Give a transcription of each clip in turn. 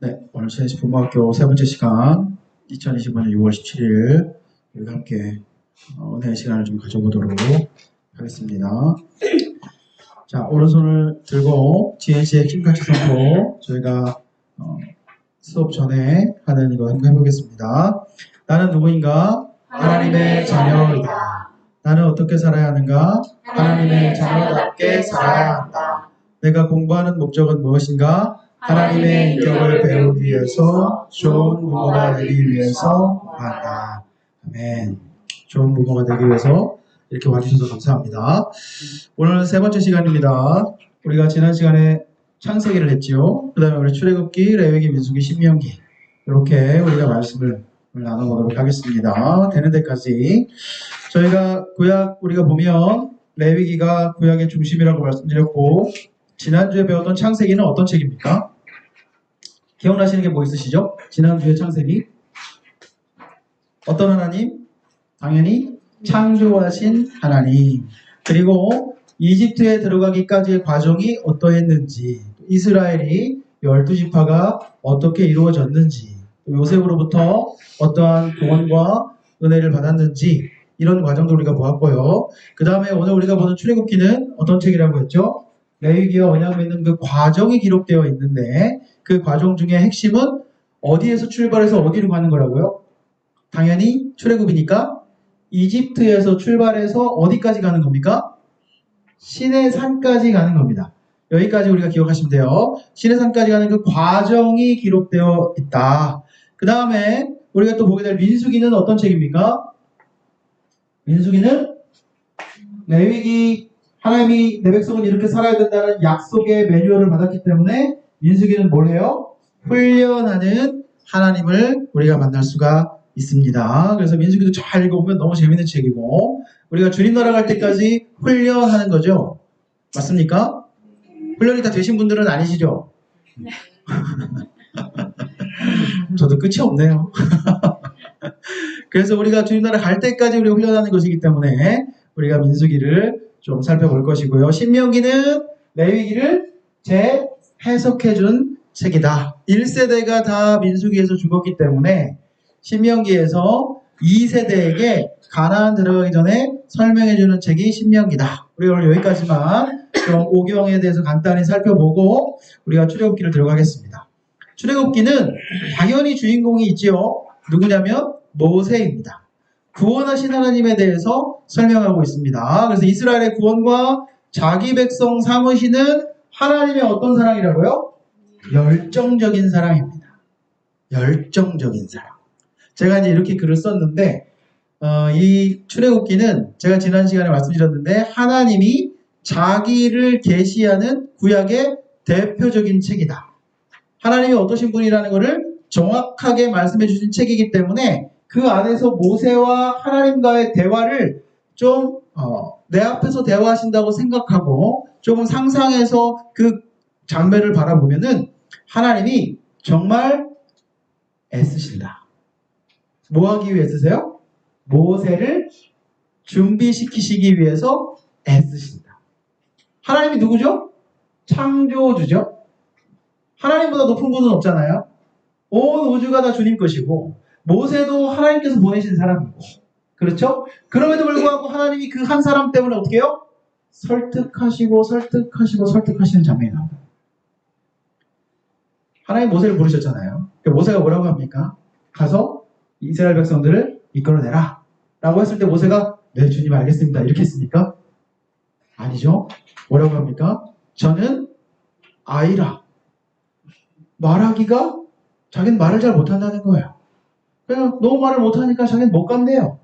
네, 오늘 CNC 본모학교 세 번째 시간 2025년 6월 17일 우리가 함께 은혜의 시간을 좀 가져보도록 하겠습니다. 자, 오른손을 들고 GNC의 핵심가치 선포 저희가 수업 전에 하는 이거 한번 해보겠습니다. 나는 누구인가? 하나님의 자녀이다. 나는 어떻게 살아야 하는가? 하나님의 자녀답게 살아야 한다. 내가 공부하는 목적은 무엇인가? 하나님의 인격을 배우기 위해서, 좋은 부모가 되기 위해서 한다. 아멘. 좋은 부모가 되기 위해서 이렇게 와주셔서 감사합니다. 오늘은 세 번째 시간입니다. 우리가 지난 시간에 창세기를 했지요. 그 다음에 우리 출애굽기, 레위기, 민수기, 신명기 이렇게 우리가 말씀을 나눠보도록 하겠습니다. 되는 데까지 저희가 구약 우리가 보면 레위기가 구약의 중심이라고 말씀드렸고, 지난주에 배웠던 창세기는 어떤 책입니까? 기억나시는 게 뭐 있으시죠? 지난주에 창세기 어떤 하나님? 당연히 창조하신 하나님. 그리고 이집트에 들어가기까지의 과정이 어떠했는지, 이스라엘이 12지파가 어떻게 이루어졌는지, 요셉으로부터 어떠한 구원과 은혜를 받았는지 이런 과정도 우리가 보았고요. 그 다음에 오늘 우리가 보는 출애굽기는 어떤 책이라고 했죠? 레위기와 언약 맺는 그 과정이 기록되어 있는데, 그 과정 중에 핵심은 어디에서 출발해서 어디로 가는 거라고요? 당연히 출애굽이니까 이집트에서 출발해서 어디까지 가는 겁니까? 시내산까지 가는 겁니다. 여기까지 우리가 기억하시면 돼요. 시내산까지 가는 그 과정이 기록되어 있다. 그 다음에 우리가 또 보게 될 민수기는 어떤 책입니까? 민수기는 레위기, 하나님이 내 백성은 이렇게 살아야 된다는 약속의 매뉴얼을 받았기 때문에 민수기는 뭘 해요? 훈련하는 하나님을 우리가 만날 수가 있습니다. 그래서 민수기도 잘 읽어보면 너무 재밌는 책이고, 우리가 주님 나라 갈 때까지 훈련하는 거죠. 맞습니까? 훈련이 다 되신 분들은 아니시죠? 저도 끝이 없네요. 그래서 우리가 주님 나라 갈 때까지 우리가 훈련하는 것이기 때문에 우리가 민수기를 좀 살펴볼 것이고요. 신명기는 레위기를 재해석해준 책이다. 1세대가 다 민수기에서 죽었기 때문에 신명기에서 2세대에게 가나안 들어가기 전에 설명해주는 책이 신명기다. 우리가 오늘 여기까지만 좀 오경에 대해서 간단히 살펴보고 우리가 출애굽기를 들어가겠습니다. 출애굽기는 당연히 주인공이 있지요. 누구냐면 모세입니다. 구원하신 하나님에 대해서 설명하고 있습니다. 그래서 이스라엘의 구원과 자기 백성 삼으시는 하나님의 어떤 사랑이라고요? 열정적인 사랑입니다. 열정적인 사랑. 제가 이제 이렇게 글을 썼는데, 이 출애굽기는 제가 지난 시간에 말씀드렸는데, 하나님이 자기를 계시하는 구약의 대표적인 책이다. 하나님이 어떠신 분이라는 것을 정확하게 말씀해 주신 책이기 때문에 그 안에서 모세와 하나님과의 대화를 좀 내 앞에서 대화하신다고 생각하고 조금 상상해서 그 장면을 바라보면은 하나님이 정말 애쓰신다. 뭐 하기 위해 애쓰세요? 모세를 준비시키시기 위해서 애쓰신다. 하나님이 누구죠? 창조주죠. 하나님보다 높은 분은 없잖아요. 온 우주가 다 주님 것이고 모세도 하나님께서 보내신 사람이고, 그렇죠? 그럼에도 불구하고 하나님이 그 한 사람 때문에 어떻게 해요? 설득하시는 장면이 나옵니다. 하나님 모세를 부르셨잖아요. 모세가 뭐라고 합니까? 가서 이스라엘 백성들을 이끌어내라 라고 했을 때 모세가 네 주님 알겠습니다 이렇게 했습니까? 아니죠. 뭐라고 합니까? 저는 아이라. 말하기가 자기는 말을 잘 못한다는 거예요. 그냥 너무 말을 못하니까 자기는 못 간대요.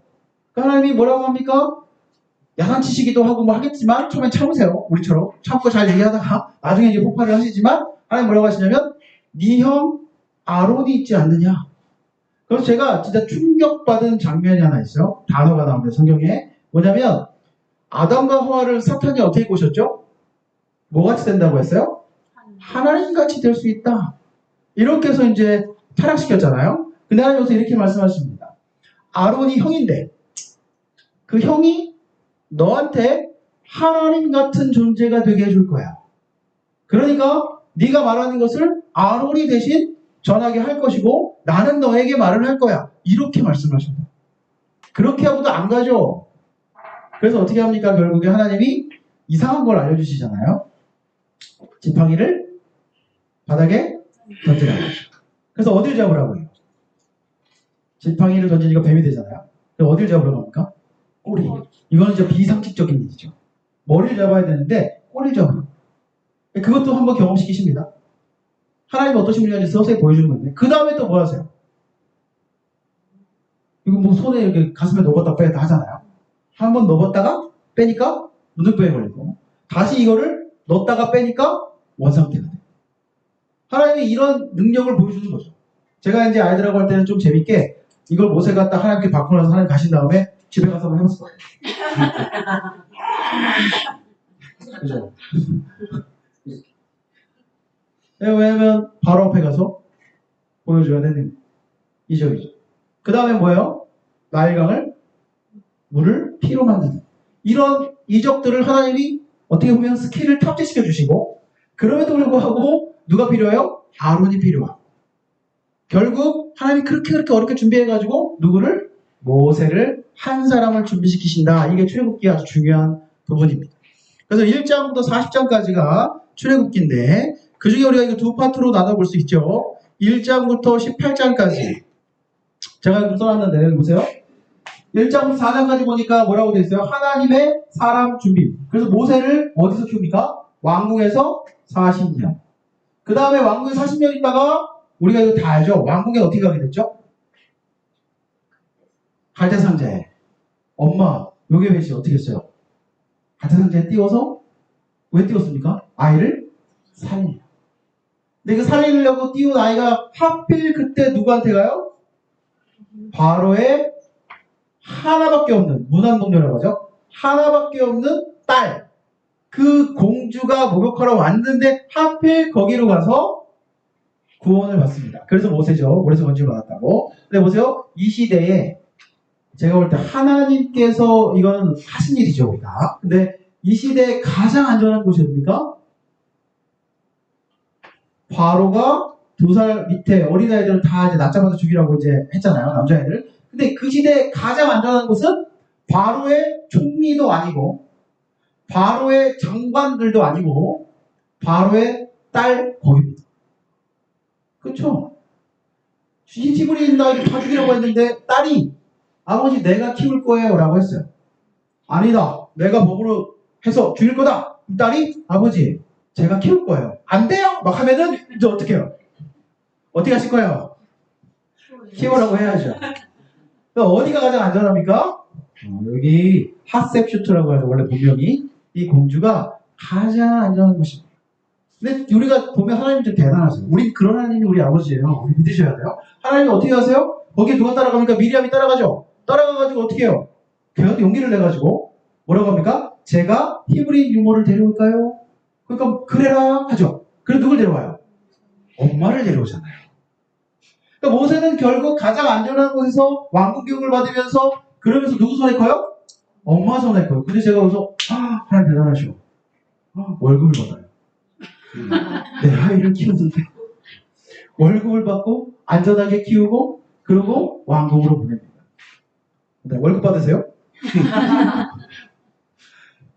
그러니까 하나님이 뭐라고 합니까? 야단치시기도 하고 뭐 하겠지만 처음엔 참으세요. 우리처럼 참고 잘 얘기하다가 나중에 이제 폭발을 하시지만, 하나님 뭐라고 하시냐면 네 형 아론이 있지 않느냐. 그래서 제가 진짜 충격받은 장면이 하나 있어요. 단어가 나오는데 성경에 뭐냐면, 아담과 하와를 사탄이 어떻게 꼬셨죠? 뭐같이 된다고 했어요? 하나님같이 될 수 있다. 이렇게 해서 이제 타락시켰잖아요. 근데 하나님 여기서 이렇게 말씀하십니다. 아론이 형인데 그 형이 너한테 하나님 같은 존재가 되게 해줄 거야. 그러니까 네가 말하는 것을 아론이 대신 전하게 할 것이고 나는 너에게 말을 할 거야. 이렇게 말씀하신다. 그렇게 하고도 안 가죠. 그래서 어떻게 합니까? 결국에 하나님이 이상한 걸 알려주시잖아요. 지팡이를 바닥에 던지라. 그래서 어딜 잡으라고 해요? 지팡이를 던지니까 뱀이 되잖아요. 그럼 어딜 잡으라고 합니까? 꼬리. 이거는 이제 비상식적인 일이죠. 머리를 잡아야 되는데 꼬리를 잡으라고. 그것도 한번 경험시키십니다. 하나님이 어떠신 분인지 서서히 보여주는 건데 그 다음에 또 뭐 하세요? 이거 뭐 손에 이렇게 가슴에 넣었다 빼다 하잖아요. 한번 넣었다가 빼니까 문득병에 걸리고 다시 이거를 넣었다가 빼니까 원상태가 돼요. 하나님이 이런 능력을 보여주는 거죠. 제가 이제 아이들하고 할 때는 좀 재밌게 이걸 못에 갖다 하나님께 받고 나서 하나님 가신 다음에 집에 가서 한번 해봤어요. 그죠? 왜냐면 바로 앞에 가서 보여줘야 되는 이적이죠. 그 다음에 뭐예요? 나일강을 물을 피로 만드는 이런 이적들을 하나님이 어떻게 보면 스킬을 탑재시켜 주시고 그럼에도 불구하고 누가 필요해요? 아론이 필요하고 결국 하나님이 그렇게 어렵게 준비해가지고 누구를? 모세를 한 사람을 준비시키신다. 이게 출애굽기의 아주 중요한 부분입니다. 그래서 1장부터 40장까지가 출애굽기인데 그 중에 우리가 이거 두 파트로 나눠볼 수 있죠. 1장부터 18장까지 제가 이거 써놨는데 여기 보세요. 1장부터 4장까지 보니까 뭐라고 되어 있어요? 하나님의 사람 준비. 그래서 모세를 어디서 키웁니까? 왕궁에서 40년. 그 다음에 왕궁에 40년 있다가 우리가 이거 다 알죠? 왕궁에 어떻게 가게 됐죠? 갈대상자에 엄마 요게벳이 어떻게 했어요? 갈대상자에 띄워서 왜 띄웠습니까? 아이를 살리려. 근데 그 살리려고 띄운 아이가 하필 그때 누구한테 가요? 바로의 하나밖에 없는 문안동녀라고 하죠. 하나밖에 없는 딸. 그 공주가 목욕하러 왔는데 하필 거기로 가서 구원을 받습니다. 그래서 모세죠. 모래에서 건짐을 받았다고. 근데 보세요. 이 시대에 제가 볼 때 하나님께서 이건 하신 일이죠. 우리가. 근데 이 시대에 가장 안전한 곳이 어딥니까? 바로가 2살 밑에 어린아이들을 다 이제 낮잡아서 죽이라고 이제 했잖아요. 남자애들. 근데 그 시대에 가장 안전한 곳은 바로의 총리도 아니고 바로의 장관들도 아니고 바로의 딸 거기입니다. 그렇죠? 히브리인 나이를 다 죽이라고 했는데 딸이 아버지 내가 키울 거예요 라고 했어요. 아니다. 내가 법으로 해서 죽일 거다. 딸이 아버지 제가 키울 거예요. 안 돼요? 막 하면은 이제 어떻게 해요? 어떻게 하실 거예요? 키우라고 해야죠. 어디가 가장 안전합니까? 여기 핫셉슈트라고 하죠. 원래 본명이 이 공주가 가장 안전한 곳입니다. 근데 우리가 보면 하나님 좀 대단하세요. 우리 그런 하나님이 우리 아버지예요. 우리 믿으셔야 돼요. 하나님이 어떻게 하세요? 거기에 누가 따라갑니까? 미리암이 따라가죠. 따라가가지고 어떻게 해요? 걔한테 용기를 내가지고 뭐라고 합니까? 제가 히브리 유모를 데려올까요? 그러니까 그래라 하죠. 그래서 누굴 데려와요? 엄마를 데려오잖아요. 그러니까 모세는 결국 가장 안전한 곳에서 왕궁 교육을 받으면서 그러면서 누구 손에 커요? 엄마 손에 커요. 근데 제가 그래서 하나님 대단하셔. 월급을 받아요. 내 아이를 키우는데 월급을 받고 안전하게 키우고 그리고 왕궁으로 보냅니다. 네, 월급 받으세요?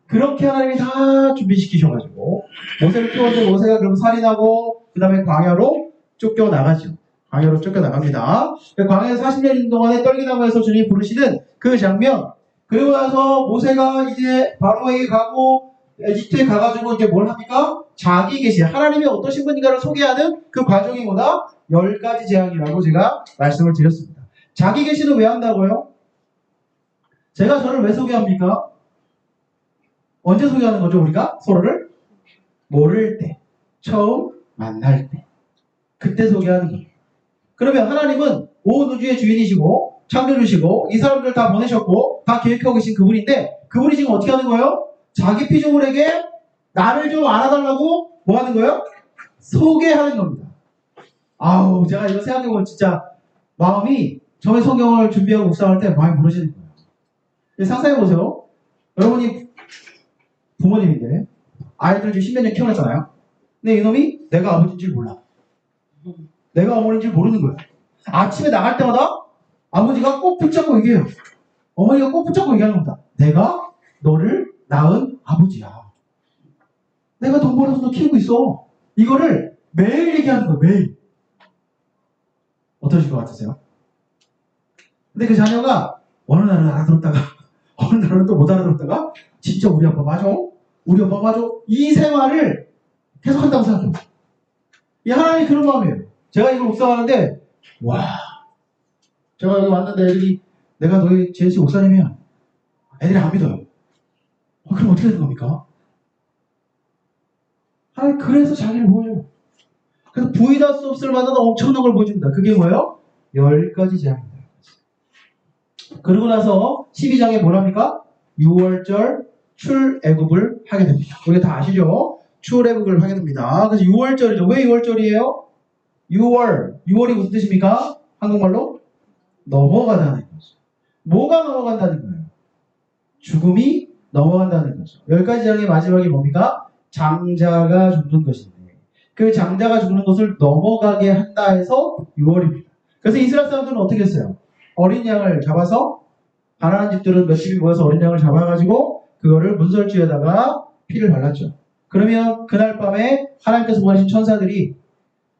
그렇게 하나님이 다 준비시키셔가지고 모세를 키워서 모세가 그럼 살인하고 그 다음에 광야로 쫓겨나가죠. 광야로 쫓겨나갑니다. 광야에서 40년 동안에 떨기나무에서 주님이 부르시는 그 장면. 그리고 나서 모세가 이제 바로에게 가고 이집트에 가가지고 이제 뭘 합니까? 자기 계시 하나님이 어떠신 분인가를 소개하는 그 과정이 뭐다? 10가지 재앙이라고 제가 말씀을 드렸습니다. 자기 계시는 왜 한다고요? 제가 저를 왜 소개합니까? 언제 소개하는 거죠? 우리가 서로를 모를 때, 처음 만날 때, 그때 소개하는 거예요. 그러면 하나님은 온 우주의 주인이시고 창조주시고 이 사람들 다 보내셨고 다 계획하고 계신 그분인데 그분이 지금 어떻게 하는 거예요? 자기 피조물에게 나를 좀 알아달라고 뭐 하는 거예요? 소개하는 겁니다. 아우 제가 이거 생각해보면 진짜 마음이 처음에 성경을 준비하고 묵상할 때 마음이 무너지는 거예요. 상상해보세요. 여러분이 부모님인데 아이들 지금 10몇 년 키워냈잖아요. 근데 이놈이 내가 아버지인 줄 몰라. 내가 어머니인지 모르는 거야. 아침에 나갈 때마다 아버지가 꼭 붙잡고 얘기해요. 어머니가 꼭 붙잡고 얘기하는 겁니다. 내가 너를 낳은 아버지야. 내가 돈 벌어서 너 키우고 있어. 이거를 매일 얘기하는 거예요. 매일. 어떠실 것 같으세요? 근데 그 자녀가 어느 날은 알아들었다가 어느 날은 또 못 알아들었다가 진짜 우리 아빠 맞아? 우리 아빠 맞아? 이 생활을 계속 한다고 생각해요. 이 하나님이 그런 마음이에요. 제가 이걸 묵상하는데 와, 제가 여기 왔는데 애들이 내가 너희 제시 목사님이야. 애들이 안 믿어요. 그럼 어떻게 되는 겁니까? 하나님 그래서 자기를 보여줘요. 그래서 부인할 수 없을 만한 엄청난 걸 보여줍니다. 그게 뭐예요? 10가지 재앙입니다. 그러고 나서 12장에 뭐랍니까? 6월절 출애굽을 하게 됩니다. 우리가 다 아시죠? 출애굽을 하게 됩니다. 그래서 6월절이죠. 왜 6월절이에요? 6월이 무슨 뜻입니까? 한국말로? 넘어가다는 거죠. 뭐가 넘어간다는 거예요? 죽음이 넘어간다는 거죠. 10가지 재앙의 마지막이 뭡니까? 장자가 죽는 것인데 그 장자가 죽는 것을 넘어가게 한다 해서 6월입니다. 그래서 이스라엘 사람들은 어떻게 했어요? 어린 양을 잡아서 가나안 집들은 몇 집이 모여서 어린 양을 잡아가지고 그거를 문설주에다가 피를 발랐죠. 그러면 그날 밤에 하나님께서 보내신 천사들이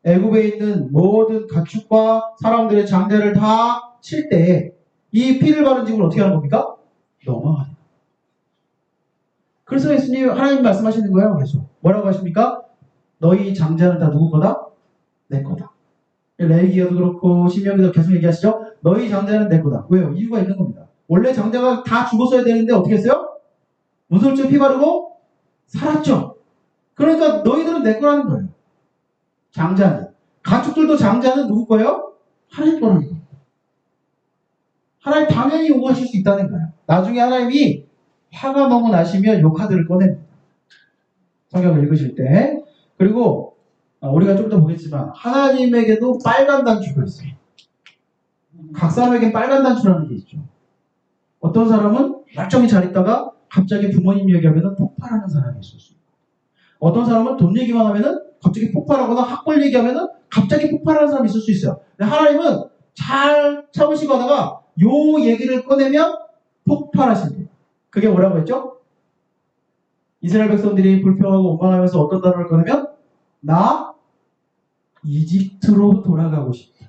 애굽에 있는 모든 가축과 사람들의 장자를 다 칠 때 이 피를 바른 집을 어떻게 하는 겁니까? 넘어가는 거예요. 그래서 예수님 하나님 말씀하시는 거예요. 계속 뭐라고 하십니까? 너희 장자는 다 누구 거다? 내 거다. 레위기에도 그렇고 신명기도 계속 얘기하시죠. 너희 장자는 내 거다. 왜요? 이유가 있는 겁니다. 원래 장자가 다 죽었어야 되는데 어떻게 했어요? 문설주에 피 바르고 살았죠. 그러니까 너희들은 내 거라는 거예요. 장자는. 가축들도 장자는 누구 거예요? 하나님 거라는 거예요. 하나님 당연히 용서하실 수 있다는 거예요. 나중에 하나님이 화가 너무 나시면 요 카드를 꺼냅니다. 성경을 읽으실 때. 그리고 우리가 좀 더 보겠지만 하나님에게도 빨간 단추가 있어요. 각 사람에게 빨간 단추라는 게 있죠. 어떤 사람은 멀쩡히 잘 있다가 갑자기 부모님 얘기하면 폭발하는 사람이 있을 수 있고 어떤 사람은 돈 얘기만 하면 갑자기 폭발하거나 학벌 얘기하면 갑자기 폭발하는 사람이 있을 수 있어요. 근데 하나님은 잘 참으시고 하다가 요 얘기를 꺼내면 폭발하신대요. 그게 뭐라고 했죠? 이스라엘 백성들이 불평하고 원망하면서 어떤 단어를 꺼내면 나 이집트로 돌아가고 싶다.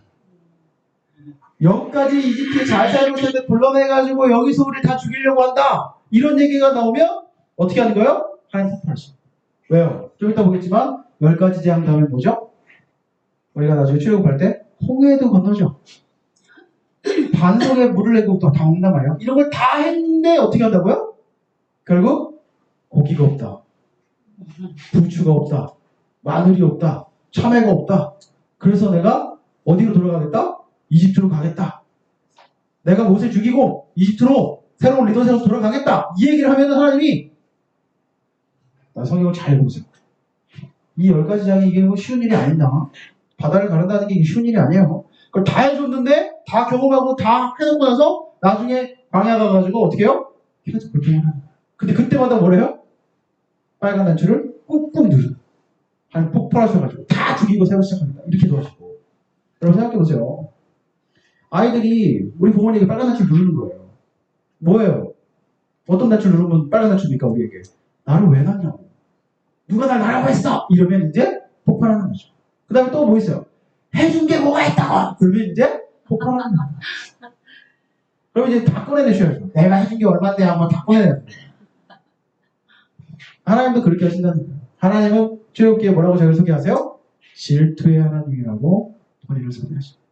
여기까지 이집트에 잘 살고 있는데 불러내가지고 여기서 우리를 다 죽이려고 한다. 이런 얘기가 나오면 어떻게 하는 거예요? 하나님 폭발하십니다. 왜요? 좀 이따 보겠지만 10가지 재앙 다음에 뭐죠? 우리가 나중에 출애굽할 때 홍해도 건너죠. 반석에 물을 내고 다 먹는단 말이에요. 이런 걸 다 했는데 어떻게 한다고요? 결국 고기가 없다. 부추가 없다. 마늘이 없다. 참외가 없다. 그래서 내가 어디로 돌아가겠다? 이집트로 가겠다. 내가 모세 죽이고 이집트로 새로운 리더세로 돌아가겠다. 이 얘기를 하면 하나님이 성경을 잘 보세요. 이 10가지 장이 이게 뭐 쉬운 일이 아니다. 바다를 가른다는 게 쉬운 일이 아니에요. 그걸 다 해줬는데 다 경험하고 다 해놓고 나서 나중에 광야 가가지고 어떻게 해요? 계속 불평을 하는 거예요. 근데 그때마다 뭐래요? 빨간 단추를 꾹꾹 누르고 한 폭발하셔가지고 다 죽이고 새로 시작합니다. 이렇게 도와주고. 여러분 생각해보세요. 아이들이 우리 부모님이 빨간 단추를 누르는 거예요. 뭐예요? 어떤 단추를 누르면 빨간 단추입니까? 우리에게. 나를 왜 낳냐고. 누가 날 낳으라고 했어! 이러면 이제 폭발하는 거죠. 그 다음에 또 뭐 있어요? 해준 게 뭐가 있다고! 그러면 이제 폭발하는 거예요. 그럼 이제 다 꺼내내셔야죠. 내가 해준 게 얼마인데 한번 다 꺼내내야 돼요. 하나님도 그렇게 하신다는 거예요. 하나님은 출애굽기에 뭐라고 저를 소개하세요? 질투의 하나님이라고 본인을 소개하십니다.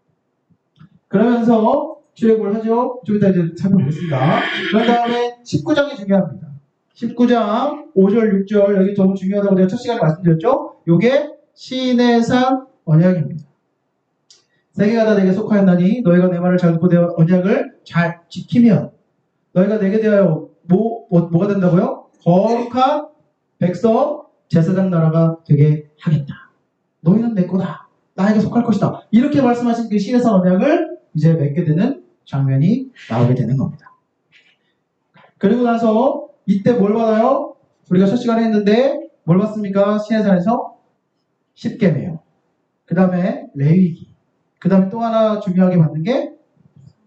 그러면서 출애굽을 하죠. 좀 이따 이제 살펴보겠습니다. 그런 다음에 19장이 중요합니다. 19장 5절 6절 여기 너무 중요하다고 제가 첫 시간에 말씀드렸죠. 요게 시내산 언약입니다. 세계가 다 내게 속하였나니 너희가 내 말을 잘 듣고 내 언약을 잘 지키면 너희가 내게 대하여 뭐가 된다고요? 거룩한 백성 제사장 나라가 되게 하겠다. 너희는 내 거다. 나에게 속할 것이다. 이렇게 말씀하신 그 시내산 언약을 이제 맺게 되는 장면이 나오게 되는 겁니다. 그리고 나서 이때 뭘 받아요? 우리가 첫 시간에 했는데 뭘 받습니까? 시내산에서 10계명. 그 다음에 레위기, 그 다음에 또 하나 중요하게 받는 게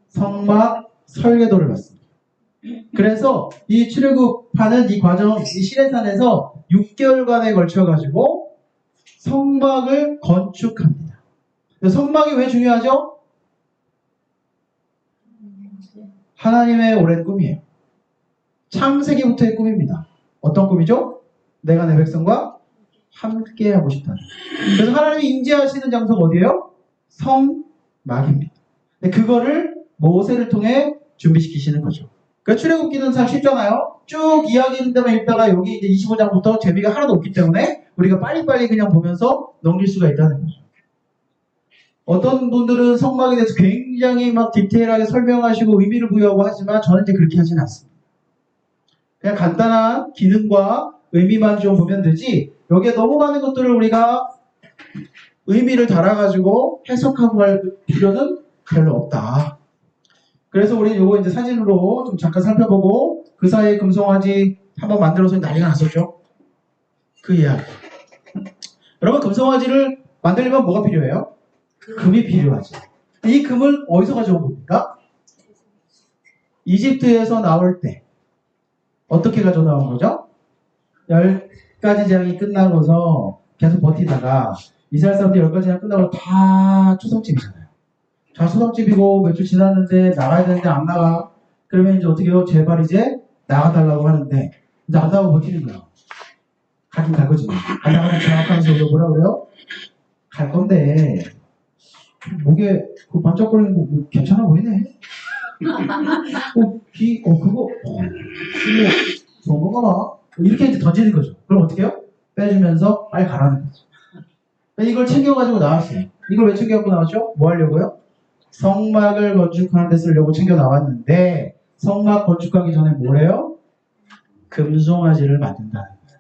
성막 설계도를 받습니다. 그래서 이 출애굽하는 이 과정, 이 시내산에서 6개월간에 걸쳐가지고 성막을 건축합니다. 성막이 왜 중요하죠? 하나님의 오랜 꿈이에요. 창세기부터의 꿈입니다. 어떤 꿈이죠? 내가 내 백성과 함께 하고 싶다. 그래서 하나님이 임재하시는 장소가 어디예요? 성막입니다. 근데 그거를 모세를 통해 준비시키시는 거죠. 그러니까 출애굽기는 참 쉽잖아요. 쭉 이야기하는 데만 읽다가 여기 이제 25장부터 재미가 하나도 없기 때문에 우리가 빨리빨리 그냥 보면서 넘길 수가 있다는 거죠. 어떤 분들은 성막에 대해서 굉장히 막 디테일하게 설명하시고 의미를 부여하고 하지만 저는 이제 그렇게 하진 않습니다. 그냥 간단한 기능과 의미만 좀 보면 되지 여기에 너무 많은 것들을 우리가 의미를 달아가지고 해석하고 갈 필요는 별로 없다. 그래서 우리는 요거 이제 사진으로 좀 잠깐 살펴보고 그 사이에 금송아지 한번 만들어서 난리가 났었죠. 그 이야기. 여러분 금송아지를 만들려면 뭐가 필요해요? 금이 필요하죠. 이 금을 어디서 가져온 겁니까? 이집트에서 나올 때 어떻게 가져 나온 거죠? 10가지 재앙이 끝나고서 계속 버티다가 이스라엘 사람들이 10가지 재앙 끝나고 다 초상집이잖아요. 자, 초상집이고 몇 주 지났는데 나가야 되는데 안 나가. 그러면 이제 어떻게 해요? 제발 이제 나가달라고 하는데 이제 안 나가고 버티는 거야. 가긴 갈 거지. 안 나가면 정확하면서 뭐라 그래요? 갈 건데 목에 그 반짝거리는 거 괜찮아 보이네. 그거 좋은 건가 봐. 이렇게 이제 던지는 거죠. 그럼 어떻게 해요? 빼주면서 빨리 가라는 거죠. 이걸 챙겨가지고 나왔어요. 이걸 왜 챙겨갖고 나왔죠? 뭐 하려고요? 성막을 건축하는 데 쓰려고 챙겨 나왔는데 성막 건축하기 전에 뭐래요? 금송아지를 만든다는 거예요.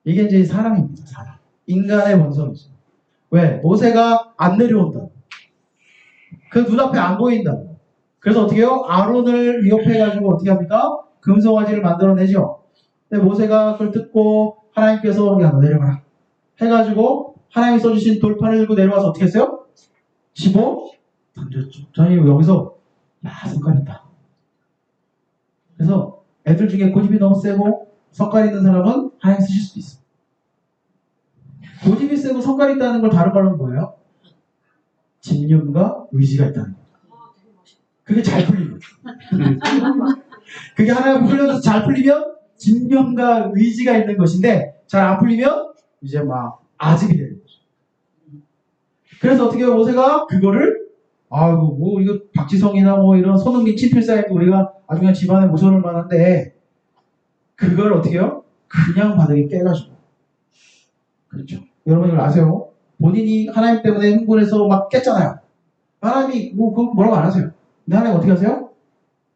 이게 이제 사람입니다. 사람. 인간의 본성이죠. 왜? 모세가 안 내려온다고. 그 눈앞에 안 보인다고. 그래서 어떻게 해요? 아론을 위협해가지고 어떻게 합니까? 금송아지를 만들어내죠. 근데 모세가 그걸 듣고 하나님께서 야 너 내려가라 해가지고 하나님이 써주신 돌판을 들고 내려와서 어떻게 했어요? 집어 던졌죠. 저는 여기서 야 성깔 있다. 그래서 애들 중에 고집이 너무 세고 성깔 있는 사람은 하나님 쓰실 수도 있어. 고집이 세고 성깔 있다는 걸 다른 말로 뭐예요? 집념과 의지가 있다는 거예요. 그게 잘 풀리면 그게 하나가 풀려서 잘 풀리면 집념과 의지가 있는 것인데 잘 안 풀리면 이제 막 아집이 되는 거죠. 그래서 어떻게 해요? 모세가 그거를 아이고 뭐 이거 박지성이나 뭐 이런 손흥민 친필사에도 우리가 아주 그냥 집안에 모셔놓을 만한데 그걸 어떻게 해요? 그냥 바닥에 깨가지고 그렇죠. 여러분 이걸 아세요? 본인이 하나님 때문에 흥분해서 막 깼잖아요. 하나님이 뭐라고 안 하세요. 근데 하나님 어떻게 하세요?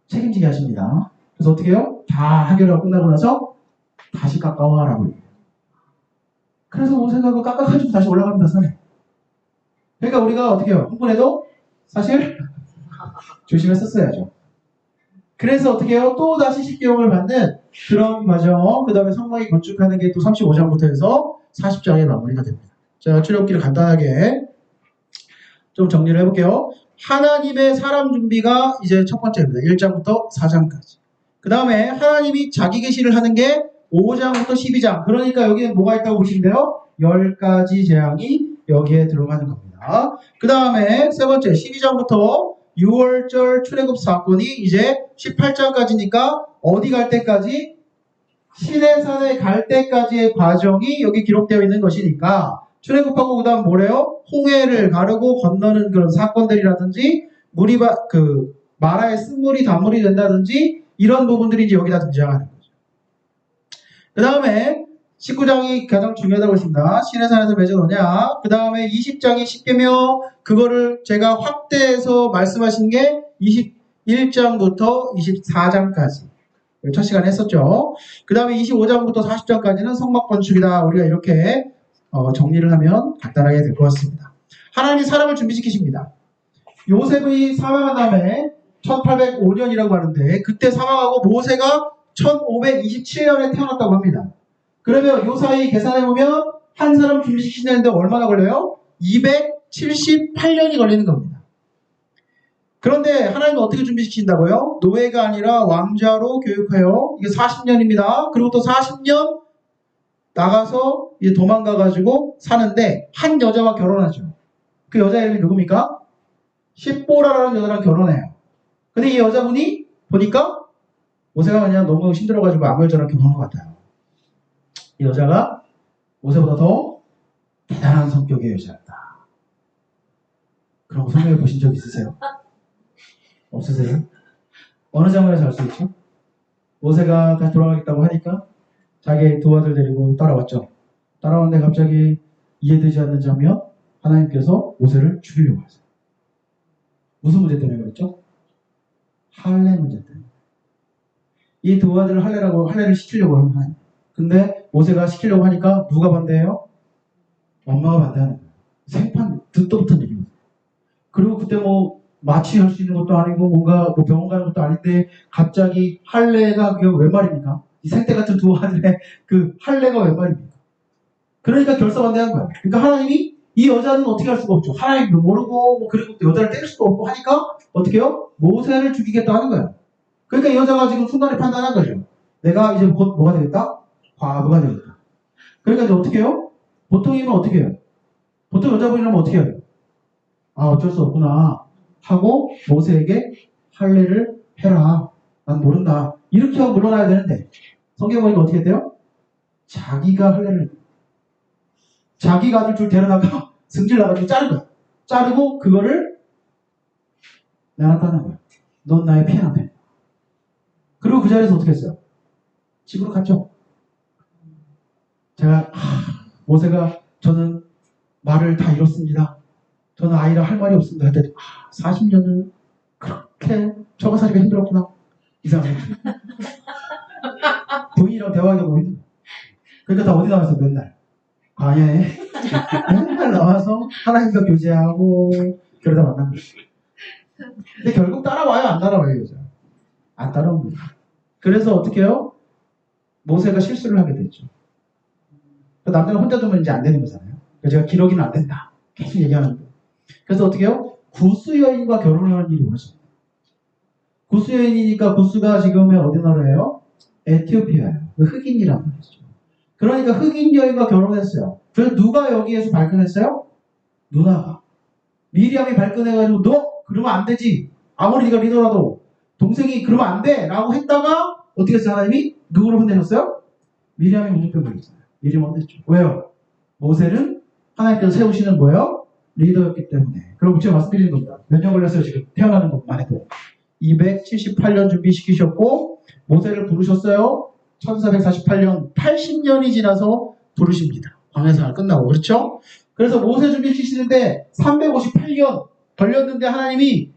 책임지게 하십니다. 그래서 어떻게 해요? 다 해결하고 끝나고 나서 다시 깎아와라고 얘기해요. 그래서 모세가 그 깎아가지고 다시 올라갑니다, 산에. 그러니까 우리가 어떻게 해요? 흥분해도 사실 조심했었어야죠. 그래서 어떻게 해요? 또 다시 십계명을 받는 그런 과정, 그 다음에 성막이 건축하는 게 또 35장부터 해서 40장에 마무리가 됩니다. 자, 출애굽기를 간단하게 좀 정리를 해볼게요. 하나님의 사람 준비가 이제 첫 번째입니다. 1장부터 4장까지. 그 다음에 하나님이 자기 계시를 하는 게 5장부터 12장. 그러니까 여기에 뭐가 있다고 보시면 돼요? 10가지 재앙이 여기에 들어가는 겁니다. 그 다음에 세 번째 12장부터 6월절 출애굽 사건이 이제 18장까지니까 어디 갈 때까지? 시내산에 갈 때까지의 과정이 여기 기록되어 있는 것이니까 출애굽하고 그 다음 뭐래요? 홍해를 가르고 건너는 그런 사건들이라든지 물이 마라의 쓴물이 단물이 된다든지 이런 부분들이 이제 여기다 등장하는 거죠. 그 다음에 19장이 가장 중요하다고 했습니다. 시내산에서 맺어놓냐. 그 다음에 20장이 십계명 그거를 제가 확대해서 말씀하신 게 21장부터 24장까지 첫 시간에 했었죠. 그 다음에 25장부터 40장까지는 성막 건축이다. 우리가 이렇게 정리를 하면 간단하게 될 것 같습니다. 하나님이 사람을 준비시키십니다. 요셉이 사망한 다음에 1805년이라고 하는데 그때 사망하고 모세가 1527년에 태어났다고 합니다. 그러면 요 사이 계산해보면 한 사람 준비시키는데 얼마나 걸려요? 278년이 걸리는 겁니다. 그런데 하나님은 어떻게 준비시킨다고요? 노예가 아니라 왕자로 교육해요. 이게 40년입니다. 그리고 또 40년 나가서 이제 도망가가지고 사는데 한 여자와 결혼하죠. 그 여자 이름이 누굽니까? 십보라라는 여자랑 결혼해요. 근데 이 여자분이 보니까 모세가 그냥 너무 힘들어가지고 아무 여자랑 결혼한 것 같아요. 이 여자가 모세보다 더 대단한 성격의 여자였다. 그런 거 성경에 보신 적 있으세요? 없으세요? 어느 장면에서 알 수 있죠? 모세가 다시 돌아가겠다고 하니까 자기 두 아들 데리고 따라왔죠. 따라왔는데 갑자기 이해되지 않는 장면, 하나님께서 모세를 죽이려고 하세요. 무슨 문제 때문에 그랬죠? 할례 문제 때문에. 이 두 아들을 할례를 시키려고 하는 하나님. 근데 모세가 시키려고 하니까 누가 반대해요? 엄마가 반대하는 거예요. 생판 듣도 못한 얘기입니다. 그리고 그때 뭐 마취할 수 있는 것도 아니고 뭔가 뭐 병원 가는 것도 아닌데 갑자기 할례가 그게 웬 말입니까? 이 생태 같은 두 아들의 그 할례가 웬 말입니까? 그러니까 결사반대한 거예요. 그러니까 하나님이 이 여자는 어떻게 할 수가 없죠. 하나님도 모르고 뭐 그리고 또 여자를 때릴 수도 없고 하니까 어떻게 해요? 모세를 죽이겠다 하는 거예요. 그러니까 이 여자가 지금 순간에 판단한 거죠. 내가 이제 곧 뭐가 되겠다? 과부가 되겠다. 그러니까 이제 어떻게 해요? 보통이면 어떻게 해요? 보통 여자분이라면 어떻게 해요? 아 어쩔 수 없구나 하고 모세에게 할례를 해라. 난 모른다. 이렇게 하고 물러나야 되는데 성경 보니까 어떻게 돼요? 자기가 할례를 자기가 아들 둘 데려다가 승질 나가지고 자른 거야. 자르고 그거를 나눴다는 거야. 넌 나의 피해나네. 그리고 그 자리에서 어떻게 했어요? 집으로 갔죠. 제가 모세가 저는 말을 다 잃었습니다. 저는 아이라 할 말이 없습니다. 했더니 40년을 그렇게 저거 사기가 힘들었구나. 이상하게 부인이랑 대화하기가 너무 힘들어. 그러니까 다 어디 나왔어 맨날 광야에 맨날 나와서 하나님과 교제하고 그러다 만난 거예요. 근데 결국 따라와요 안 따라와요 여자? 안 따라옵니다. 그래서 어떻게 해요? 모세가 실수를 하게 됐죠. 남자는 혼자 두면 이제 안 되는 거잖아요. 그래서 제가 기러기는 안 된다 계속 얘기하는 거예요. 그래서 어떻게 해요? 구스 여인과 결혼하는 일이 벌어집니다. 구스 여인이니까 구스가 지금의 어디 나라예요? 에티오피아예요. 흑인이란 말이죠. 그러니까 흑인 여인과 결혼했어요. 그래서 누가 여기에서 발끈했어요? 누나가. 미리암이 발끈해가지고 너 그러면 안 되지. 아무리 네가 리더라도 동생이 그러면 안 돼 라고 했다가 어떻게 했어요? 하나님이 누구를 혼내셨어요? 미리암이 문득병 걸렸어요. 미리암 혼냈죠. 왜요? 모세는 하나님께서 세우시는 뭐예요? 리더였기 때문에. 그럼 제가 말씀드리는 겁니다. 몇 년 걸렸어요? 지금 태어나는 것만 해도 278년 준비시키셨고 모세를 부르셨어요. 1448년 80년이 지나서 부르십니다. 광야생활 끝나고 그렇죠? 그래서 모세 준비시키시는데 358년 걸렸는데 하나님이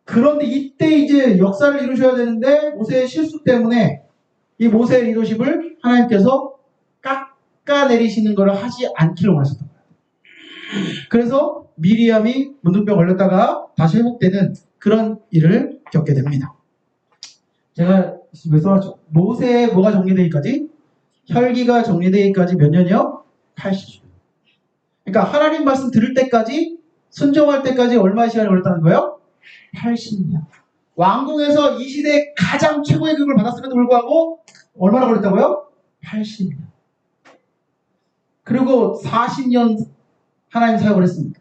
그런데 이때 이제 역사를 이루셔야 되는데 모세의 실수 때문에 이 모세의 리더십을 하나님께서 깎아내리시는 것을 하지 않기를 원하셨던 거예요. 그래서 미리암이 문둥병 걸렸다가 다시 회복되는 그런 일을 겪게 됩니다. 제가 왜 써놨죠? 모세의 뭐가 정리되기까지? 혈기가 정리되기까지 몇 년이요? 80년. 그러니까 하나님 말씀 들을 때까지 순종할 때까지 얼마의 시간이 걸렸다는 거예요? 80년. 왕궁에서 이 시대에 가장 최고의 교육을 받았음에도 불구하고 얼마나 걸렸다고요? 80년. 그리고 40년 하나님 사역을 했습니다.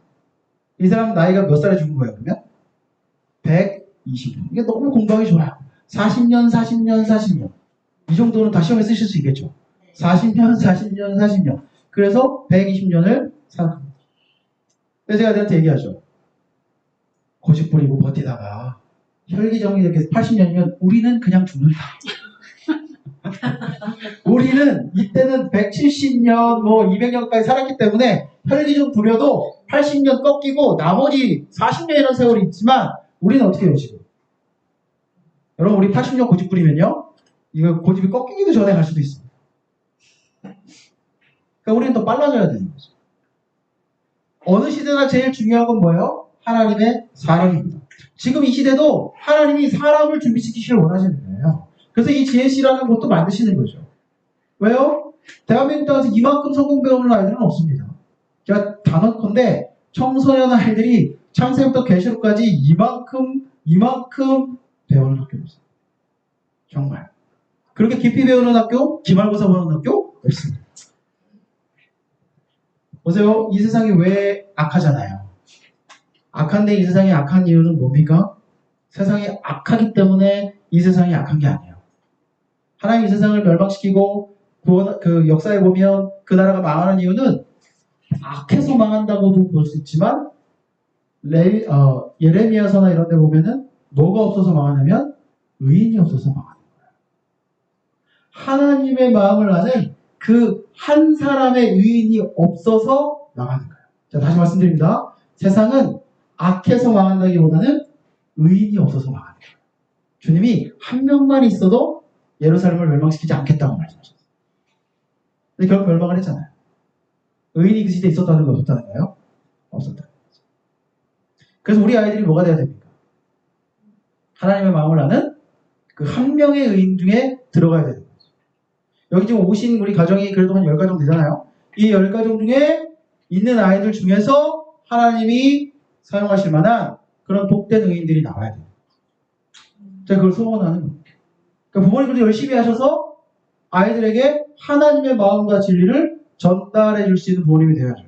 이 사람 나이가 몇 살에 죽은 거예요, 그러면? 120년. 이게 너무 공부하기 좋아요. 40년, 40년, 40년. 이 정도는 다 시험에 쓰실 수 있겠죠. 40년, 40년, 40년. 그래서 120년을 살았습니다. 그래서 제가 애들한테 얘기하죠. 고집 부리고 버티다가 혈기정이 이렇게 80년이면 우리는 그냥 죽는다. 우리는 이때는 170년, 뭐 200년까지 살았기 때문에 혈기 좀 부려도 80년 꺾이고 나머지 40년이라는 세월이 있지만 우리는 어떻게 해요, 지금? 여러분, 우리 80년 고집 부리면요, 이거 고집이 꺾이기도 전에 갈 수도 있습니다. 그러니까 우리는 더 빨라져야 되는 거죠. 어느 시대나 제일 중요한 건 뭐예요? 하나님의 사람입니다. 지금 이 시대도 하나님이 사람을 준비시키시길 원하시는 거예요. 그래서 이 GNC라는 것도 만드시는 거죠. 왜요? 대한민국 땅에서 이만큼 성공 배우는 아이들은 없습니다. 제가 단언컨대 청소년 아이들이 창세부터 계시록까지 이만큼 배우는 학교가 없어요. 정말. 그렇게 깊이 배우는 학교, 기말고사 보는 학교 없습니다. 보세요. 이 세상이 왜 악하잖아요. 악한데 이 세상이 악한 이유는 뭡니까? 세상이 악하기 때문에 이 세상이 악한 게 아니에요. 하나님 이 세상을 멸망시키고 그 역사에 보면 그 나라가 망하는 이유는 악해서 망한다고도 볼 수 있지만 예레미야서나 이런 데 보면은 뭐가 없어서 망하냐면 의인이 없어서 망하는 거예요. 하나님의 마음을 아는 그 한 사람의 의인이 없어서 망하는 거예요. 자, 다시 말씀드립니다. 세상은 악해서 망한다기보다는 의인이 없어서 망하는 거예요. 주님이 한 명만 있어도 예루살렘을 멸망시키지 않겠다고 말씀하셨어요. 근데 결국 멸망을 했잖아요. 의인이 그 시대에 있었다는 거 없었다는 거예요? 없었다. 그래서 우리 아이들이 뭐가 돼야 됩니까? 하나님의 마음을 아는 그 한 명의 의인 중에 들어가야 되는 거죠. 여기 지금 오신 우리 가정이 그래도 한 10가정 되잖아요. 이 10가정 중에 있는 아이들 중에서 하나님이 사용하실 만한 그런 복된 의인들이 나와야 돼요. 제가 그걸 소원하는 거예요. 그러니까 부모님들도 열심히 하셔서 아이들에게 하나님의 마음과 진리를 전달해 줄 수 있는 부모님이 되어야죠.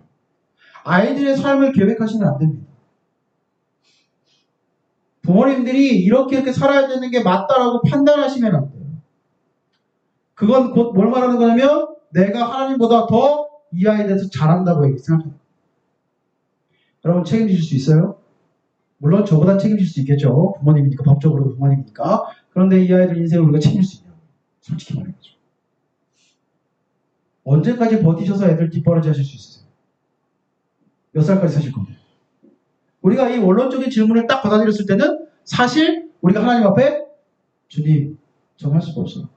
아이들의 삶을 계획하시면 안 됩니다. 부모님들이 이렇게 살아야 되는 게 맞다라고 판단하시면 안 돼요. 그건 곧 뭘 말하는 거냐면 내가 하나님보다 더 이 아이에 대해서 잘한다고 생각합니다. 여러분 책임지실 수 있어요? 물론 저보다 책임질 수 있겠죠. 부모님이니까, 법적으로 부모님이니까. 그런데 이 아이들 인생을 우리가 책임질 수 있냐고. 솔직히 말해야죠. 언제까지 버티셔서 애들 뒷바라지 하실 수 있으세요? 몇 살까지 사실 겁니다. 우리가 이 원론적인 질문을 딱 받아들였을 때는 사실 우리가 하나님 앞에 주님, 전 할 수가 없어요.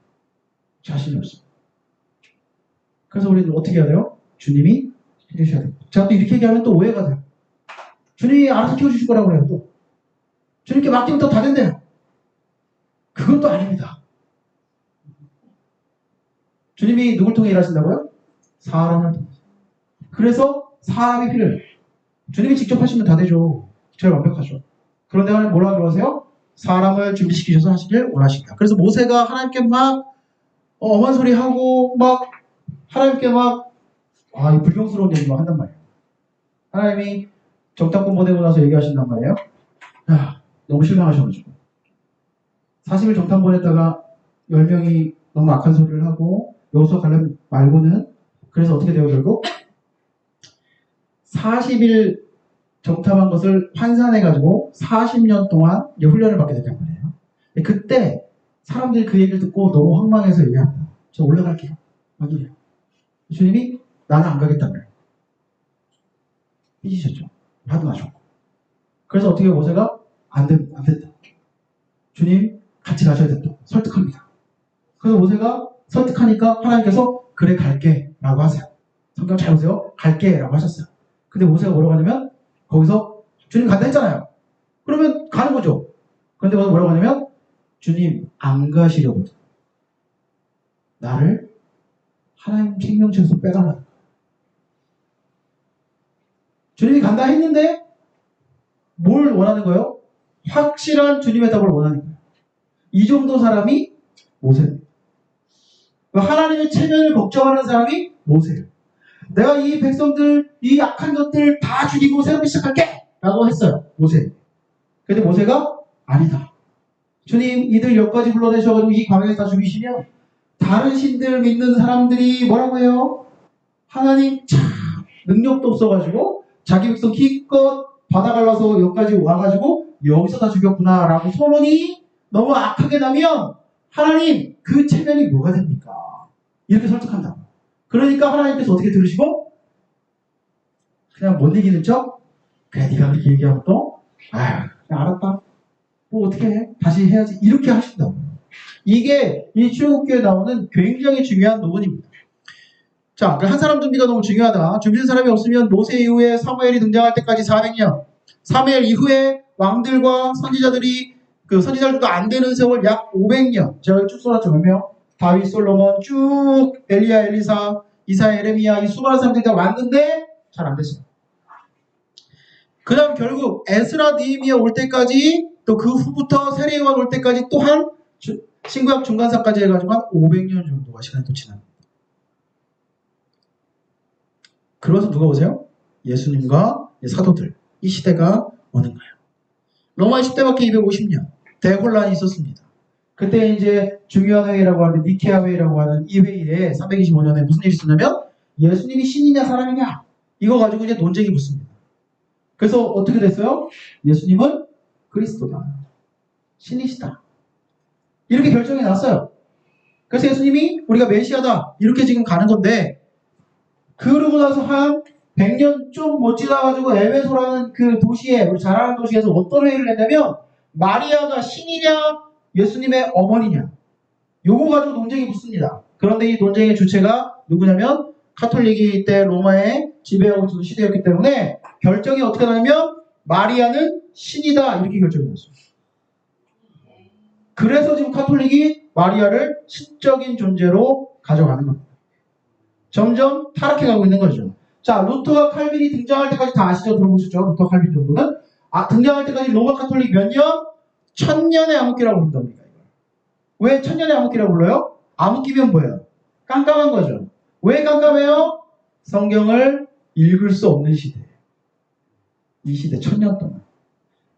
자신이 없어요. 그래서 우리는 어떻게 해야 돼요? 주님이 해주셔야 돼요. 제가 또 이렇게 얘기하면 또 오해가 돼요. 주님이 알아서 키워주실 거라고 그래요. 또 주님께 맡기면 또 다 된대요. 그건 또 아닙니다. 주님이 누굴 통해 일하신다고요? 사람을 통해. 그래서 사람이 필요해요. 주님이 직접 하시면 다 되죠. 제일 완벽하죠. 그런데 하나님 뭐라 그러세요? 사람을 준비시키셔서 하시길 원하십니다. 그래서 모세가 하나님께 막 엄한 소리 하고 막 하나님께 이 불경스러운 얘기 막 한단 말이에요. 하나님이 정탐꾼 보내고 나서 얘기하신단 말이에요. 너무 실망하셔가지고 40일 정탐 보냈다가 10명이 너무 악한 소리를 하고 여호수아 갈렙 말고는 그래서 어떻게 돼요? 결국 40일 정탐한 것을 환산해가지고 40년 동안 훈련을 받게 됐단 말이에요. 그때 사람들이 그 얘기를 듣고 너무 황망해서 얘기합니다. 저 올라갈게요. 맞아요. 주님이 나는 안 가겠단 말이에요. 삐지셨죠. 화도 나셨고. 그래서 어떻게 모세가 안 된다. 주님 같이 가셔야 된다. 설득합니다. 그래서 모세가 설득하니까 하나님께서 그래 갈게 라고 하세요. 성경 잘 보세요. 갈게 라고 하셨어요. 근데 모세가 뭐라고 하냐면 거기서 주님 간다 했잖아요. 그러면 가는 거죠. 그런데 뭐라고 하냐면 주님 안 가시려거든. 나를 하나님 생명체에서 빼달라. 주님이 간다 했는데 뭘 원하는 거예요? 확실한 주님의 답을 원하는 거예요. 이 정도 사람이 모세예요. 하나님의 체면을 걱정하는 사람이 모세예요. 내가 이 백성들, 이 악한 것들 다 죽이고 새롭게 시작할게! 라고 했어요. 모세. 근데 모세가 아니다. 주님 이들 여기까지 불러내셔가지고 이 광야에 다 죽이시면 다른 신들 믿는 사람들이 뭐라고 해요? 하나님 참 능력도 없어가지고 자기 백성 기껏 바다 갈라서 여기까지 와가지고 여기서 다 죽였구나 라고 소문이 너무 악하게 나면 하나님 그 체면이 뭐가 됩니까? 이렇게 설득한다고. 그러니까 하나님께서 어떻게 들으시고 그냥 못 이기는 척 그래 네가 그렇게 얘기하면 또 그냥 알았다. 뭐 어떻게 해? 다시 해야지. 이렇게 하신다고. 이게 이 출애굽기에 나오는 굉장히 중요한 부분입니다. 자, 한 사람 준비가 너무 중요하다. 준비된 사람이 없으면 모세 이후에 사무엘이 등장할 때까지 400년. 사무엘 이후에 왕들과 선지자들이 선지자들도 안 되는 세월 약 500년. 제가 쭉 써놨죠. 몇 명? 다윗, 솔로몬 쭉 엘리야, 엘리사, 이사야, 에레미야 이 수많은 사람들이 다 왔는데 잘 안 됐어요. 그 다음 결국 에스라 느헤미야 올 때까지 또 그 후부터 세례요한 올 때까지 또한 신구약 중간사까지 해가지고 한 500년 정도가 시간이 또 지납니다. 그래서 누가 오세요? 예수님과 사도들. 이 시대가 오는 거예요. 로마의 10대 박해 250년 대혼란이 있었습니다. 그때 이제 중요한 회의라고 하는 니케아 회의라고 하는 이 회의에 325년에 무슨 일이 있었냐면 예수님이 신이냐 사람이냐 이거 가지고 이제 논쟁이 붙습니다. 그래서 어떻게 됐어요? 예수님은 그리스도다. 신이시다. 이렇게 결정이 났어요. 그래서 예수님이 우리가 메시아다. 이렇게 지금 가는 건데 그러고 나서 한 100년 좀 못 지나가지고 에베소라는 그 도시에 우리 잘 아는 도시에서 어떤 회의를 했냐면 마리아가 신이냐 예수님의 어머니냐 요거 가지고 논쟁이 붙습니다. 그런데 이 논쟁의 주체가 누구냐면 카톨릭이 이때 로마에 지배하고 있던 시대였기 때문에 결정이 어떻게 나냐면 마리아는 신이다 이렇게 결정이 났어요. 그래서 지금 카톨릭이 마리아를 신적인 존재로 가져가는 겁니다. 점점 타락해가고 있는 거죠. 자, 루터와 칼빈이 등장할 때까지 다 아시죠? 들어보셨죠? 루터, 칼빈 정도는? 등장할 때까지 로마 카톨릭 몇 년? 1000년의 암흑기라고 부른답니다. 왜 1000년의 암흑기라고 불러요? 암흑기면 뭐예요? 깜깜한 거죠. 왜 깜깜해요? 성경을 읽을 수 없는 시대. 이 시대 1000년 동안.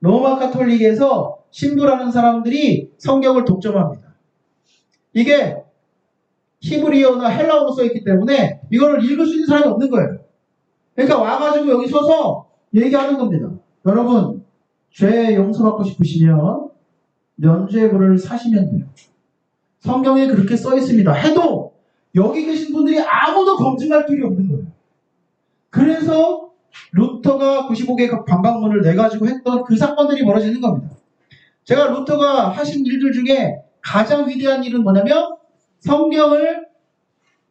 로마 카톨릭에서 신부라는 사람들이 성경을 독점합니다. 이게 히브리어나 헬라어로 써있기 때문에 이거를 읽을 수 있는 사람이 없는 거예요. 그러니까 와가지고 여기 서서 얘기하는 겁니다. 여러분, 죄 용서받고 싶으시면 면죄부를 사시면 돼요. 성경에 그렇게 써있습니다. 해도 여기 계신 분들이 아무도 검증할 길이 없는 거예요. 그래서 루터가 95개 반박문을 내가지고 했던 그 사건들이 벌어지는 겁니다. 제가 루터가 하신 일들 중에 가장 위대한 일은 뭐냐면 성경을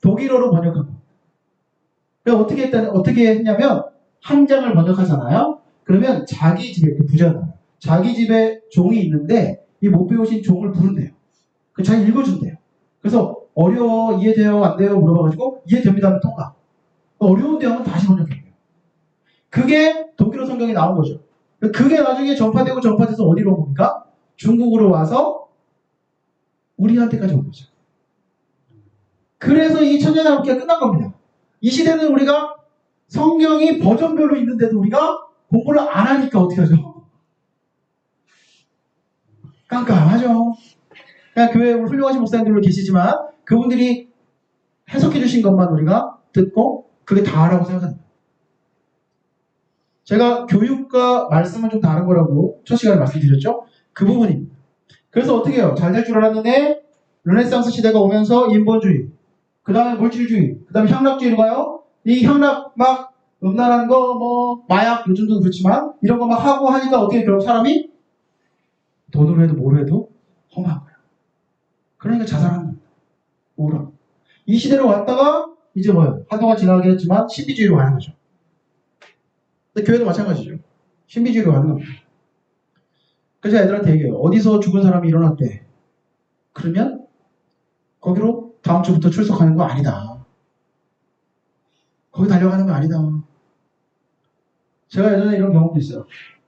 독일어로 번역한 겁니다. 어떻게 했냐면 한 장을 번역하잖아요. 그러면 자기 집에 부자다. 자기 집에 종이 있는데 이 못 배우신 종을 부른대요. 잘 읽어준대요. 그래서 어려워 이해돼요 안 돼요 물어봐가지고 이해됩니다 하면 통과. 어려운데 하면 다시 번역해요. 그게 독일어 성경에 나온 거죠. 그게 나중에 전파돼서 어디로 온 겁니까? 중국으로 와서 우리한테까지 온 거죠. 그래서 이 천년의 암흑기가 끝난 겁니다. 이 시대는 우리가 성경이 버전별로 있는데도 우리가 공부를 안 하니까 어떻게 하죠? 깜깜하죠. 그냥 교회에 훌륭하신 목사님들로 계시지만 그분들이 해석해 주신 것만 우리가 듣고 그게 다라고 생각합니다. 제가 교육과 말씀은 좀 다른 거라고 첫 시간에 말씀드렸죠? 그 부분입니다. 그래서 어떻게 해요? 잘 될 줄 알았는데 르네상스 시대가 오면서 인본주의, 그 다음에 물질주의, 그 다음에 향락주의로 가요. 이 향락 막 음란한 거, 마약 요즘도 그렇지만 이런 거 막 하고 하니까 어떻게 결국 사람이 돈으로 해도 뭐로 해도 험한 거예요. 그러니까 자살하는 겁니다. 우울함. 이 시대로 왔다가 이제 뭐예요? 한동안 지나가긴 했지만 신비주의로 가는 거죠. 근데 교회도 마찬가지죠. 신비주의로 가는 겁니다. 그래서 애들한테 얘기해요. 어디서 죽은 사람이 일어났대. 그러면 거기로 다음 주부터 출석하는 거 아니다. 거기 달려가는 거 아니다. 제가 예전에 이런 경험도 있어요.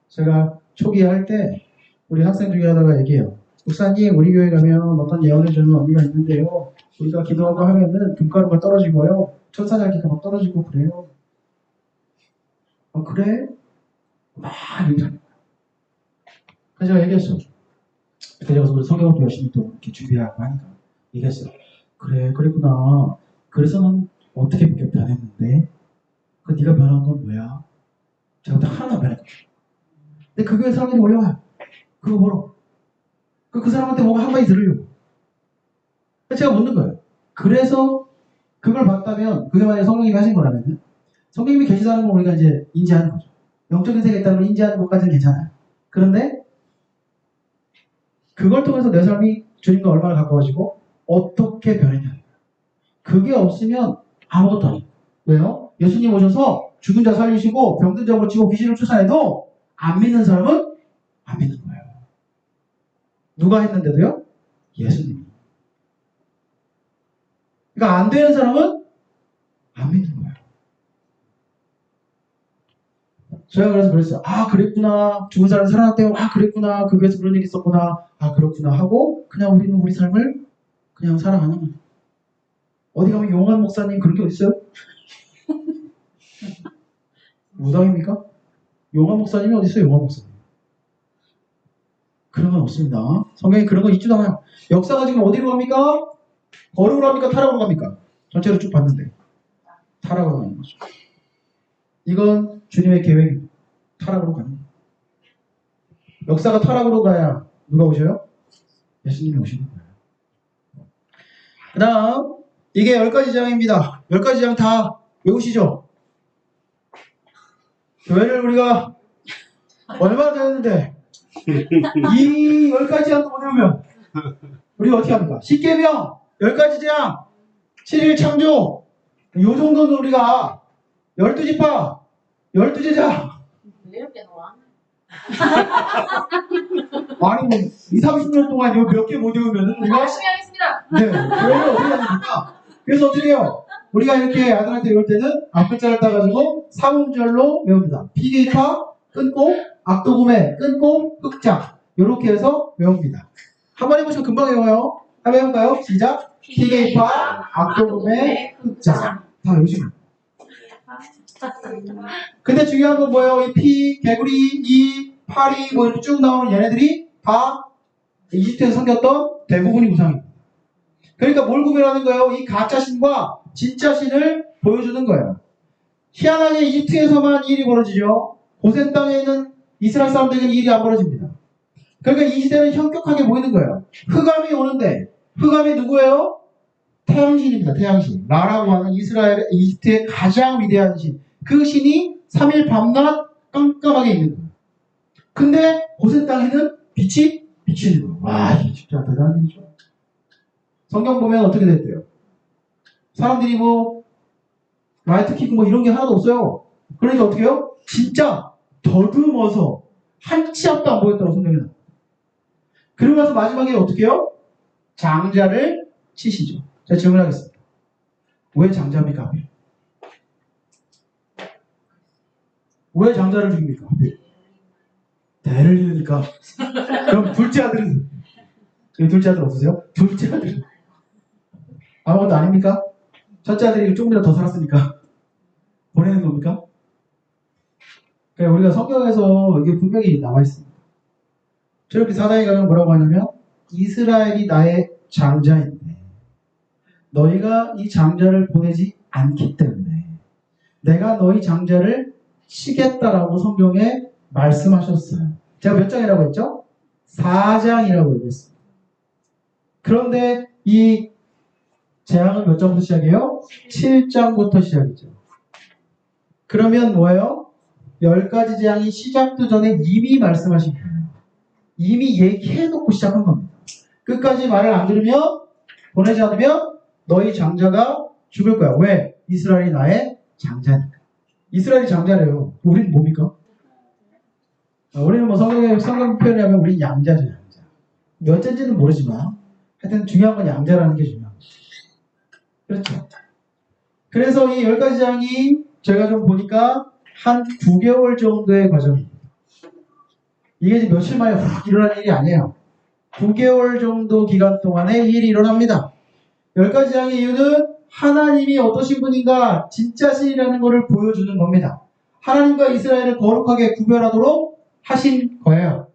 제가 초기에 할 때 우리 학생 중에 하나가 얘기해요. 목사님, 우리 교회 가면 어떤 예언을 주는 언니가 있는데요. 우리가 기도하고 하면은 금가루가 떨어지고요. 천사장기가 막 떨어지고 그래요. 그래? 막 얘기하는 거예요. 그래서 제가 얘기했어요. 그때 제가 성경을 열심히 또 이렇게 준비하고 하니까 얘기했어요. 그래, 그랬구나. 그래서 넌 어떻게 변했는데? 네가 변한 건 뭐야? 제가 그때 하나도 안 변했거든요. 근데 그 교회 사람들이 올려와요. 그거 보러. 그 사람한테 뭔가 한마디 들으려고. 제가 묻는 거예요. 그래서 그걸 봤다면, 그게 만약에 성령님이 하신 거라면, 성령님이 계시다는 걸 우리가 이제 인지하는 거죠. 영적인 세계에 있다는 걸 인지하는 것까지는 괜찮아요. 그런데, 그걸 통해서 내 삶이 주님과 얼마나 가까워지고, 어떻게 변했냐. 그게 없으면 아무것도 아니에요. 왜요? 예수님 오셔서 죽은 자 살리시고, 병든 자 고치고, 귀신을 쫓아내도, 안 믿는 사람은 안 믿는 거예요. 누가 했는데도요? 예수님이. 그러니까 안 되는 사람은 안 믿는 거예요. 제가 그래서 그랬어요. 아, 그랬구나. 죽은 사람이 살아났대요. 아, 그랬구나. 그 교회에서 그런 일이 있었구나. 아, 그렇구나. 하고 그냥 우리는 우리 삶을 그냥 살아가는 거예요. 어디 가면 용한 목사님 그런 게 어딨어요? 무당입니까? 용한 목사님이 어딨어요? 용한 목사님. 그런 건 없습니다. 성경에 그런 거 있지도 않아요. 역사가 지금 어디로 갑니까? 걸음으로 갑니까? 타락으로 갑니까? 전체로 쭉 봤는데 타락으로 가는 거죠. 이건 주님의 계획입니다. 타락으로 가는 거예요. 역사가 타락으로 가야 누가 오셔요? 예수님이 오시는 거예요. 그 다음 이게 10가지 재앙입니다. 10가지 재앙 다 외우시죠? 교회를 우리가 얼마나 되었는데 이 10가지 재앙도 못 외우면 우리가 어떻게 합니까? 십계명 10가지 재앙 7일 창조 요 정도는 우리가 12지파 12제자 왜 이렇게 나와? 아니 뭐 20, 30년 동안 요 몇 개 못 외우면 우리가 열심히 하겠습니다. 네, 교회를 어떻게 해야 됩니까? 그래서 어떻게 해요? 우리가 이렇게 아들한테 외울 때는 앞글자를 따가지고 삼음절로 외웁니다. 피계파, 끊고, 악도금에 끊고, 흑자. 이렇게 해서 외웁니다. 한번 해보시면 금방 외워요. 한번 해볼까요? 시작. 피계파, 악도금에 흑자. 다 외우시면. 근데 중요한 건 뭐예요? 이 피, 개구리, 이, 파리, 뭐 이렇게 쭉 나오는 얘네들이 다 이집트에서 섬겼던 대부분이 우상입니다. 그러니까 뭘 구별하는 거예요? 이 가짜 신과 진짜 신을 보여주는 거예요. 희한하게 이집트에서만 이 일이 벌어지죠. 고센 땅에 있는 이스라엘 사람들에게는 이 일이 안 벌어집니다. 그러니까 이 시대는 현격하게 보이는 거예요. 흑암이 오는데 흑암이 누구예요? 태양신입니다. 태양신. 라라고 하는 이집트의 가장 위대한 신. 그 신이 3일 밤낮 깜깜하게 있는 거예요. 근데 고센 땅에는 빛이 비치는 거예요. 와, 이게 진짜 대단한 일이죠. 성경 보면 어떻게 됐대요? 사람들이 뭐 라이트 켜고 뭐 이런 게 하나도 없어요. 그러니까 어떻게 해요? 진짜 더듬어서 한 치 앞도 안 보였다고 성경에 나와요. 그러고 나서 마지막에 어떻게 해요? 장자를 치시죠. 제가 질문하겠습니다. 왜 장자입니까? 왜 장자를 죽입니까? 대를 잃으니까. 그럼 둘째 아들은? 여기 둘째 아들 없으세요? 둘째 아들은? 아무것도 아닙니까? 첫째 아들이 조금이라도 더 살았으니까 보내는 겁니까? 그러니까 우리가 성경에서 이게 분명히 나와 있습니다. 저렇게 사장에 가면 뭐라고 하냐면 이스라엘이 나의 장자인데 너희가 이 장자를 보내지 않기 때문에 내가 너희 장자를 치겠다라고 성경에 말씀하셨어요. 제가 몇 장이라고 했죠? 4장이라고 얘기했습니다. 그런데 이 재앙은 몇 장부터 시작해요? 7장부터 시작이죠. 그러면 뭐예요? 10가지 재앙이 시작도 전에 이미 말씀하신 거예요. 이미 얘기해놓고 시작한 겁니다. 끝까지 말을 안 들으면 보내지 않으면 너희 장자가 죽을 거야. 왜? 이스라엘이 나의 장자니까. 이스라엘이 장자래요. 우리는 뭡니까? 우리는 뭐 성경 표현을 하면 우리는 양자죠. 양자. 몇째인지는 모르지만 하여튼 중요한 건 양자라는 게 중요합니다. 그렇죠. 그래서 이 10가지 재앙이 제가 좀 보니까 한 9개월 정도의 과정입니다. 이게 이제 며칠 만에 확 일어난 일이 아니에요. 9개월 정도 기간 동안에 이 일이 일어납니다. 10가지 재앙의 이유는 하나님이 어떠신 분인가 진짜 신이라는 것을 보여주는 겁니다. 하나님과 이스라엘을 거룩하게 구별하도록 하신 거예요.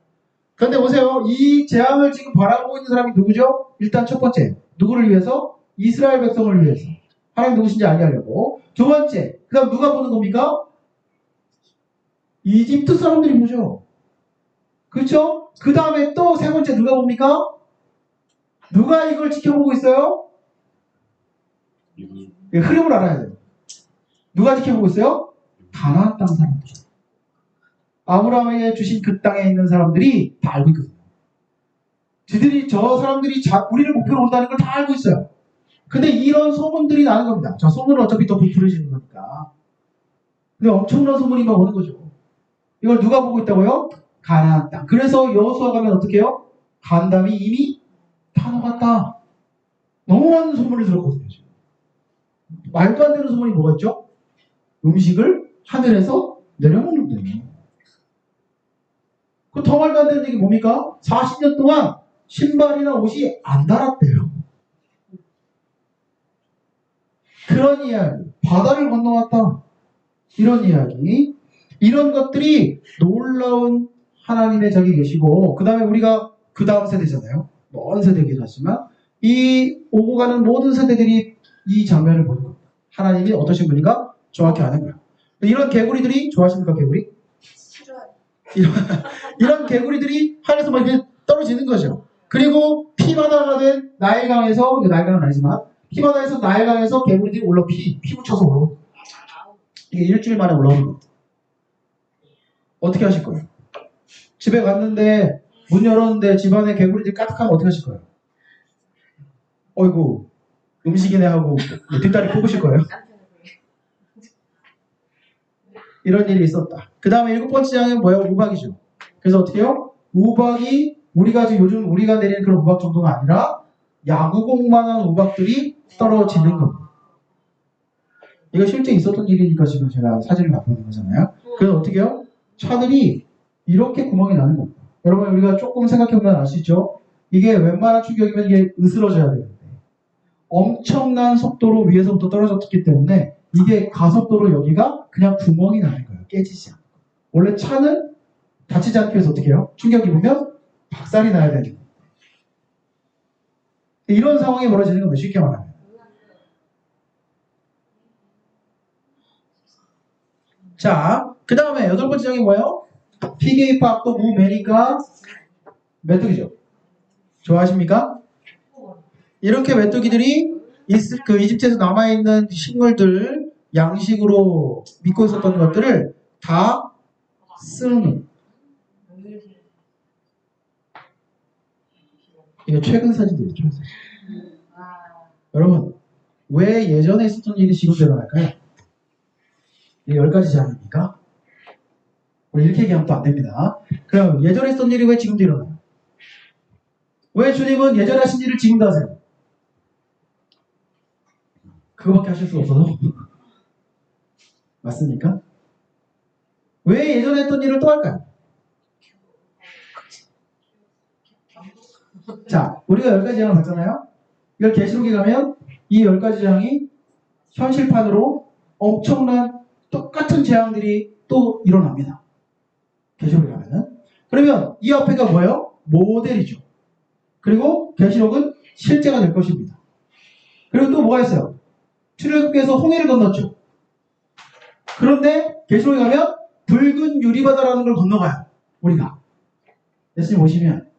그런데 보세요. 이 재앙을 지금 바라보고 있는 사람이 누구죠? 일단 첫 번째, 누구를 위해서? 이스라엘 백성을 위해서. 하나님 누구신지 알게 하려고. 두 번째, 그 다음 누가 보는 겁니까? 이집트 사람들이 보죠. 그렇죠? 그 다음에 또 세 번째 누가 봅니까? 누가 이걸 지켜보고 있어요? 흐름을 알아야 돼요. 누가 지켜보고 있어요? 가나안 땅 사람들. 아브라함에게 주신 그 땅에 있는 사람들이 다 알고 있거든요. 저 사람들이 우리를 목표로 온다는 걸 다 알고 있어요. 근데 이런 소문들이 나는 겁니다. 저 소문은 어차피 더 부풀어지는 거니까. 근데 엄청난 소문이 막 오는 거죠. 이걸 누가 보고 있다고요? 가나안 땅. 그래서 여호수아 가면 어떻게 해요? 간담이 이미 다 녹았다. 너무 많은 소문을 들었거든요. 지금. 말도 안 되는 소문이 뭐가 있죠? 음식을 하늘에서 내려먹는데요. 그 더 말도 안 되는 얘기 뭡니까? 40년 동안 신발이나 옷이 안 닳았대요. 그런 이야기, 바다를 건너왔다. 이런 이야기, 이런 것들이 놀라운 하나님의 적이 계시고, 그 다음에 우리가 그 다음 세대잖아요. 먼 세대이긴 하지만, 이 오고 가는 모든 세대들이 이 장면을 보는 겁니다. 하나님이 어떠신 분인가 정확히 아는 거예요. 이런 개구리들이 좋아하십니까, 개구리? 싫어요. 이런 개구리들이 하늘에서 막 이렇게 떨어지는 거죠. 그리고 피바다가 된 나일강에서, 나일강은 아니지만, 피바다에서 나일강에서 개구리들이 피 묻혀서 올라오고, 이게 일주일 만에 올라오는 겁니다. 어떻게 하실 거예요? 집에 갔는데, 문 열었는데 집안에 개구리들이 까득하면 어떻게 하실 거예요? 어이구, 음식이네 하고 뒷다리 뽑으실 거예요? 이런 일이 있었다. 그 다음에 7번째 장은 뭐예요? 우박이죠. 그래서 어떻게 해요? 우박이 우리가 지금 요즘 우리가 내리는 그런 우박 정도가 아니라 야구공만한 우박들이 떨어지는 겁니다. 이거 실제 있었던 일이니까 지금 제가 사진을 갖고 있는 거잖아요. 그래서 어떻게 해요? 차들이 이렇게 구멍이 나는 겁니다. 여러분 우리가 조금 생각해보면 알 수 있죠? 이게 웬만한 충격이면 이게 으스러져야 되는데 엄청난 속도로 위에서부터 떨어졌기 때문에 이게 가속도로 여기가 그냥 구멍이 나는 거예요. 깨지지 않고. 원래 차는 다치지 않기 위해서 어떻게 해요? 충격 입으면 박살이 나야 되는 거예요. 이런 상황이 벌어지는 겁니다. 쉽게 말하면. 자, 그 다음에 8번째 장이 뭐예요? 피게이파 또 무메니까 메뚜기죠. 좋아하십니까? 이렇게 메뚜기들이 그 이집트에서 남아있는 식물들 양식으로 믿고 있었던 것들을 다 쓰는. 이게 최근 사진들이에요. 최근 사진. 여러분 왜 예전에 있었던 일이 지금 일어날까요? 이게 10가지 제안입니까? 이렇게 얘기하면 또 안 됩니다. 그럼 예전에 있었던 일이 왜 지금도 일어나요? 왜 주님은 예전에 하신 일을 지금도 하세요? 그거밖에 하실 수 없어서 맞습니까? 왜 예전에 했던 일을 또 할까요? 자, 우리가 10가지 장을 봤잖아요. 이걸 계시록에 가면 이 10가지 장이 현실판으로 엄청난 똑같은 재앙들이 또 일어납니다. 계시록에 가면은. 그러면 이 앞에가 뭐예요? 모델이죠. 그리고 계시록은 실제가 될 것입니다. 그리고 또 뭐가 있어요? 출애굽께서 홍해를 건넜죠. 그런데 계시록에 가면 붉은 유리바다라는 걸 건너가요. 우리가 예수님 오시면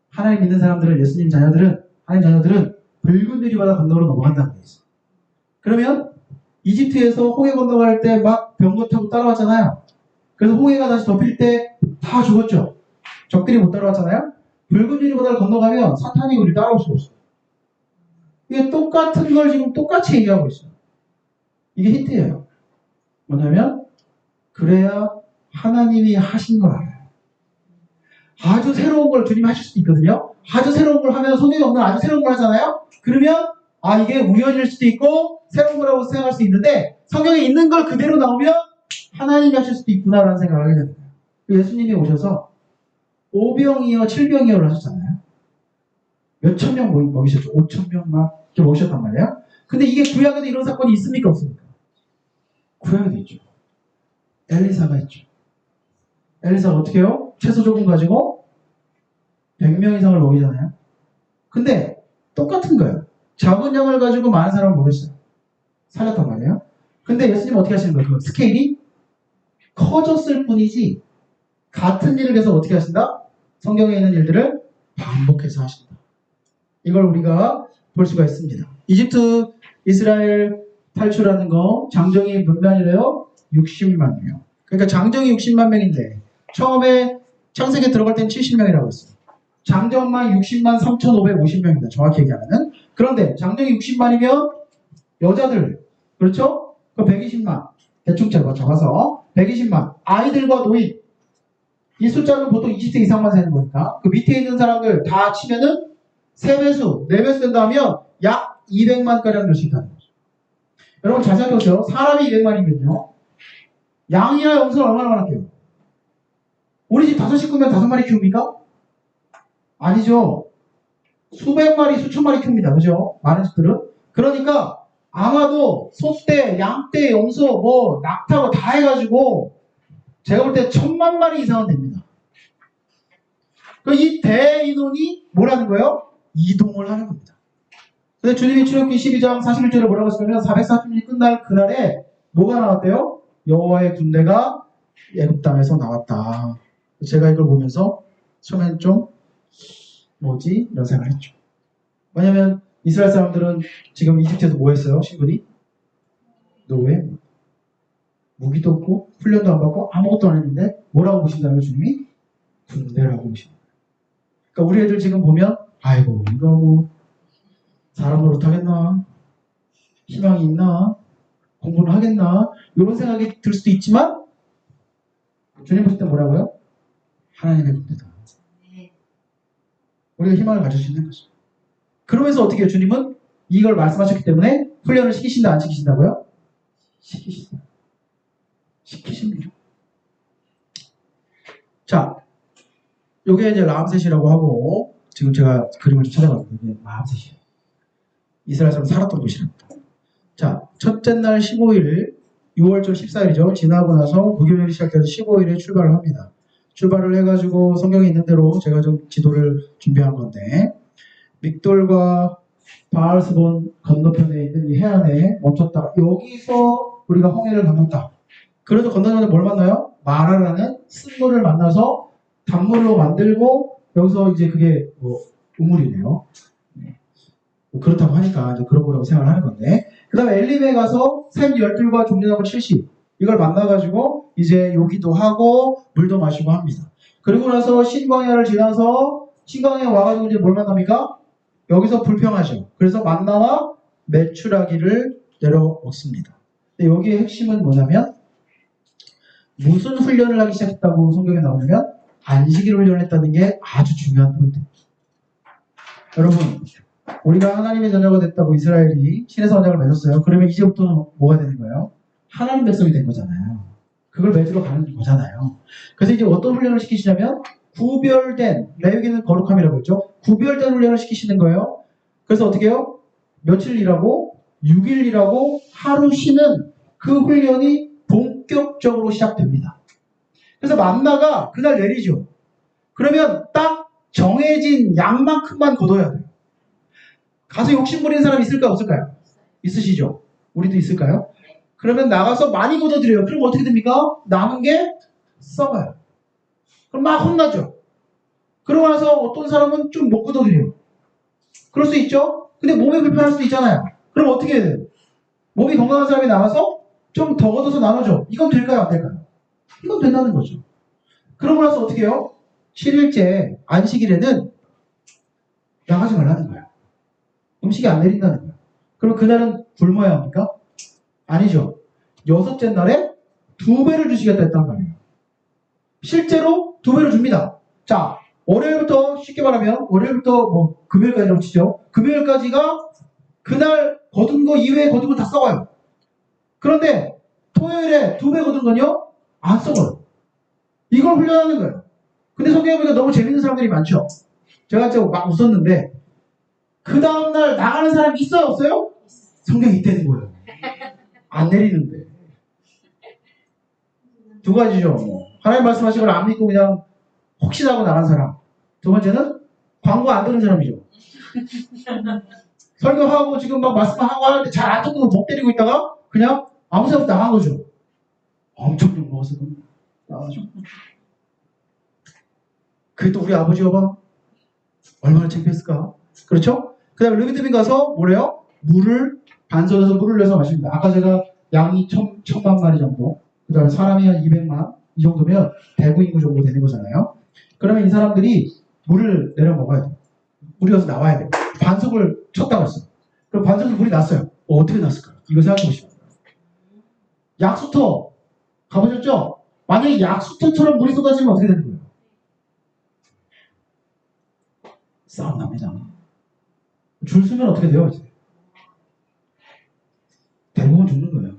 하나님 믿는 사람들은 하나님 자녀들은 붉은 유리바다 건너로 넘어간다는 게 있어요. 그러면 이집트에서 홍해 건너갈 때 막 병거 타고 따라왔잖아요. 그래서 홍해가 다시 덮일 때 다 죽었죠. 적들이 못 따라왔잖아요. 붉은 유리바다를 건너가면 사탄이 우리 따라올 수가 없어요. 이게 똑같은 걸 지금 똑같이 얘기하고 있어요. 이게 힌트예요. 뭐냐면 그래야 하나님이 하신 걸 알아요. 아주 새로운 걸 주님이 하실 수도 있거든요. 아주 새로운 걸 하면 성경에 없는 아주 새로운 걸 하잖아요. 그러면 이게 우연일 수도 있고 새로운 거라고 생각할 수 있는데 성경에 있는 걸 그대로 나오면 하나님이 하실 수도 있구나라는 생각을 하게 됩니다. 예수님이 오셔서 5병이요 7병이요를 하셨잖아요. 몇천 명 먹이셨죠. 5천 명 막 이렇게 먹이셨단 말이에요. 근데 이게 구약에도 이런 사건이 있습니까 없습니까? 구약에도 있죠. 엘리사가 있죠. 엘리사가 어떻게 해요? 채소 조금 가지고 100명 이상을 먹이잖아요. 근데 똑같은 거예요. 작은 양을 가지고 많은 사람을 먹였어요. 살렸단 말이에요. 근데 예수님 어떻게 하시는 거예요? 그 스케일이 커졌을 뿐이지 같은 일을 계속 어떻게 하신다? 성경에 있는 일들을 반복해서 하신다. 이걸 우리가 볼 수가 있습니다. 이집트 이스라엘 탈출하는 거 장정이 몇 명이래요? 60만이에요. 그러니까 장정이 60만 명인데 처음에 창세기에 들어갈 때는 70명이라고 했어요. 장정만 60만 3,550명입니다. 정확히 얘기하면은. 그런데 장정이 60만이면 여자들 그렇죠? 그 120만 대충 적어서 120만 아이들과 노인 이 숫자는 보통 20세 이상만 세는 거니까 그 밑에 있는 사람들 다 치면은 3배수, 4배수 된다 하면 약 200만가량 될 수 있다는 거죠. 여러분 잘 생각해보세요. 사람이 200만이면요. 양이나 염소는 얼마나 많을게요? 우리 집 다섯 식구면 5마리 키웁니까? 아니죠. 수백 마리, 수천 마리 키웁니다. 그죠? 많은 집들은. 그러니까 아마도 소떼, 양떼, 염소, 뭐 낙타고 다 해가지고 제가 볼 때 1000만 마리 이상은 됩니다. 이 대인원이 뭐라는 거예요? 이동을 하는 겁니다. 근데 주님이 출애굽기 12장 41절에 뭐라고 했냐면 440년이 끝날 그날에 뭐가 나왔대요? 여호와의 군대가 애굽 땅에서 나왔다. 제가 이걸 보면서 처음엔 좀 뭐지? 이런 생각을 했죠. 왜냐면 이스라엘 사람들은 지금 이집트에서 뭐 했어요? 신분이? 노예? 무기도 없고 훈련도 안 받고 아무것도 안 했는데 뭐라고 보신다는 거예요? 주님이? 군대라고 보십니다. 그러니까 우리 애들 지금 보면 아이고 이거 뭐 사람 노릇 하겠나? 희망이 있나? 공부는 하겠나? 이런 생각이 들 수도 있지만 주님 보실 때 뭐라고요? 하나님의 군대다. 우리가 희망을 가질 수 있는 거죠. 그러면서 어떻게 해요? 주님은 이걸 말씀하셨기 때문에 훈련을 시키신다 안 시키신다고요? 시키신다. 시키십니다. 자, 요게 이제 라암셋이라고 하고 지금 제가 그림을 좀 찾아봤는데 이게 라암셋이에요. 이스라엘 사람 살았던 곳이랍니다. 자, 첫째 날 15일 6월절 14일이죠. 지나고 나서 무교절이 시작돼서 15일에 출발을 합니다. 출발을 해가지고 성경에 있는 대로 제가 좀 지도를 준비한 건데 믹돌과 바알스본 건너편에 있는 이 해안에 멈췄다. 여기서 우리가 홍해를 건넜다. 그래서 건너는데 뭘 만나요? 마라라는 쓴물을 만나서 단물로 만들고 여기서 이제 그게 뭐 우물이네요. 뭐 그렇다고 하니까 이제 그런 거라고 생각을 하는 건데 그 다음에 엘림에 가서 샘 12과 종려나무 70 이걸 만나가지고 이제 요기도 하고 물도 마시고 합니다. 그리고 나서 신광야를 지나서 신광야에 와가지고 이제 뭘 만납니까? 여기서 불평하죠. 그래서 만나와 메추라기를 내려 먹습니다. 근데 여기의 핵심은 뭐냐면 무슨 훈련을 하기 시작했다고 성경에 나오냐면 안식일 훈련을 했다는 게 아주 중요한 포인트입니다. 여러분 우리가 하나님의 자녀가 됐다고 이스라엘이 신의 언약을 맺었어요. 그러면 이제부터 뭐가 되는 거예요? 하나님 백성이 된 거잖아요. 그걸 맺으러 가는 거잖아요. 그래서 이제 어떤 훈련을 시키시냐면 구별된, 레위기는 거룩함이라고 했죠. 구별된 훈련을 시키시는 거예요. 그래서 어떻게 해요? 며칠 일하고 6일 일하고 하루 쉬는 그 훈련이 본격적으로 시작됩니다. 그래서 만나가 그날 내리죠. 그러면 딱 정해진 양만큼만 거둬야 돼요. 가서 욕심 부리는 사람 있을까요? 없을까요? 있으시죠? 우리도 있을까요? 그러면 나가서 많이 걷어들여요. 그럼 어떻게 됩니까? 남은 게 썩어요. 그럼 막 혼나죠. 그러고 나서 어떤 사람은 좀 못 걷어들여요. 그럴 수 있죠? 근데 몸이 불편할 수도 있잖아요. 그럼 어떻게 해야 돼요? 몸이 건강한 사람이 나가서 좀 더 걷어서 나눠줘. 이건 될까요? 안 될까요? 이건 된다는 거죠. 그러고 나서 어떻게 해요? 7일째 안식일에는 나가지 말라는 거예요. 음식이 안 내린다는 거예요. 그럼 그날은 굶어야 합니까? 아니죠. 6째 날에 2배를 주시겠다 했단 말이에요. 실제로 2배를 줍니다. 자, 월요일부터 쉽게 말하면 월요일부터 뭐 금요일까지라고 치죠. 금요일까지가 그날 거둔 거 이외에 거둔 거 다 썩어요. 그런데 토요일에 2배 거둔 건요? 안 썩어요. 이걸 훈련하는 거예요. 근데 성경에 보니까 너무 재밌는 사람들이 많죠. 제가 진짜 막 웃었는데 그 다음날 나가는 사람이 있어요? 없어요? 성경에 있다는 거예요. 안 내리는데. 두 가지죠. 하나님 말씀하신 걸 안 믿고 그냥 혹시나 하고 나간 사람. 두 번째는 광고 안 듣는 사람이죠. 설교하고 지금 막 말씀하고 하는데 잘 안 듣고 목 때리고 있다가 그냥 아무 생각 없이 나간 거죠. 엄청 욕먹어서 나가죠. 그게 또 우리 아버지 여봐 얼마나 창피했을까. 그렇죠? 그 다음에 르비트빈 가서 뭐래요? 물을 반선에서 물을 내서 마십니다. 아까 제가 양이 1000만 마리 정도, 그 다음에 사람이 한 200만 이 정도면 대구 인구 정도 되는 거잖아요. 그러면 이 사람들이 물을 내려 먹어야 돼요. 물이 와서 나와야 돼요. 반석을 쳤다고 했어요. 그럼 반석에 물이 났어요. 어떻게 났을까요? 이거 생각해 보시면. 약수터 가보셨죠? 만약에 약수터처럼 물이 쏟아지면 어떻게 되는 거예요? 싸움 납니다. 줄 서면 어떻게 돼요? 이제? 대부분 죽는 거예요.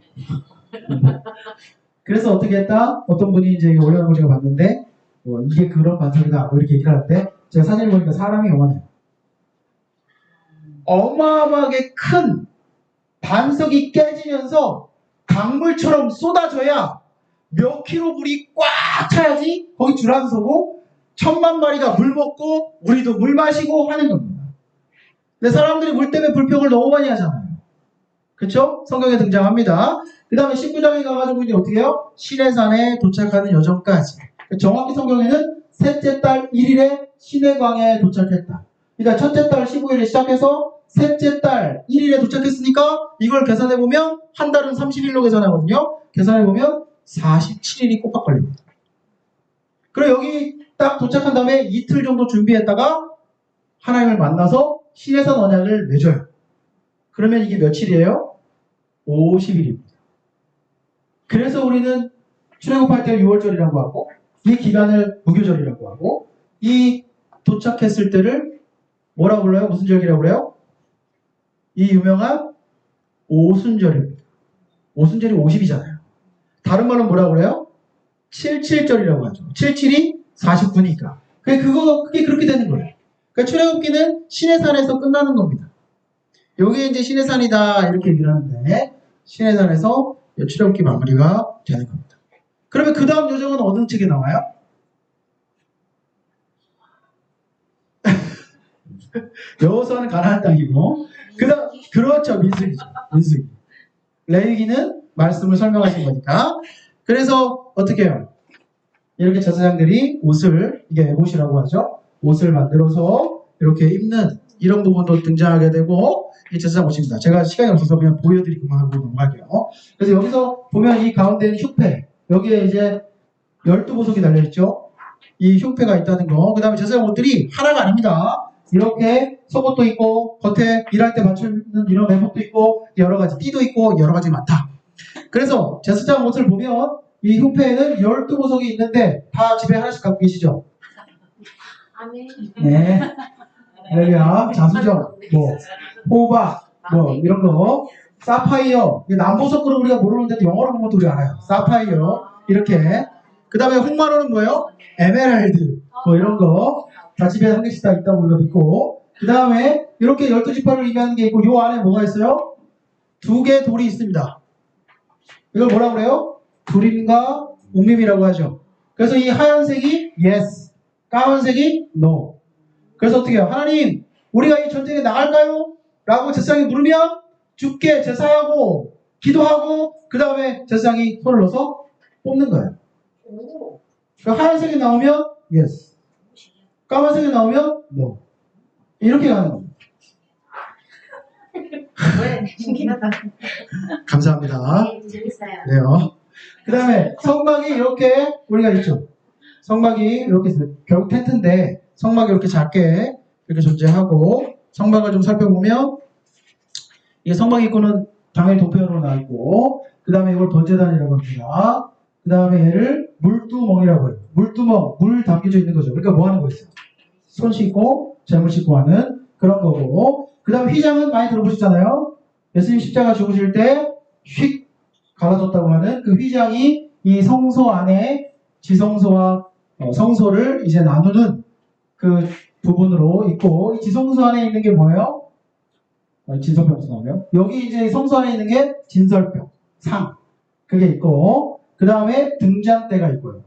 그래서 어떻게 했다? 어떤 분이 이제 올려놓은 걸 제가 봤는데 뭐 이게 그런 반석이다 뭐 이렇게 얘기를 하는데 제가 사진을 보니까 사람이 요만해요. 어마어마하게 큰 반석이 깨지면서 강물처럼 쏟아져야 몇 킬로 물이 꽉 차야지 거기 줄 안 서고 1000만 마리가 물 먹고 우리도 물 마시고 하는 겁니다. 근데 사람들이 물 때문에 불평을 너무 많이 하잖아요. 그쵸? 성경에 등장합니다. 그 다음에 19장에 가가지고 이제 어떻게 해요? 시내산에 도착하는 여정까지. 정확히 성경에는 셋째 달 1일에 시내광야에 도착했다. 그러니까 첫째 달 15일에 시작해서 셋째 달 1일에 도착했으니까 이걸 계산해보면 한 달은 30일로 계산하거든요. 계산해보면 47일이 꼬박 걸립니다. 그리고 여기 딱 도착한 다음에 이틀 정도 준비했다가 하나님을 만나서 시내산 언약을 맺어요. 그러면 이게 며칠이에요? 50일입니다. 그래서 우리는 출애굽할 때 6월절이라고 하고 이 기간을 무교절이라고 하고 이 도착했을 때를 뭐라고 불러요? 무슨 절기라고 그래요? 이 유명한 오순절입니다. 오순절이 50이잖아요. 다른 말로 뭐라고 그래요? 77절이라고 하죠. 77이 49니까. 그게 그렇게 되는 거예요. 그러니까 출애굽기는 시내산에서 끝나는 겁니다. 여기 이제 시내산이다 이렇게 얘기를 하는데 시내산에서 출애굽기 마무리가 되는 겁니다. 그러면 그 다음 요정은 어느 책에 나와요? 여호수아는 가나안 땅이고 그다음 그렇죠 민수기죠. 민수기. 레위기는 말씀을 설명하신 거니까. 그래서 어떻게 해요? 이렇게 제사장들이 옷을 이게 에봇이라고 하죠. 옷을 만들어서 이렇게 입는 이런 부분도 등장하게 되고 이 제사장 옷입니다. 제가 시간이 없어서 그냥 보여드리고만 하고 넘어갈게요. 그래서 여기서 보면 이 가운데는 흉패 여기에 이제 12보석이 달려있죠. 이 흉패가 있다는 거. 그 다음에 제사장 옷들이 하나가 아닙니다. 이렇게 속옷도 있고 겉에 일할 때 맞추는 이런 매복도 있고 여러 가지 띠도 있고 여러 가지 많다. 그래서 제사장 옷을 보면 이 흉패에는 12보석이 있는데 다 집에 하나씩 갖고 계시죠? 아멘. 네. 할렐루야. 자수정, 뭐 호박, 뭐 이런 거, 사파이어. 남보석으로 우리가 모르는데도 영어로 보면 또 우리가 알아요. 사파이어 이렇게. 그 다음에 홍마로는 뭐예요? 에메랄드 뭐 이런 거. 다 집에 한 개씩 다 있다고 우리가 믿고. 그 다음에 이렇게 12지파를 의미하는 게 있고 요 안에 뭐가 있어요? 2개의 돌이 있습니다. 이걸 뭐라고 그래요? 두림과 웅림이라고 하죠. 그래서 이 하얀색이 yes, 까만색이 no. 그래서 어떻게 해요? 하나님, 우리가 이 전쟁에 나갈까요? 라고 제사장이 물으면 죽게 제사하고 기도하고 그 다음에 제사장이 손을 넣어서 뽑는 거예요. 오. 그러니까 하얀색이 나오면 yes, 까만색이 나오면 no. 이렇게 가는 겁니다. 왜? 신기하다. 감사합니다. 네, 재밌어요. 그래요. 그 다음에 성막이 이렇게 우리가 있죠. 성막이 이렇게 있어요. 결국 텐트인데 성막이 이렇게 작게 이렇게 존재하고 성막을 좀 살펴보면 이게 성막 입구는 당연히 도표로 나와 있고 그 다음에 이걸 번제단이라고 합니다. 그 다음에 얘를 물두멍이라고 해요. 물두멍, 물 담겨져 있는 거죠. 그러니까 뭐 하는 거였어요? 손 씻고 재물 씻고 하는 그런 거고 그 다음에 휘장은 많이 들어보셨잖아요. 예수님 십자가 죽으실 때 휙 갈아줬다고 하는 그 휘장이 이 성소 안에 지성소와 성소를 이제 나누는 그 부분으로 있고 이 지성소 안에 있는 게 뭐예요? 진설병 나오네요. 여기 이제 성소 안에 있는 게 진설병, 상 그게 있고 그 다음에 등잔대가 있고요.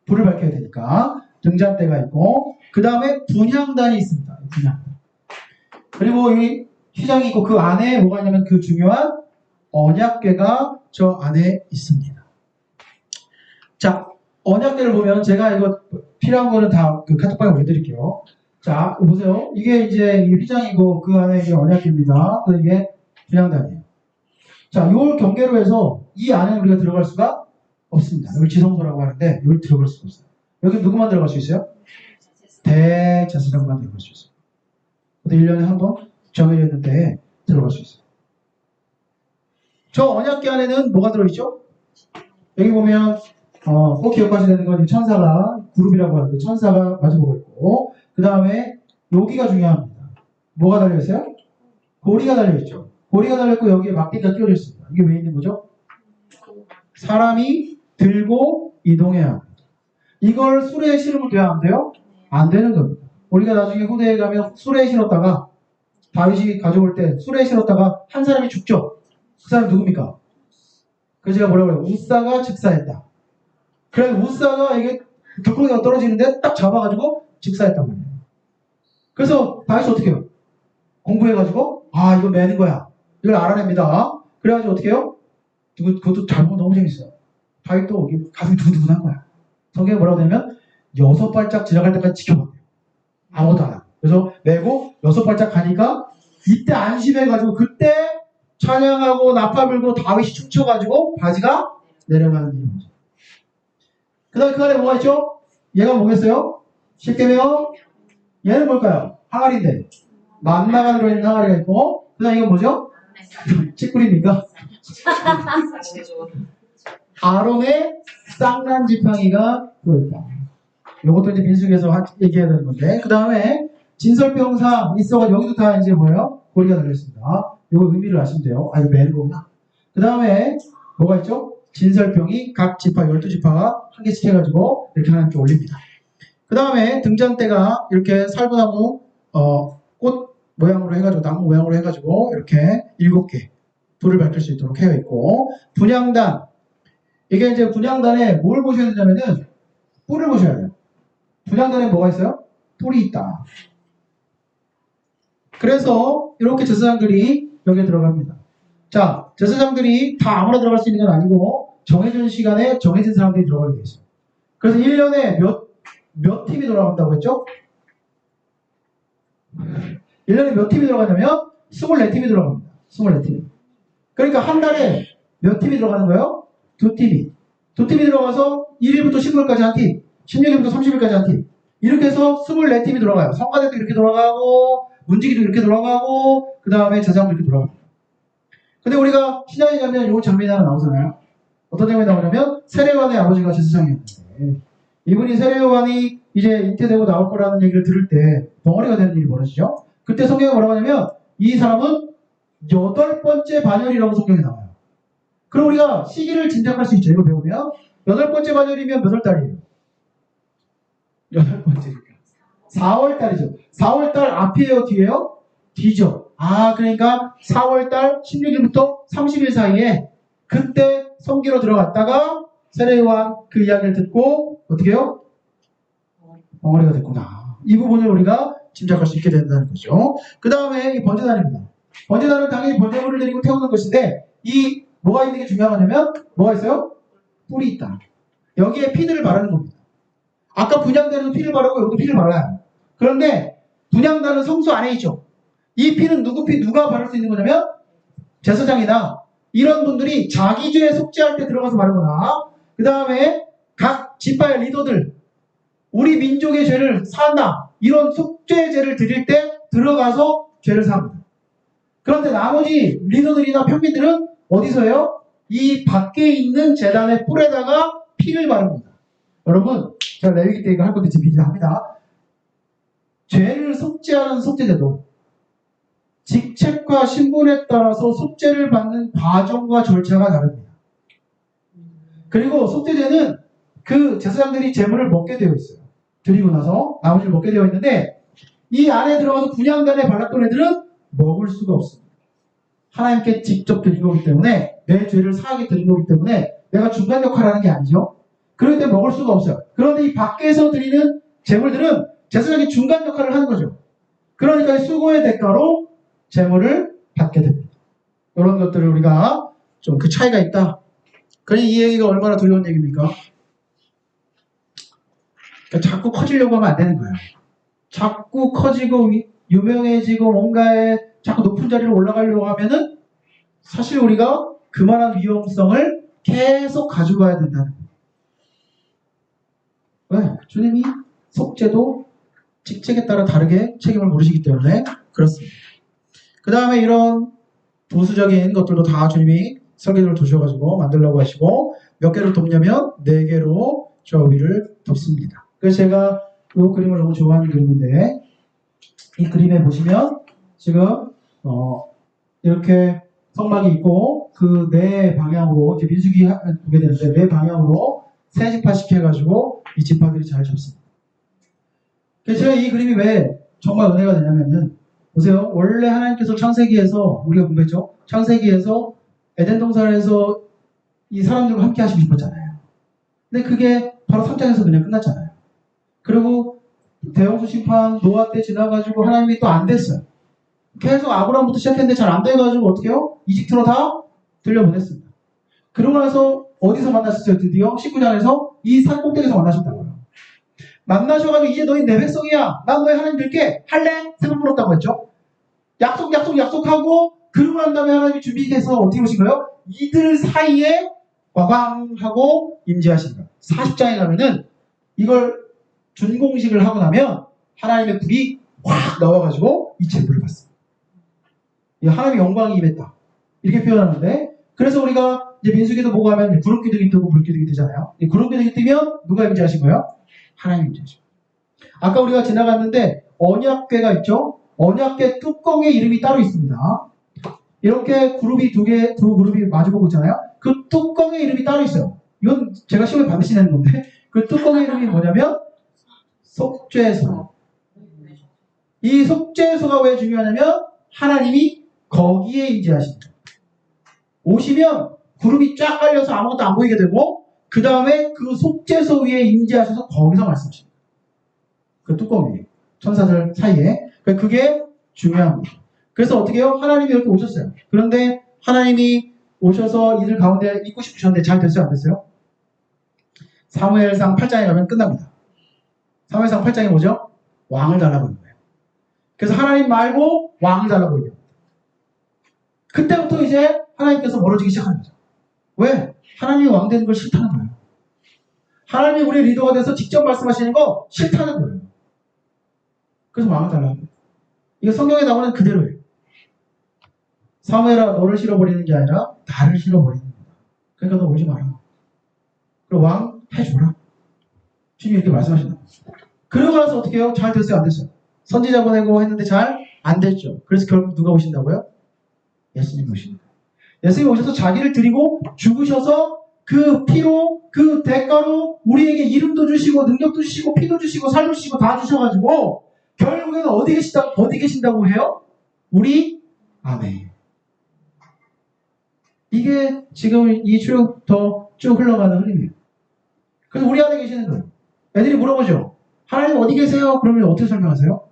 불을 밝혀야 되니까 등잔대가 있고 그 다음에 분향단이 있습니다. 분향단. 그리고 이 휘장이 있고 그 안에 뭐가 있냐면 그 중요한 언약궤가 저 안에 있습니다. 자, 언약궤를 보면 제가 이거 필요한 거는 다 그 카톡방에 올려드릴게요. 자, 보세요. 이게 이제 이 휘장이고 그 안에 이게 언약궤입니다. 그래서 이게 분향단이에요. 자, 요 경계로 해서 이 안에 우리가 들어갈 수가 없습니다. 여기 지성소라고 하는데 여기 들어갈 수가 없어요. 여기 누구만 들어갈 수 있어요? 대제사장만 들어갈 수 있어요. 근데 1년에 한 번 정해졌는데 들어갈 수 있어요. 저 언약궤 안에는 뭐가 들어있죠? 여기 보면 꼭 기억하셔야 되는 건 천사가 그룹이라고 하는데 천사가 마주보고 있고 그 다음에 여기가 중요합니다. 뭐가 달려있어요? 고리가 달려있죠. 고리가 달려있고 여기에 막대기가 끼워져 있습니다. 이게 왜 있는 거죠? 사람이 들고 이동해야 합니다. 이걸 수레에 실으면 돼요? 안 돼요? 안 되는 겁니다. 우리가 나중에 후대에 가면 수레에 실었다가 다윗이 가져올 때 수레에 실었다가 한 사람이 죽죠. 그 사람이 누굽니까? 그 제가 뭐라고 해요? 우사가 즉사했다. 그래 우사가 이게 덕분에 떨어지는데 딱 잡아가지고 즉사했단 말이에요. 그래서 다윗이 어떻게 해요? 공부해가지고 아 이거 매는 거야. 이걸 알아냅니다. 그래가지고 어떻게 해요? 그것도 잘못 너무 재밌어요. 다윗도 가슴이 두근두근한 거야. 성경에 뭐라고 되냐면 6발짝 지나갈 때까지 지켜봤대요. 아무것도 안 하고. 그래서 내고 6발짝 가니까 이때 안심해가지고 그때 찬양하고 나팔 불고 다윗이 춤춰가지고 바지가 내려가는 일이 거죠. 그 다음에 그 안에 뭐가 있죠? 얘가 뭐겠어요? 십계명 얘는 뭘까요? 항아리인데 만나가 들어있는 항아리가 있고 그 다음에 이건 뭐죠? 치꾸리입니까? 아론의 쌍난 지팡이가 들어있다. 이것도 이제 민수기에서 얘기해야 되는 건데 그 다음에 진설병사 있어가지고 여기도 다 이제 뭐예요? 고리가 달려있습니다. 이거 의미를 아시면 돼요. 아 이거 매는 거구나. 그 다음에 뭐가 있죠? 진설병이 각 지파 12지파가 한 개씩 해가지고 이렇게 하나님께 올립니다. 그 다음에 등잔대가 이렇게 살구나무 꽃 모양으로 해가지고 나무 모양으로 해가지고 이렇게 7개 불을 밝힐 수 있도록 되어 있고 분향단 이게 이제 분향단에 뭘 보셔야 되냐면은 뿔을 보셔야 돼요. 분향단에 뭐가 있어요? 뿔이 있다. 그래서 이렇게 제사장들이 여기에 들어갑니다. 자, 제사장들이 다 아무나 들어갈 수 있는 건 아니고 정해진 시간에 정해진 사람들이 들어가게 되어 있어요. 그래서 1년에 몇 팀이 돌아간다고 했죠? 1년에 몇 팀이 들어가냐면 24팀이 들어갑니다. 24팀. 그러니까 한 달에 몇 팀이 들어가는 거예요? 2팀이. 2팀이 들어가서 1일부터 15일까지 한 팀, 16일부터 30일까지 한 팀. 이렇게 해서 24팀이 돌아가요. 성가대도 이렇게 돌아가고 문지기도 이렇게 돌아가고 그 다음에 제사장도 이렇게 돌아갑니다. 근데 우리가 신약에 가면 이 장면이 하나 나오잖아요. 어떤 장면이 나오냐면 세례요한의 아버지가 제사장이었는데 이분이 세례요한이 이제 잉태되고 나올 거라는 얘기를 들을 때 덩어리가 되는 일이 벌어지죠. 그때 성경에 뭐라고 하냐면 이 사람은 8번째 반열이라고 성경에 나와요. 그럼 우리가 시기를 짐작할 수 있죠. 이거 배우면 8번째 반열이면 몇 월 달이에요? 8번째니까 4월달이죠. 4월달 앞이에요? 뒤에요? 뒤죠. 아 그러니까 4월달 16일부터 30일 사이에 그때 성기로 들어갔다가 세례요한 그 이야기를 듣고 어떻게 해요? 덩어리가 됐구나. 이 부분을 우리가 짐작할 수 있게 된다는 거죠. 그 다음에 이 번제단입니다. 번제단은 당연히 번제물을 드리고 태우는 것인데 이 뭐가 있는 게 중요하냐면 뭐가 있어요? 뿔이 있다. 여기에 피들을 바르는 겁니다. 아까 분향단은 피를 바르고 여기도 피를 발라요. 그런데 분향단은 성소 안에 있죠. 이 피는 누가 바를 수 있는 거냐면 제사장이나 이런 분들이 자기 죄에 속죄할 때 들어가서 바르거나 그 다음에 각 지파의 리더들 우리 민족의 죄를 사한다 이런 속죄제를 드릴 때 들어가서 죄를 사합니다. 그런데 나머지 리더들이나 평민들은 어디서 해요? 이 밖에 있는 제단의 뿔에다가 피를 바릅니다. 여러분 제가 레위기 때 이거 할 건데 지금 미리 합니다. 죄를 속죄하는 속죄제도 직책과 신분에 따라서 속죄를 받는 과정과 절차가 다릅니다. 그리고 속죄제는 그 제사장들이 제물을 먹게 되어 있어요. 드리고 나서 나머지를 먹게 되어 있는데 이 안에 들어가서 분향단에 발랐던 애들은 먹을 수가 없습니다. 하나님께 직접 드린 거기 때문에 내 죄를 사하게 드린 거기 때문에 내가 중간 역할을 하는 게 아니죠. 그럴 때 먹을 수가 없어요. 그런데 이 밖에서 드리는 제물들은 제사장이 중간 역할을 하는 거죠. 그러니까 수고의 대가로 제물을 받게 됩니다. 이런 것들을 우리가 좀 그 차이가 있다. 그러니 이 얘기가 얼마나 두려운 얘기입니까? 그러니까 자꾸 커지려고 하면 안 되는 거예요. 자꾸 커지고 유명해지고 뭔가에 자꾸 높은 자리로 올라가려고 하면은 사실 우리가 그만한 위험성을 계속 가지고 가야 된다는 거예요. 왜? 주님이 속죄도 직책에 따라 다르게 책임을 물으시기 때문에 그렇습니다. 그 다음에 이런 부수적인 것들도 다 주님이 설계도를 두셔가지고 만들려고 하시고 몇 개를 돕냐면 4개로 저 위를 덮습니다. 그래서 제가 이 그림을 너무 좋아하는 그림인데 이 그림에 보시면 지금 이렇게 성막이 있고 그 네 방향으로 이제 민수기 보게 되는데 네 방향으로 세 지파씩 해가지고 이 지파들이 잘 잡습니다. 그래서 제가 이 그림이 왜 정말 은혜가 되냐면은 보세요. 원래 하나님께서 창세기에서 우리가 공부했죠. 창세기에서 에덴 동산에서 이 사람들과 함께 하시고 싶었잖아요. 근데 그게 바로 3장에서 그냥 끝났잖아요. 그리고 대홍수 심판 노아 때 지나가지고 하나님이 또 안 됐어요. 계속 아브라함부터 시작했는데 잘 안 돼가지고 어떻게 해요? 이집트로 다 들려보냈습니다. 그러고 나서 어디서 만났었어요? 드디어 19장에서 이 산 꼭대기에서 만나셨다고요. 만나셔가지고 이제 너희 내 백성이야. 난 너희 하나님 될게. 할래? 세번 물었다고 했죠. 약속하고 그러고 난 다음에 하나님이 준비해서 어떻게 오신 거예요? 이들 사이에 와광 하고 임재하신 거예요. 40장에 가면은 이걸 준공식을 하고 나면 하나님의 불이 확 나와가지고 이 제물을 받습니다. 하나님의 영광이 임했다. 이렇게 표현하는데 그래서 우리가 이제 민수기도 보고 하면 구름 기둥이 뜨고 불 기둥이 뜨잖아요. 이 구름 기둥이 뜨면 누가 임재하신 거예요? 하나님 임재하신 거예요. 아까 우리가 지나갔는데 언약궤가 있죠? 언약궤 뚜껑에 이름이 따로 있습니다. 이렇게 그룹이 두 그룹이 마주보고 있잖아요. 그 뚜껑에 이름이 따로 있어요. 이건 제가 시험에 반드시 내는 건데 그 뚜껑의 이름이 뭐냐면 속죄소. 이 속죄소가 왜 중요하냐면 하나님이 거기에 임재하십니다. 오시면 구름이 쫙 깔려서 아무것도 안 보이게 되고 그 다음에 그 속죄소 위에 임재하셔서 거기서 말씀하십니다. 그 뚜껑 위에 천사들 사이에 그게 중요합니다. 그래서 어떻게 해요? 하나님이 이렇게 오셨어요. 그런데 하나님이 오셔서 이들 가운데 있고 싶으셨는데 잘 됐어요? 안 됐어요? 사무엘상 8장에 가면 끝납니다. 사무엘상 8장에 뭐죠? 왕을 달라고 하는 거예요. 그래서 하나님 말고 왕을 달라고 해요. 그때부터 이제 하나님께서 멀어지기 시작하는 거죠. 왜? 하나님이 왕 되는 걸 싫다는 거예요. 하나님이 우리 리더가 돼서 직접 말씀하시는 거 싫다는 거예요. 그래서 왕을 달라고 해요. 이거 성경에 나오는 그대로예요. 사무엘아 너를 실어버리는 게 아니라 나를 실어버리는 거다. 그러니까 너 오지 마라. 그리고 왕 해줘라. 주님이 이렇게 말씀하신다. 그러고 나서 어떻게 해요? 잘 됐어요? 안 됐어요? 선지자 보내고 했는데 잘 안 됐죠. 그래서 결국 누가 오신다고요? 예수님이 오십니다. 예수님이 오셔서 자기를 드리고 죽으셔서 그 피로 그 대가로 우리에게 이름도 주시고 능력도 주시고 피도 주시고 살도 주시고 다 주셔가지고 결국에는 어디 계신다고 해요? 우리 안에. 이게 지금 이 쭉 흘러가는 흐름이에요. 그래서 우리 안에 계시는 거예요. 애들이 물어보죠. 하나님 어디 계세요? 그러면 어떻게 설명하세요?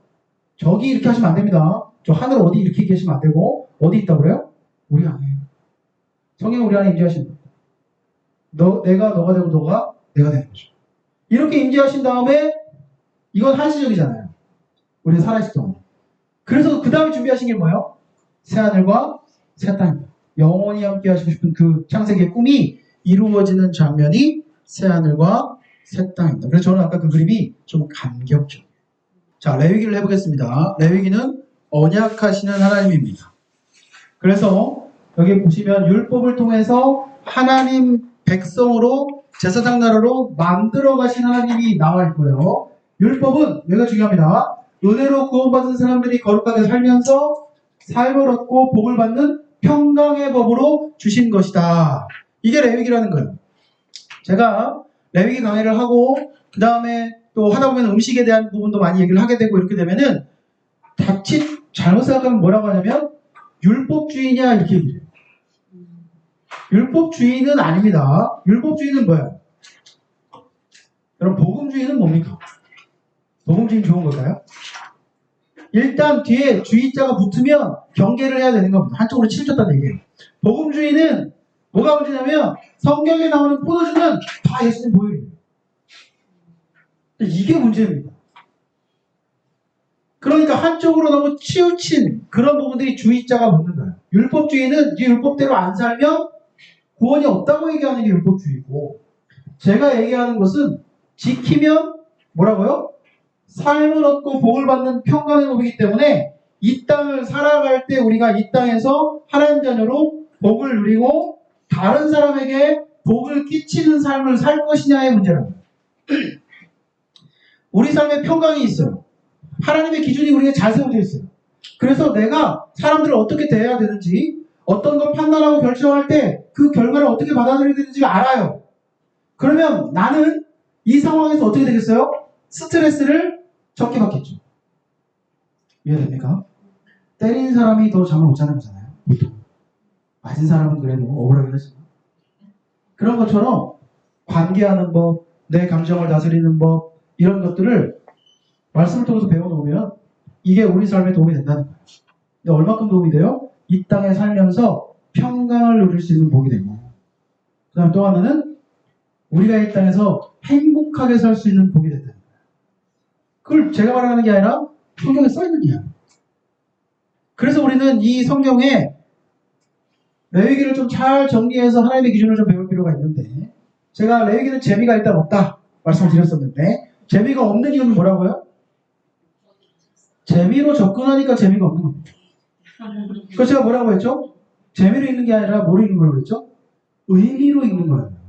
저기 이렇게 하시면 안 됩니다. 저 하늘 어디 이렇게 계시면 안 되고 어디 있다고 그래요? 우리 안에. 성경은 우리 안에 임재하신 거예요. 내가 너가 되고 너가 내가 되는 거죠. 이렇게 임재하신 다음에 이건 한시적이잖아요. 우리 살아있을 동안. 그래서 그 다음에 준비하신 게 뭐예요? 새하늘과 새 땅입니다. 영원히 함께 하시고 싶은 그 창세기의 꿈이 이루어지는 장면이 새하늘과 새 땅입니다. 그래서 저는 아까 그 그림이 좀 감격적이에요. 자, 레위기를 해보겠습니다. 레위기는 언약하시는 하나님입니다. 그래서 여기 보시면 율법을 통해서 하나님 백성으로 제사장 나라로 만들어 가신 하나님이 나와 있고요. 율법은 여기가 중요합니다. 은혜로 구원받은 사람들이 거룩하게 살면서 삶을 얻고 복을 받는 평강의 법으로 주신 것이다. 이게 레위기라는 거예요. 제가 레위기 강의를 하고 그 다음에 또 하다 보면 음식에 대한 부분도 많이 얘기를 하게 되고 이렇게 되면은 자칫 잘못 생각하면 뭐라고 하냐면 율법주의냐 이렇게 얘기해요. 율법주의는 아닙니다. 율법주의는 뭐예요? 여러분 복음주의는 뭡니까? 복음주의는 좋은 걸까요? 일단 뒤에 주의자가 붙으면 경계를 해야 되는 겁니다. 한쪽으로 치우쳤다는 얘기예요. 복음주의는 뭐가 문제냐면 성경에 나오는 포도주는 다 예수님 보혈이에요. 이게 문제입니다. 그러니까 한쪽으로 너무 치우친 그런 부분들이 주의자가 붙는 거예요. 율법주의는 이 율법대로 안 살면 구원이 없다고 얘기하는 게 율법주의고 제가 얘기하는 것은 지키면 뭐라고요? 삶을 얻고 복을 받는 평강의 법이기 때문에 이 땅을 살아갈 때 우리가 이 땅에서 하나님 자녀로 복을 누리고 다른 사람에게 복을 끼치는 삶을 살 것이냐의 문제랍니다. 우리 삶에 평강이 있어요. 하나님의 기준이 우리에게 잘 세워져 있어요. 그래서 내가 사람들을 어떻게 대해야 되는지 어떤 걸 판단하고 결정할 때 그 결과를 어떻게 받아들여야 되는지 알아요. 그러면 나는 이 상황에서 어떻게 되겠어요? 스트레스를 적게 받겠죠. 이해됩니까? 때린 사람이 더 잠을 못 자는 거잖아요. 보통. 맞은 사람은 그래도 억울하긴 하지만. 그런 것처럼 관계하는 법, 내 감정을 다스리는 법, 이런 것들을 말씀을 통해서 배워놓으면 이게 우리 삶에 도움이 된다는 거예요. 근데 얼마큼 도움이 돼요? 이 땅에 살면서 평강을 누릴 수 있는 복이 되고, 그 다음 또 하나는 우리가 이 땅에서 행복하게 살 수 있는 복이 된다는 거예요. 그걸 제가 말하는 게 아니라 성경에 써있는 이야기예요. 그래서 우리는 이 성경에 레위기를 좀 잘 정리해서 하나님의 기준을 좀 배울 필요가 있는데, 제가 레위기는 재미가 일단 없다 말씀을 드렸었는데, 재미가 없는 이유는 뭐라고요? 재미로 접근하니까 재미가 없는 겁니다. 그래서 제가 뭐라고 했죠? 재미로 읽는 게 아니라 뭐로 읽는 거라고 했죠? 의미로 읽는 거라고요.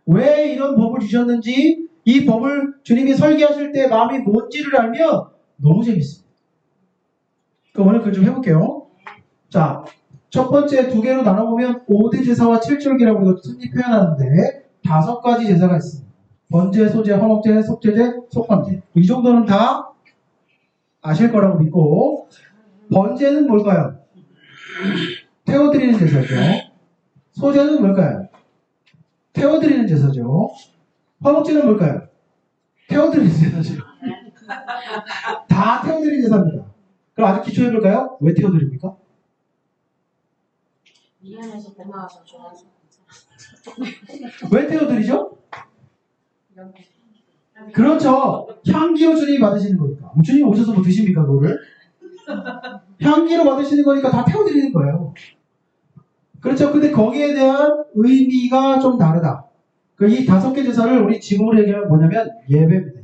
왜 이런 법을 주셨는지, 이 법을 주님이 설계하실 때 마음이 뭔지를 알면 너무 재밌습니다. 그럼 오늘 그걸 좀 해볼게요. 자, 첫 번째 두 개로 나눠보면 5대 제사와 7절기라고 우리가 흔히 표현하는데 5가지 제사가 있습니다. 번제, 소제, 화목제, 속제제, 속건제. 이 정도는 다 아실 거라고 믿고, 번제는 뭘까요? 태워드리는 제사죠. 소제는 뭘까요? 태워드리는 제사죠. 화목제는 뭘까요? 태워드리는 제사죠. 다 태워드리는 제사입니다. 그럼 아주 기초해볼까요? 왜 태워드립니까? 미안해서 고마워서 좋아서. 왜 태워드리죠? 그렇죠. 향기로 주님이 받으시는 거니까. 주님 오셔서 뭐 드십니까, 그거를? 향기로 받으시는 거니까 다 태워드리는 거예요. 그렇죠. 근데 거기에 대한 의미가 좀 다르다. 이 5개 제사를 우리 지금으로 얘기하면 뭐냐면 예배입니다.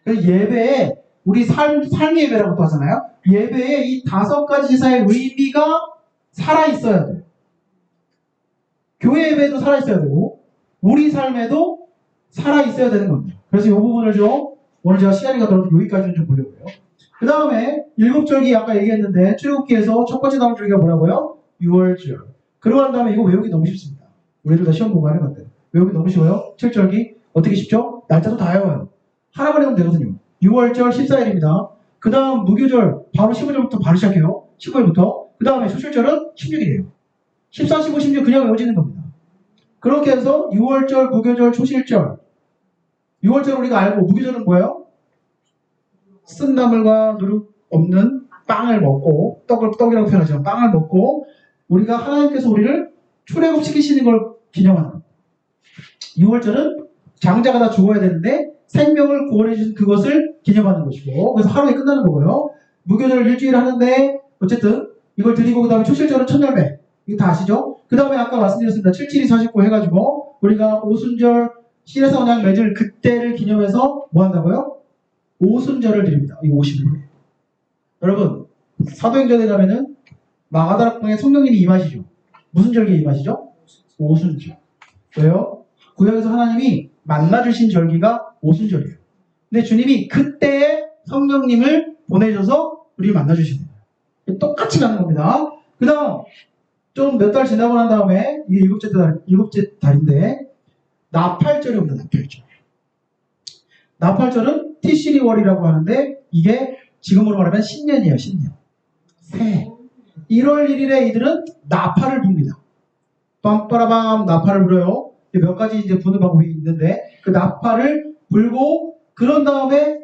그래서 예배에 우리 삶의 예배라고 또 하잖아요. 예배에 이 5가지 제사의 의미가 살아있어야 돼요. 교회 예배도 살아있어야 되고 우리 삶에도 살아있어야 되는 겁니다. 그래서 이 부분을 좀 오늘 제가 시간이 가더라도 여기까지는 좀 보려고요. 그 다음에 7절기 아까 얘기했는데 출애굽기에서 첫 번째 나온 절기가 뭐라고요? 6월절. 그러고 난 다음에 이거 외우기 너무 쉽습니다. 우리도 다 시험 보고 하는 건데 외우기 너무 쉬워요. 7절기 어떻게 쉽죠? 날짜도 다 외워요. 하나만 외우면 되거든요. 6월절 14일입니다. 그 다음 무교절 바로 15절부터 바로 시작해요. 15일부터. 그 다음에 소실절은 16일이에요. 14, 15, 16 그냥 외워지는 겁니다. 그렇게 해서 6월절, 무교절, 초실절. 6월절 우리가 알고 무교절은 뭐예요? 쓴 나물과 누룩 없는 빵을 먹고 떡이라고 표현하지만 빵을 먹고 우리가 하나님께서 우리를 출애굽시키시는 걸 기념하는 겁니다. 6월절은 장자가 다 죽어야 되는데 생명을 구원해 주신 그것을 기념하는 것이고 그래서 하루에 끝나는 거고요. 무교절을 일주일 하는데 어쨌든 이걸 드리고 그 다음에 초실절은 첫열매 이거 다 아시죠? 그 다음에 아까 말씀드렸습니다. 77이 49 해가지고 우리가 오순절 실에서 언약 맺을 그때를 기념해서 뭐 한다고요? 오순절을 드립니다. 이거 50일. 여러분 사도행전에 가면은 마가다락방에 성령님이 임하시죠. 무슨 절기에 임하시죠? 오순절. 왜요? 구약에서 하나님이 만나주신 절기가 오순절이에요. 근데 주님이 그때에 성령님을 보내셔서 우리를 만나주십니다. 똑같이 가는 겁니다. 그 다음 좀 몇 달 지나고 난 다음에 이게 일곱째 달인데 나팔절이 옵니다. 나팔절. 나팔절은 티시리월이라고 하는데 이게 지금으로 말하면 신년이에요. 신년. 새해. 1월 1일에 이들은 나팔을 붑니다. 빰빠라밤 나팔을 불어요. 몇 가지 이제 부는 방법이 있는데 그 나팔을 불고 그런 다음에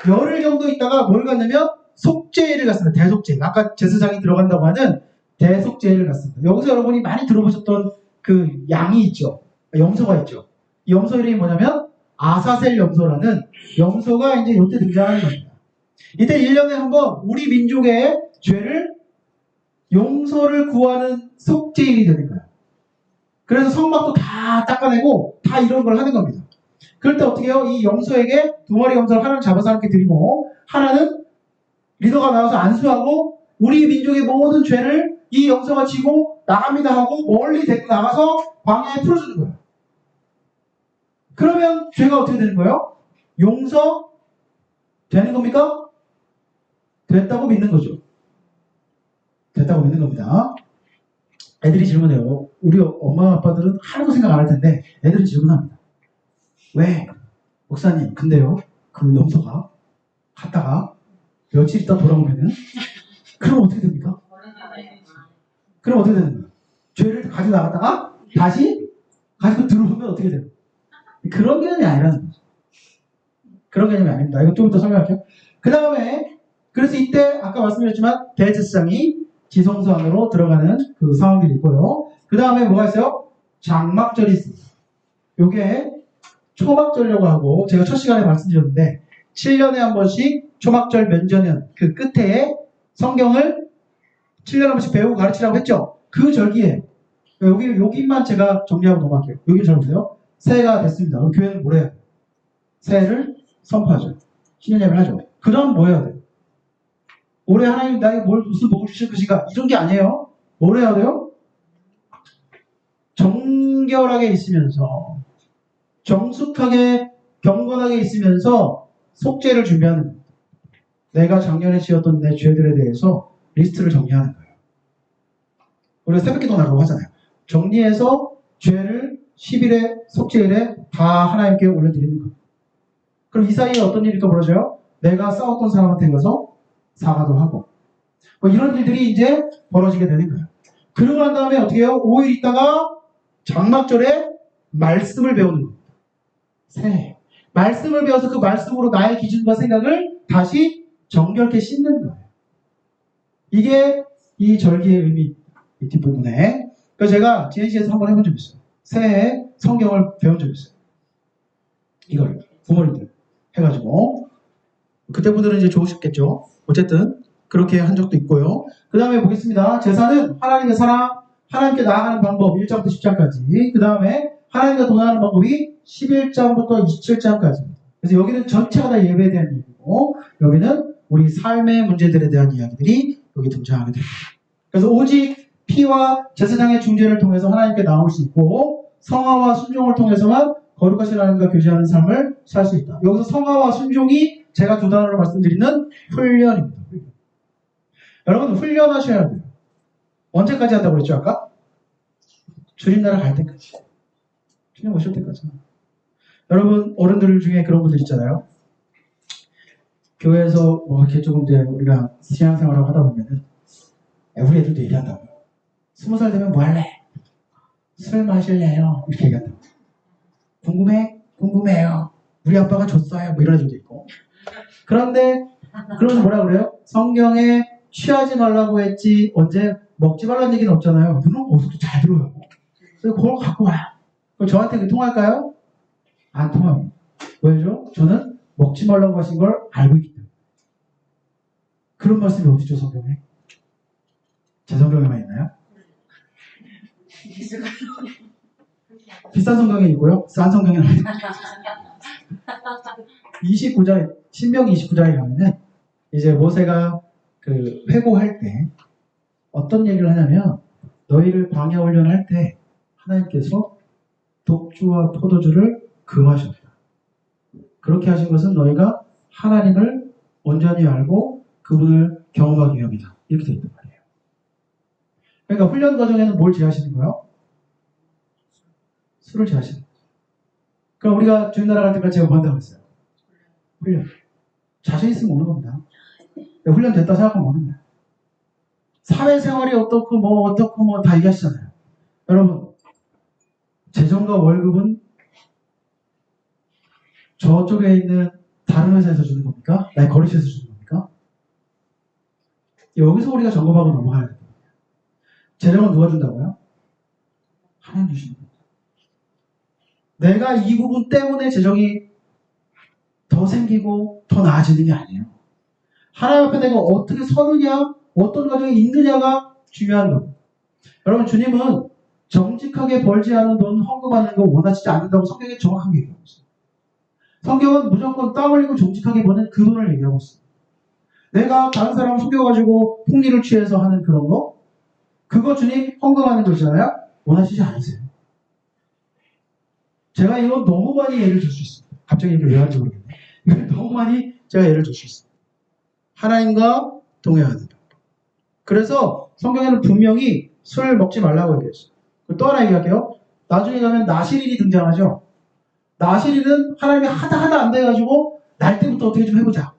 열흘 정도 있다가 뭘 갔냐면 속죄일을 갔습니다. 대속죄. 아까 제사장이 들어간다고 하는 대속죄일을 갔습니다. 여기서 여러분이 많이 들어보셨던 그 양이 있죠. 염소가 있죠. 이 염소 이름이 뭐냐면 아사셀 염소라는 염소가 이제 이때 등장하는 겁니다. 이때 1년에 한번 우리 민족의 죄를 용서를 구하는 속죄일이 되는 거예요. 그래서 성막도 다 닦아내고 다 이런 걸 하는 겁니다. 그럴 때 어떻게 해요? 이 염소에게 2마리 염소를 하나는 잡아서 함께 드리고 하나는 리더가 나와서 안수하고 우리 민족의 모든 죄를 이 염소가 지고 나갑니다 하고 멀리 데리고 나가서 광야에 풀어주는 거예요. 그러면 죄가 어떻게 되는 거예요? 용서 되는 겁니까? 됐다고 믿는 거죠. 됐다고 믿는 겁니다. 애들이 질문해요. 우리 엄마 아빠들은 하나도 생각 안 할 텐데 애들은 질문합니다. 왜? 목사님, 근데요, 그 염소가 갔다가 며칠 있다 돌아오면은, 그럼 어떻게 됩니까? 그럼 어떻게 되는 거예요? 죄를 가지고 나갔다가 다시 가지고 들어오면 어떻게 돼요? 그런 개념이 아니라는 거죠. 그런 개념이 아닙니다. 이거 좀 이따 설명할게요. 그 다음에, 그래서 이때 아까 말씀드렸지만 대제사장이 지성소 안으로 들어가는 그 상황들이 있고요. 그 다음에 뭐가 있어요? 장막절이 있습니다. 요게 초막절이라고 하고 제가 첫 시간에 말씀드렸는데 7년에 한 번씩 초막절 면전년 그 끝에 성경을 7년에 한 번씩 배우고 가르치라고 했죠. 그 절기에 여기만 제가 정리하고 넘어갈게요. 여기 잘 보세요. 새해가 됐습니다. 그럼 교회는 뭘 해야 돼요? 새해를 선포하죠. 신년예배를 하죠. 그 다음 뭐 해야 돼요? 올해 하나님 나에게 무슨 복을 주실 것인가? 이런 게 아니에요. 뭘 해야 돼요? 정결하게 있으면서 정숙하게 경건하게 있으면서 속죄를 준비하는 겁니다. 내가 작년에 지었던 내 죄들에 대해서 리스트를 정리하는 거예요. 우리가 새벽기도 나가고 하잖아요. 정리해서 죄를 10일에 속죄일에 다 하나님께 올려드리는 거예요. 그럼 이 사이에 어떤 일이 또 벌어져요? 내가 싸웠던 사람한테 가서 사과도 하고 뭐 이런 일들이 이제 벌어지게 되는 거예요. 그러고 난 다음에 어떻게 해요? 5일 있다가 장막절에 말씀을 배우는 겁니다. 새해 말씀을 배워서 그 말씀으로 나의 기준과 생각을 다시 정결케 씻는 거예요. 이게 이 절기의 의미 이 뒷부분에. 그래서 제가 GNC에서 한번 해본 적이 있어요. 새해 성경을 배운 적이 있어요. 이걸 부모님들 해가지고 그때 분들은 이제 좋으셨겠죠. 어쨌든 그렇게 한 적도 있고요. 그 다음에 보겠습니다. 제사는 하나님의 사랑, 하나님께 나아가는 방법 1장부터 10장까지. 그 다음에 하나님과 동행하는 방법이 11장부터 27장까지. 그래서 여기는 전체가 다 예배에 대한 얘기고 여기는 우리 삶의 문제들에 대한 이야기들이 여기 등장하게 됩니다. 그래서 오직 피와 제사장의 중재를 통해서 하나님께 나올 수 있고 성화와 순종을 통해서만 거룩하신 하나님과 교제하는 삶을 살 수 있다. 여기서 성화와 순종이 제가 두 단어로 말씀드리는 훈련입니다. 여러분 훈련하셔야 돼요. 언제까지 한다고 그랬죠 아까? 주님 나라 갈 때까지. 주님 오실 때까지. 여러분 어른들 중에 그런 분들 있잖아요. 교회에서 뭐 이렇게 조금 이제 우리가 신앙생활을 하다 보면은 우리 애들도 얘기한다고요. 20살 되면 뭐 할래? 술 마실래요? 이렇게 얘기한다고. 궁금해? 궁금해요. 우리 아빠가 줬어요. 뭐 이런 애들도 있고. 그런데 그러면서 뭐라 그래요? 성경에 취하지 말라고 했지 언제 먹지 말라는 얘기는 없잖아요. 그럼 어디서 잘 들어요. 그래서 그걸 갖고 와요. 그럼 저한테 그 통할까요? 안 통합니다. 왜죠? 저는 먹지 말라고 하신 걸 알고 있기 때문에. 그런 말씀이 어디죠 성경에? 제 성경에만 있나요? 비싼 성경에 있고요. 싼 성경에는 29장, 신명기 29장에 가면은 이제 모세가 그 회고할 때 어떤 얘기를 하냐면 너희를 광야 훈련할 때 하나님께서 독주와 포도주를 금하셨다. 그렇게 하신 것은 너희가 하나님을 온전히 알고 그분을 경험하기 위함이다. 이렇게 되어 있단 말이에요. 그러니까 훈련 과정에는 뭘 제하시는 거예요? 술을 제하시는 거예요. 그럼 우리가 주님 나라 갈 때까지 제가 뭐 한다고 했어요? 훈련. 자신 있으면 오는 겁니다. 훈련 됐다 생각하면 오는 거예요. 사회생활이 어떻고 뭐 다 얘기하시잖아요. 여러분 재정과 월급은 저쪽에 있는 다른 회사에서 주는 겁니까? 나의 거래처에서 주는 겁니까? 여기서 우리가 점검하고 넘어가야 됩니다. 재정은 누가 준다고요? 하나님 주시는 겁니다. 내가 이 부분 때문에 재정이 더 생기고 더 나아지는 게 아니에요. 하나님 앞에 내가 어떻게 서느냐, 어떤 과정이 있느냐가 중요한 겁니다. 여러분 주님은 정직하게 벌지 않은 돈 헌금하는 거 원하지 않는다고 성경에 정확하게 얘기하고 있어요. 성경은 무조건 땀 흘리고 정직하게 버는 그 돈을 얘기하고 있어요. 내가 다른 사람 속여가지고 폭리를 취해서 하는 그런 거 그거 주님 헌금하는 거 있잖아요. 원하시지 않으세요. 제가 이거 너무 많이 예를 들 수 있습니다. 갑자기 얘기를 왜 하는지 모르겠네. 이걸 너무 많이 제가 예를 들 수 있습니다. 하나님과 동행하는 것. 그래서 성경에는 분명히 술 먹지 말라고 얘기했어요. 또 하나 얘기할게요. 나중에 가면 나실일이 등장하죠. 나시리는 하나님이 하다 안 돼가지고 날 때부터 어떻게 좀 해보자.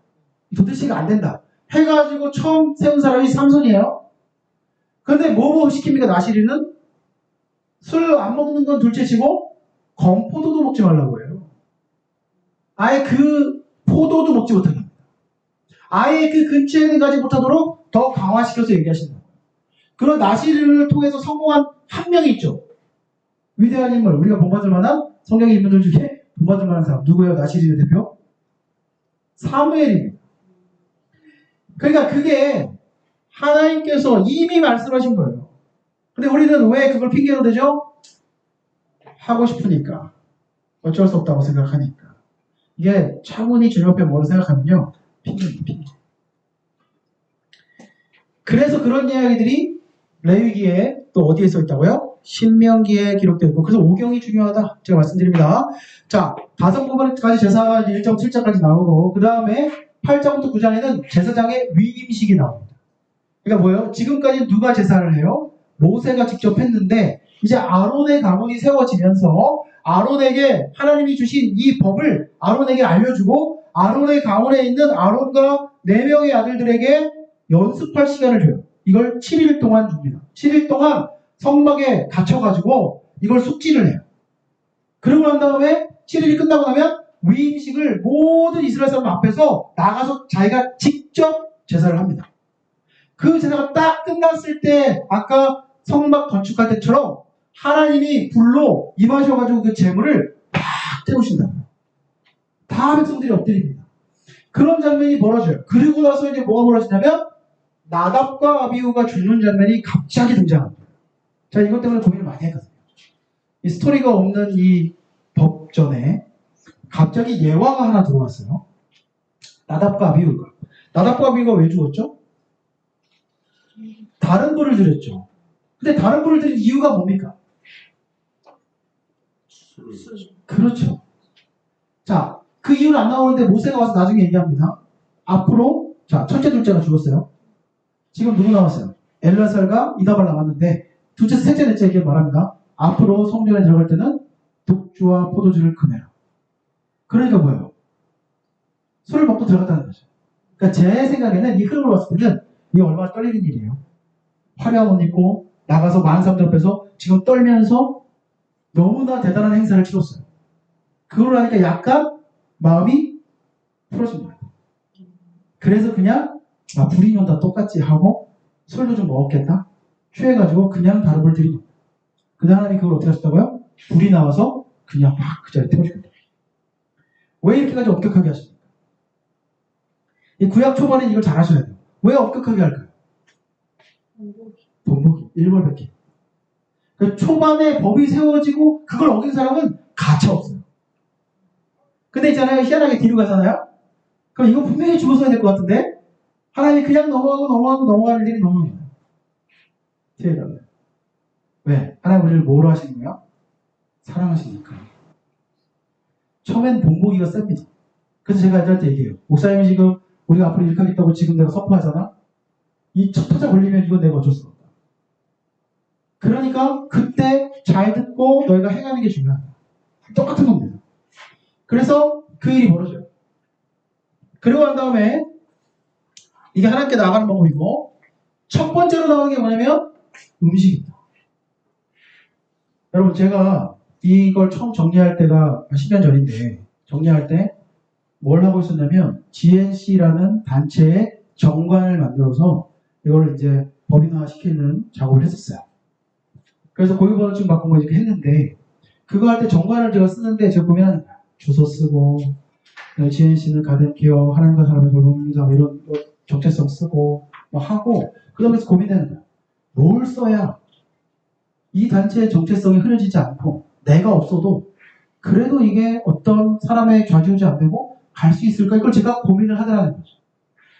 도대체가 안 된다. 해가지고 처음 세운 사람이 삼손이에요. 그런데 뭐 시킵니까? 나시리는 술 안 먹는 건 둘째치고 건포도도 먹지 말라고 해요. 아예 그 포도도 먹지 못하게 합니다. 아예 그 근처에는 가지 못하도록 더 강화시켜서 얘기하신다. 그런 나시리를 통해서 성공한 한 명이 있죠. 위대한 인물, 우리가 본받을 만한 성경의 인물들 중에 본받을 만한 사람 누구예요? 나시리의 대표? 사무엘입니다. 그러니까 그게 하나님께서 이미 말씀하신 거예요. 근데 우리는 왜 그걸 핑계로 대죠? 하고 싶으니까. 어쩔 수 없다고 생각하니까. 이게 차분히 주님 앞에 뭐를 생각하면요. 핑계입니다. 핑계. 그래서 그런 이야기들이 레위기에 또 어디에 써 있다고요? 신명기에 기록되어 있고, 그래서 오경이 중요하다. 제가 말씀드립니다. 자, 5부분까지 제사가 1.7장까지 나오고, 그 다음에 8장부터 9장에는 제사장의 위임식이 나옵니다. 그러니까 뭐예요? 지금까지 누가 제사를 해요? 모세가 직접 했는데, 이제 아론의 가문이 세워지면서, 아론에게 하나님이 주신 이 법을 아론에게 알려주고, 아론의 가문에 있는 아론과 4명의 아들들에게 연습할 시간을 줘요. 이걸 7일 동안 줍니다. 7일 동안 성막에 갇혀가지고 이걸 숙지를 해요. 그러고 난 다음에 7일이 끝나고 나면 위임식을 모든 이스라엘 사람 앞에서 나가서 자기가 직접 제사를 합니다. 그 제사가 딱 끝났을 때 아까 성막 건축할 때처럼 하나님이 불로 임하셔가지고 그 제물을 팍 태우신다. 다 백성들이 엎드립니다. 그런 장면이 벌어져요. 그리고 나서 이제 뭐가 벌어지냐면 나답과 아비후가 죽는 장면이 갑자기 등장합니다. 제가 이것 때문에 고민을 많이 했거든요. 이 스토리가 없는 이 법전에 갑자기 예화가 하나 들어왔어요. 나답과 아비후가. 나답과 아비후가 왜 죽었죠? 다른 불을 들였죠. 근데 다른 불을 들인 이유가 뭡니까? 그렇죠. 자, 그 이유는 안 나오는데 모세가 와서 나중에 얘기합니다. 앞으로, 자, 첫째, 둘째가 죽었어요. 지금 누구 나왔어요? 엘라살과 이다발 나왔는데, 둘째, 셋째, 넷째 얘기 말합니다. 앞으로 성전에 들어갈 때는 독주와 포도주를 금해라. 그러니까 뭐예요? 술을 먹고 들어갔다는 거죠. 그러니까 제 생각에는 이 흐름을 봤을 때는 이게 얼마나 떨리는 일이에요. 화려한 옷 입고 나가서 많은 사람들 앞에서 지금 떨면서 너무나 대단한 행사를 치렀어요. 그걸 하니까 약간 마음이 풀어진 거예요. 그래서 그냥 불이면 다 똑같지 하고 술도 좀 먹었겠다. 취해가지고 그냥 다른 불 들이고. 근데 하나님이 그걸 어떻게 하셨다고요? 불이 나와서 그냥 막 그 자리에 태워주겠다. 왜 이렇게까지 엄격하게 하십니까? 이 구약 초반에 이걸 잘 하셔야 돼요. 왜 엄격하게 할까요? 본보기, 일벌백기. 그 초반에 법이 세워지고 그걸 어긴 사람은 가차 없어요. 근데 있잖아요. 희한하게 뒤로 가잖아요. 그럼 이거 분명히 죽었어야 될 것 같은데 하나님이 그냥 넘어가는 일이 너무 많아요. 뒤에가요. 왜? 하나님 우리를 뭐로 하시는 거예요? 사랑하시니까. 처음엔 본보기가 셉니다. 그래서 제가 애들한테 얘기해요. 목사님이 지금 우리가 앞으로 이렇게 하겠다고 지금 내가 선포하잖아. 이 첫 타자 걸리면 이건 내가 어쩔 수 없다. 그러니까 그때 잘 듣고 너희가 행하는 게 중요하다. 똑같은 겁니다. 그래서 그 일이 벌어져요. 그리고 난 다음에 이게 하나님께 나가는 방법이고 첫 번째로 나오는 게 뭐냐면 음식입니다. 여러분 제가 이걸 처음 정리할 때가 10년 전인데 정리할 때 뭘 하고 있었냐면 GNC라는 단체의 정관을 만들어서 이걸 이제 법인화 시키는 작업을 했었어요. 그래서 고유번호증 바꾼 거 이렇게 했는데 그거 할 때 정관을 제가 쓰는데 제가 고민하는 거예요. 주소 쓰고 GNC는 가든케어 하나님과 사람의 돌봄사 이런 정체성 쓰고 하고 그 다음에 고민하는 거예요. 뭘 써야 이 단체의 정체성이 흐려지지 않고 내가 없어도 그래도 이게 어떤 사람의 좌지우지 안 되고 갈 수 있을까? 이걸 제가 고민을 하더라는 거죠.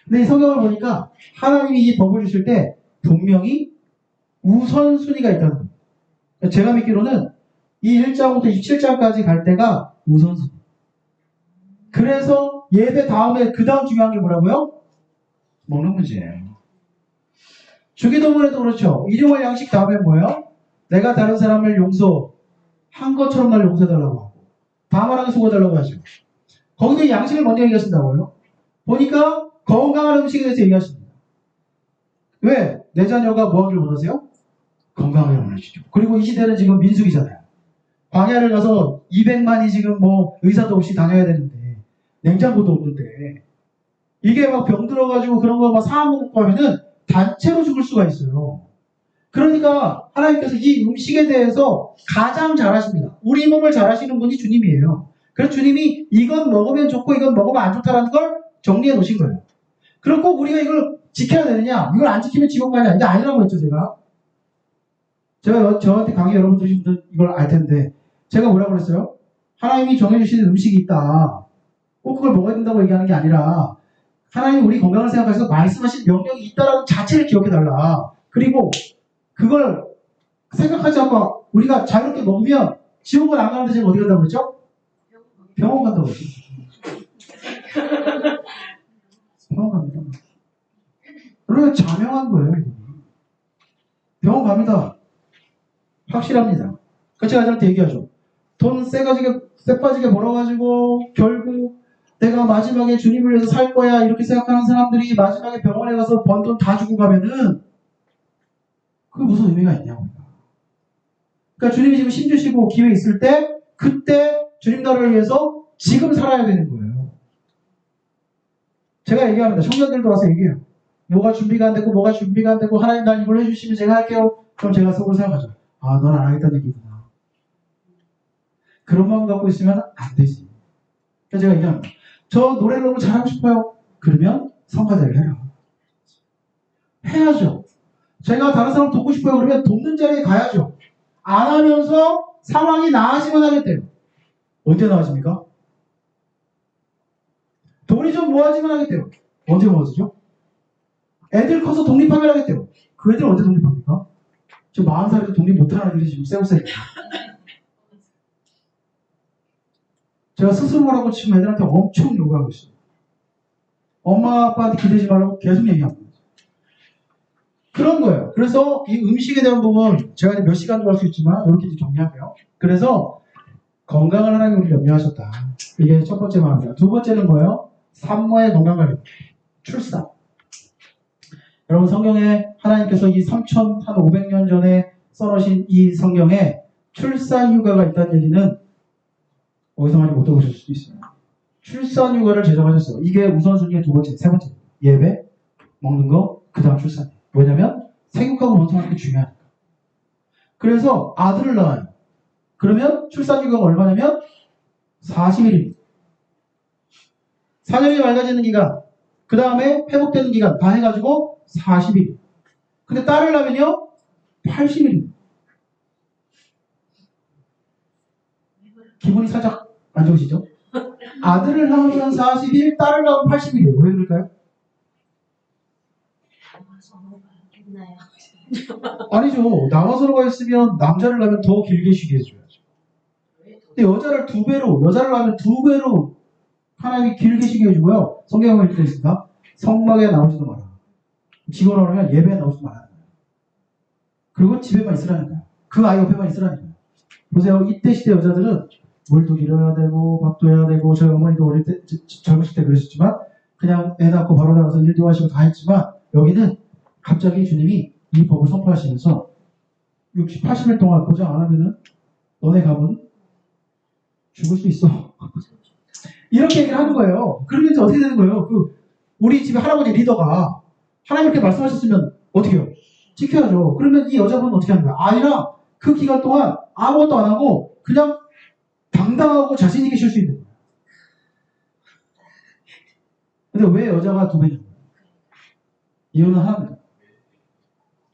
근데 이 성경을 보니까 하나님이 이 법을 주실 때 분명히 우선순위가 있다는 거예요. 제가 믿기로는 이 1장부터 27장까지 갈 때가 우선순위. 그래서 예배 다음에 그 다음 중요한 게 뭐라고요? 먹는 문제예요. 주기도문에도 그렇죠. 일용할 양식 다음에 뭐예요? 내가 다른 사람을 용서한 것처럼 날 용서해달라고 하고 방어하는 수고달라고 하죠. 거기도 양식을 먼저 얘기하신다고요. 보니까 건강한 음식에 대해서 얘기하십니다. 왜? 내 자녀가 뭐 하길 원하세요? 건강을 원하시죠. 그리고 이 시대는 지금 민숙이잖아요. 광야를 가서 200만이 지금 뭐 의사도 없이 다녀야 되는데 냉장고도 없는데 이게 막 병 들어가지고 그런 거 막 사먹고 하면은 단체로 죽을 수가 있어요. 그러니까 하나님께서 이 음식에 대해서 가장 잘하십니다. 우리 몸을 잘하시는 분이 주님이에요. 그래서 주님이 이건 먹으면 좋고 이건 먹으면 안 좋다라는 걸 정리해 놓으신 거예요. 그럼 꼭 우리가 이걸 지켜야 되느냐? 이걸 안 지키면 지옥 가냐? 이게 아니라고 했죠, 제가. 제가 저한테 강의 여러분 들으신 분들 이걸 알 텐데 제가 뭐라고 그랬어요? 하나님이 정해주시는 음식이 있다. 꼭 그걸 먹어야 된다고 얘기하는 게 아니라 하나님이 우리 건강을 생각해서 말씀하신 명령이 있다라는 자체를 기억해달라. 그리고 그걸 생각하지 않고 우리가 자유롭게 먹으면 지옥은 안 가는데 지금 어디 간다고 그랬죠? 병원 간다고 그랬죠. 병원 갑니다. 그러니까 자명한 거예요. 병원 갑니다. 확실합니다. 그 제가 아들한테 얘기하죠. 돈 쎄 빠지게 벌어가지고 결국 내가 마지막에 주님을 위해서 살 거야 이렇게 생각하는 사람들이 마지막에 병원에 가서 번 돈 다 주고 가면은 그게 무슨 의미가 있냐고. 그러니까 주님이 지금 힘 주시고 기회 있을 때 그때 주님 나라를 위해서 지금 살아야 되는 거예요. 제가 얘기합니다. 청년들도 와서 얘기해요. 뭐가 준비가 안 되고 뭐가 준비가 안 되고 하나님 날 이걸 해주시면 제가 할게요. 그럼 제가 속으로 생각하죠. 아, 넌 안 하겠다는 얘기구나. 그런 마음 갖고 있으면 안 되지. 그래서 제가 얘기합니다. 저 노래를 너무 잘하고 싶어요. 그러면 성가대를 해라. 해야죠. 제가 다른 사람 돕고 싶어요. 그러면 돕는 자리에 가야죠. 안 하면서 상황이 나아지면 하겠대요. 언제 나아집니까? 돈이 좀 모아지면 하겠대요. 언제 모아지죠? 애들 커서 독립하면 하겠대요. 그 애들 언제 독립합니까? 지금 40살에도 독립 못하는 애들이 지금 쎄고쎄. 제가 스스로 하라고 지금 애들한테 엄청 요구하고 있어요. 엄마 아빠한테 기대지 말라고 계속 얘기합니다. 그런 거예요. 그래서 이 음식에 대한 부분 제가 이제 몇 시간도 할 수 있지만 이렇게 이제 정리하고요. 그래서 건강을 하나님 우리 염려하셨다. 이게 첫 번째 마음입니다. 두 번째는 뭐예요? 산모의 건강관리. 출산. 여러분 성경에 하나님께서 이 3,500년 전에 써놓으신 이 성경에 출산 휴가가 있다는 얘기는 어디서 많이 못 들어보실 수도 있어요. 출산 휴가를 제정하셨어요. 이게 우선순위의 두 번째, 세 번째. 예배, 먹는 거, 그 다음 출산. 왜냐면 생육하고 원통하는 게 중요하니까. 그래서 아들을 낳아요. 그러면 출산 휴가가 얼마냐면 40일입니다. 사년이 맑아지는 기간, 그 다음에 회복되는 기간 다 해가지고 40일. 근데 딸을 낳으면요 80일입니다. 기분이 살짝 안 좋으시죠? 아들을 낳으면 40일, 딸을 낳으면 80일이에요. 왜 그럴까요? 있나요? 아니죠. 남아서로가 있으면 남자를 낳으면 더 길게 쉬게 해줘야죠. 근데 여자를 낳으면 두 배로 하나님이 길게 쉬게 해주고요. 성경에 이렇게 되어 있습니다. 성막에 나오지도 마라. 직원을 하면 예배에 나오지도 말아야 돼요. 그리고 집에만 있으라니까요. 그 아이 옆에만 있으라니까요. 보세요. 이때 시대 여자들은 물도 길어야 되고 밥도 해야 되고 저희 어머니도 어릴 때 젊으실 때 그러셨지만 그냥 애 낳고 바로 나가서 일도 하시고 다 했지만 여기는 갑자기 주님이 이 법을 선포하시면서 60, 80일 동안 고장 안 하면은 너네 가면 죽을 수 있어. 이렇게 얘기를 하는 거예요. 그러면 이제 어떻게 되는 거예요? 우리 집에 할아버지 리더가 하나님 이렇게 말씀하셨으면 어떻게 해요? 지켜야죠. 그러면 이 여자분은 어떻게 하는 거야? 아니라 그 기간 동안 아무것도 안 하고 그냥 당당하고 자신있게 쉴 수 있는 거예요. 근데 왜 여자가 두 배냐? 이유는 하나입니다.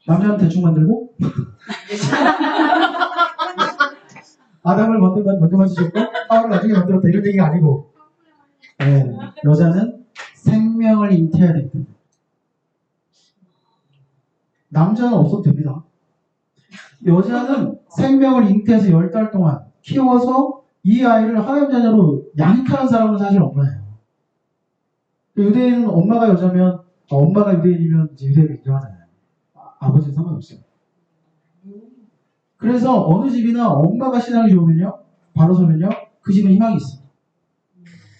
남자는 대충 만들고 아담을 먼저 만드셨고 하와를 나중에 만들었다 이런 얘기가 아니고 네, 여자는 생명을 잉태해야 되기 때문에 남자는 없어도 됩니다. 여자는 생명을 잉태해서 10달 동안 키워서 이 아이를 하나님 자녀로 양육하는 사람은 사실 엄마예요. 유대인은 엄마가 여자면 엄마가 유대인이면 이제 유대인을 인정하잖아요. 아버지는 상관없어요. 그래서 어느 집이나 엄마가 신앙이 좋으면요, 바로 서면요, 그 집은 희망이 있어.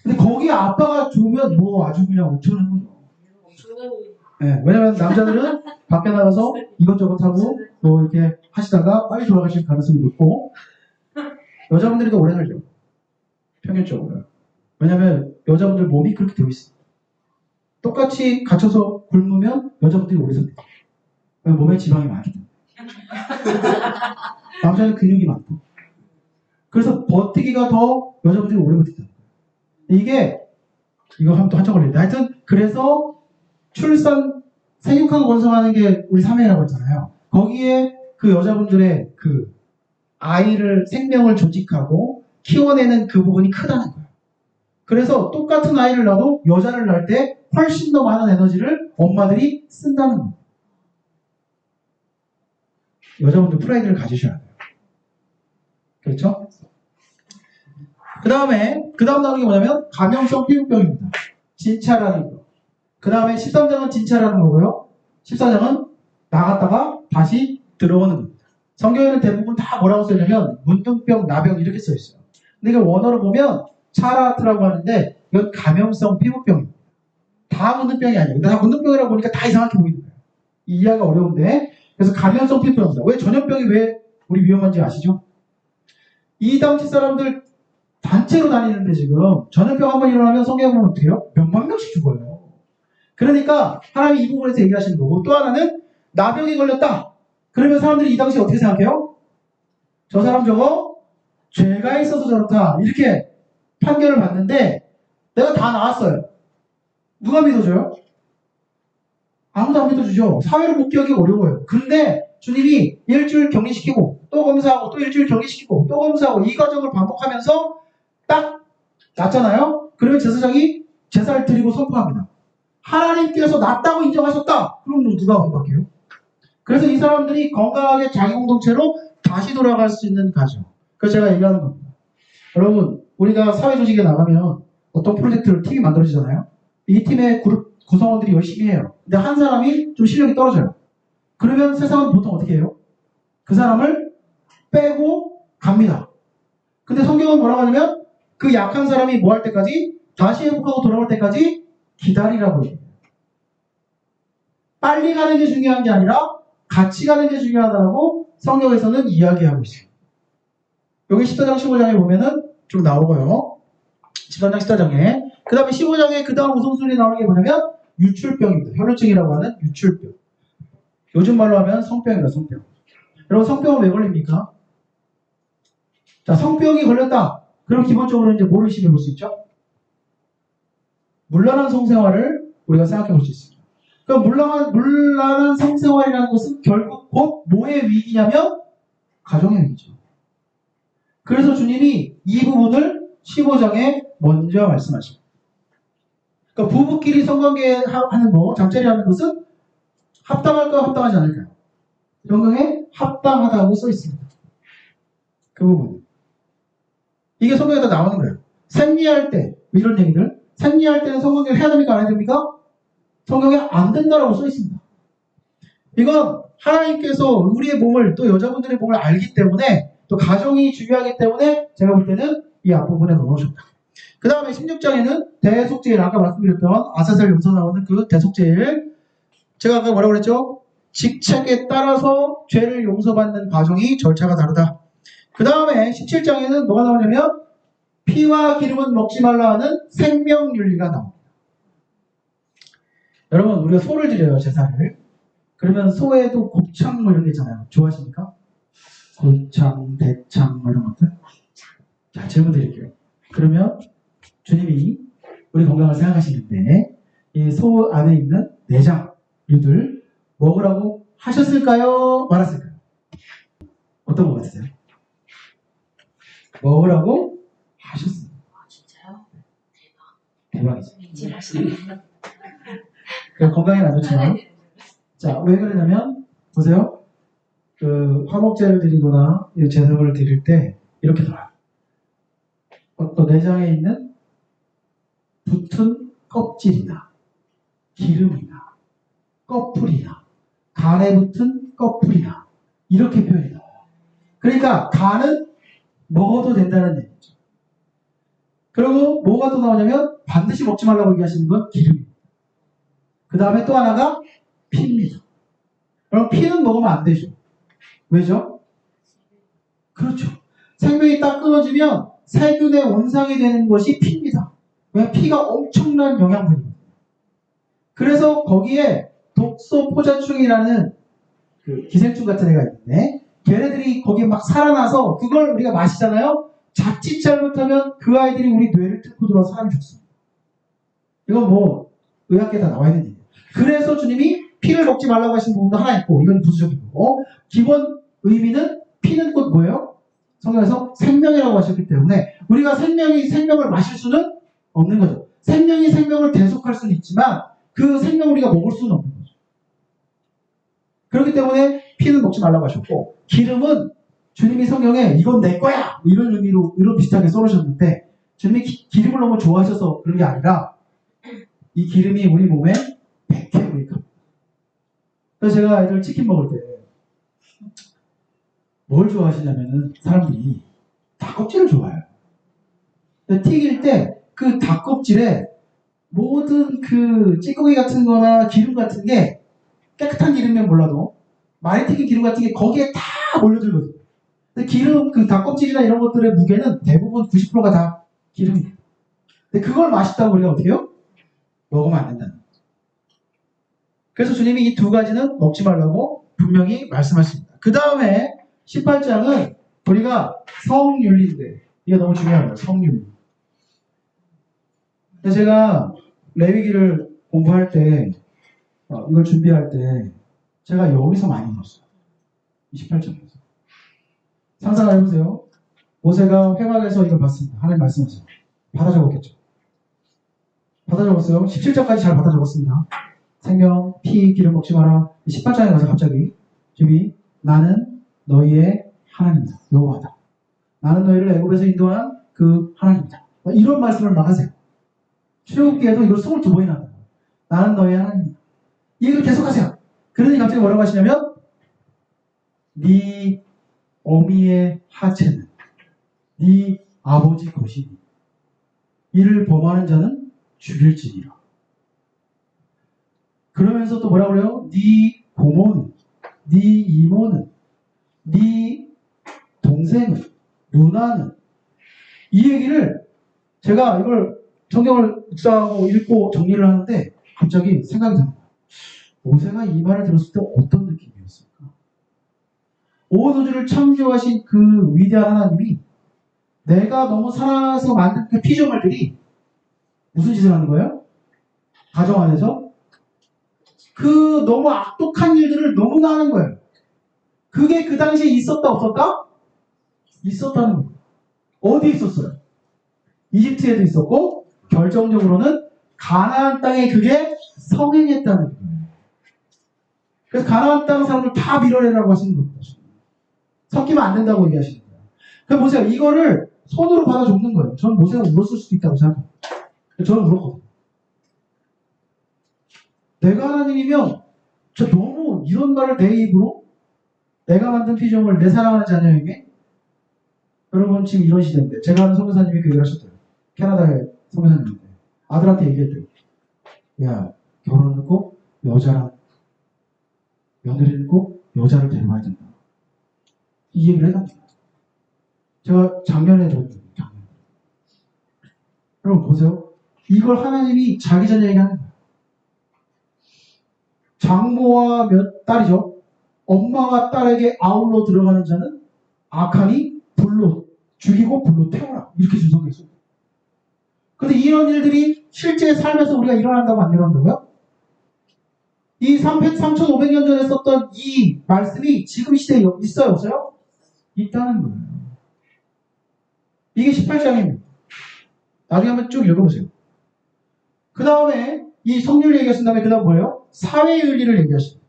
근데 거기 아빠가 좋으면 뭐 아주 그냥 엄청난 거죠. 네, 왜냐면 남자들은 밖에 나가서 이것저것 하고 뭐 이렇게 하시다가 빨리 돌아가실 가능성이 높고 여자분들이 더 오래 살죠. 평균적으로. 왜냐면 여자분들 몸이 그렇게 되어 있어요. 똑같이 갇혀서 굶으면 여자분들이 오래 삽니다. 왜냐면 몸에 지방이 많기 때문에. 남자는 근육이 많고. 그래서 버티기가 더 여자분들이 오래 버틴다. 이거 하면 또 한참 걸리는데. 하여튼, 그래서 생육하고 건성하는 게 우리 사회라고 했잖아요. 거기에 그 여자분들의 그 생명을 조직하고 키워내는 그 부분이 크다는 거예요. 그래서 똑같은 아이를 낳아도 여자를 낳을 때 훨씬 더 많은 에너지를 엄마들이 쓴다는 거예요. 여자분들 프라이드를 가지셔야 돼요. 그렇죠? 그 다음 나오는 게 뭐냐면 감염성 피부병입니다. 진차라는 거. 그 다음에 13장은 진차라는 거고요. 14장은 나갔다가 다시 들어오는 겁니다. 성경에는 대부분 다 뭐라고 써있냐면 문둥병, 나병 이렇게 써있어요. 근데 이걸 원어로 보면 차라트라고 하는데 이건 감염성 피부병입니다. 다 문둥병이 아니에요. 근데 다 문둥병이라고 보니까 다 이상하게 보이는 거예요. 이해가 어려운데 그래서 감염성 피부병입니다. 왜 전염병이 왜 우리 위험한지 아시죠? 이 당시 사람들 단체로 다니는데 지금 전염병 한번 일어나면 성경 보면 어떻게 해요? 몇만 명씩 죽어요. 그러니까 하나님이 이 부분에서 얘기하시는 거고 또 하나는 나병이 걸렸다. 그러면 사람들이 이 당시 어떻게 생각해요? 저 사람 저거 죄가 있어서 저렇다. 이렇게 판결을 받는데 내가 다 나았어요. 누가 믿어줘요? 아무도 안 믿어주죠. 사회를 복귀하기 어려워요. 근데 주님이 일주일 격리시키고 또 검사하고 또 일주일 격리시키고 또 검사하고 이 과정을 반복하면서 딱 났잖아요. 그러면 제사장이 제사를 드리고 선포합니다. 하나님께서 낫다고 인정하셨다. 그럼 누가 공부할게요? 그래서 이 사람들이 건강하게 자기 공동체로 다시 돌아갈 수 있는 과정. 그래서 제가 얘기하는 겁니다. 여러분, 우리가 사회조직에 나가면 어떤 프로젝트를 팀이 만들어지잖아요. 이 팀의 그룹 구성원들이 열심히 해요. 근데 한 사람이 좀 실력이 떨어져요. 그러면 세상은 보통 어떻게 해요? 그 사람을 빼고 갑니다. 근데 성경은 뭐라고 하냐면 그 약한 사람이 뭐 할 때까지 다시 회복하고 돌아올 때까지 기다리라고 해요. 빨리 가는 게 중요한 게 아니라 같이 가는 게 중요하다고 성경에서는 이야기하고 있어요. 여기 14장 15장에 보면은 좀 나오고요. 14장 14장에 그 다음에 15장에 그 다음 우선순위 나오는 게 뭐냐면 유출병입니다. 혈루증이라고 하는 유출병. 요즘 말로 하면 성병입니다. 성병. 여러분 성병은 왜 걸립니까? 자, 성병이 걸렸다. 그럼 기본적으로 이제 뭐를 의심해 볼 수 있죠? 문란한 성생활을 우리가 생각해 볼 수 있습니다. 그러니까 문란한 성생활이라는 것은 결국 곧 뭐의 위기냐면 가정의 위기죠. 그래서 주님이 이 부분을 15장에 먼저 말씀하십니다. 그러니까 부부끼리 성관계 하는 거, 잠자리 하는 것은 합당할까요? 합당하지 않을까요? 성경에 합당하다고 써 있습니다. 그 부분. 이게 성경에다 나오는 거예요. 생리할 때, 이런 얘기들. 생리할 때는 성관계를 해야 됩니까? 안 해야 됩니까? 성경에 안 된다라고 써 있습니다. 이건 하나님께서 우리의 몸을, 또 여자분들의 몸을 알기 때문에, 또 가정이 중요하기 때문에, 제가 볼 때는 이 앞부분에 넣어놓으셨다. 그 다음에 16장에는 대속죄일, 아까 말씀드렸던 아사셀 용서 나오는 그 대속죄일. 제가 아까 뭐라고 그랬죠? 직책에 따라서 죄를 용서받는 과정이 절차가 다르다. 그 다음에 17장에는 뭐가 나오냐면 피와 기름은 먹지 말라 하는 생명윤리가 나옵니다. 여러분 우리가 소를 드려요. 제사를. 그러면 소에도 곱창 뭐 이런 게 있잖아요. 좋아하십니까? 곱창, 대창 뭐 이런 것들. 자, 질문 드릴게요. 그러면 주님이 우리 건강을 생각하시는데 이 소 안에 있는 내장류들 먹으라고 하셨을까요? 말았을까요? 어떤 것 같으세요? 먹으라고 하셨습니다. 아, 진짜요? 대박이죠. 인지하시네요. 건강에 안 좋지만 자, 왜 그러냐면 보세요. 그 화목제를 드리거나 제사를 드릴 때 이렇게 나와요. 어떤 내장에 있는 붙은 껍질이나 기름이나 꺼풀이나 간에 붙은 꺼풀이나 이렇게 표현이 나와요. 그러니까 간은 먹어도 된다는 얘기죠. 그리고 뭐가 또 나오냐면 반드시 먹지 말라고 얘기하시는 건 기름. 그 다음에 또 하나가 피입니다. 그럼 피는 먹으면 안 되죠. 왜죠? 그렇죠. 생명이 딱 끊어지면 세균의 원상이 되는 것이 피입니다. 왜? 피가 엄청난 영양분입니다. 그래서 거기에 독소포자충이라는 그 기생충 같은 애가 있는데 걔네들이 거기에 막 살아나서 그걸 우리가 마시잖아요. 자칫 잘못하면 그 아이들이 우리 뇌를 뚫고 들어와서 사람이 죽습니다. 이건 뭐 의학계에 다 나와 있는 얘기예요. 그래서 주님이 피를 먹지 말라고 하신 부분도 하나 있고 이건 부수적인 거고 기본 의미는 피는 곧 뭐예요? 성경에서 생명이라고 하셨기 때문에 우리가 생명을 마실 수는 없는 거죠. 생명이 생명을 대속할 수는 있지만 그 생명을 우리가 먹을 수는 없는 거죠. 그렇기 때문에 피는 먹지 말라고 하셨고 기름은 주님이 성경에 이건 내 거야! 이런 의미로 이런 비슷하게 써놓으셨는데 주님이 기름을 너무 좋아하셔서 그런 게 아니라 이 기름이 우리 몸에 백해우니까. 그래서 제가 애들 치킨 먹을 때 뭘 좋아하시냐면은 사람들이 닭껍질을 좋아해요. 튀길 때 그 닭껍질에 모든 그 찌꺼기 같은 거나 기름 같은 게 깨끗한 기름이면 몰라도 많이 튀긴 기름 같은 게 거기에 다 몰려들거든요. 근데 기름, 그 닭껍질이나 이런 것들의 무게는 대부분 90%가 다 기름이에요. 근데 그걸 맛있다고 우리가 어떻게 해요? 먹으면 안 된다는 거예요. 그래서 주님이 이 두 가지는 먹지 말라고 분명히 말씀하십니다. 그 다음에 18장은 우리가 성윤리인데 이게 너무 중요합니다. 성윤리. 근데 제가 레위기를 공부할 때 이걸 준비할 때 제가 여기서 많이 넣었어요. 28장에서. 상상을 해보세요. 모세가 회막에서 이걸 봤습니다. 하나님 말씀하세요. 받아 적었겠죠. 받아 적었어요. 17장까지 잘 받아 적었습니다. 생명, 피, 기름 먹지 마라. 18장에 가서 갑자기 주님이 나는 너희의 하나님이다. 여호와다. 나는 너희를 애굽에서 인도한 그 하나님이다. 이런 말씀을 막 하세요. 출애굽기에도 이걸 22번이나 합니다. 나는 너희의 하나님이다. 이 얘기를 계속하세요. 그러니 갑자기 뭐라고 하시냐면 네 어미의 하체는 네 아버지 것이니 이를 범하는 자는 죽일지니라. 그러면서 또 뭐라고 그래요? 네 고모는 네 이모는 네 동생은 누나는 이 얘기를 제가 이걸 성경을 묵상하고 읽고 정리를 하는데 갑자기 생각이 듭니다. 모세가 이 말을 들었을 때 어떤 느낌이었을까? 온 우주를 창조하신 그 위대한 하나님이 내가 너무 사랑해서 만든 그 피조물들이 무슨 짓을 하는 거예요? 가정 안에서 그 너무 악독한 일들을 너무나 하는 거예요. 그게 그 당시에 있었다 없었다? 있었다는 거예요. 어디 있었어요? 이집트에도 있었고 결정적으로는 가나안 땅에 그게 성행했다는 거예요. 그래서 가나안 땅 사람들 다 밀어내라고 하시는 겁니다. 섞이면 안 된다고 얘기하시는 거예요. 그럼 보세요. 이거를 손으로 받아 적는 거예요. 저는 모세가 울었을 수도 있다고 생각해요. 저는 울었거든요. 내가 하나님이면 저 너무 이런 말을 내 입으로 내가 만든 피조물 내 사랑하는 자녀에게 여러분 지금 이런 시대인데 제가 아는 선교사님이 그 얘기를 하셨대요. 캐나다의 선교사님인데 아들한테 얘기했대요. 야 결혼은 꼭 여자랑 며느리는 꼭 여자를 데려와야 된다. 이 얘기를 해놨어요. 제가 작년에 들었거든요. 작년에. 여러분 보세요. 이걸 하나님이 자기 자녀에게 하는 거예요. 장모와 몇 딸이죠. 엄마와 딸에게 아울러 들어가는 자는 악하니 불로 죽이고 불로 태워라. 이렇게 준성했어요. 근데 이런 일들이 실제 삶에서 우리가 일어난다고 안 일어난다고요? 이 3,500년 전에 썼던 이 말씀이 지금 시대에 있어요? 없어요? 있다는 거예요. 이게 18장입니다. 나중에 한번 쭉 읽어보세요. 그 다음에 이 성률 얘기하신 다음에 그 다음 뭐예요? 사회윤리를 얘기하십니다.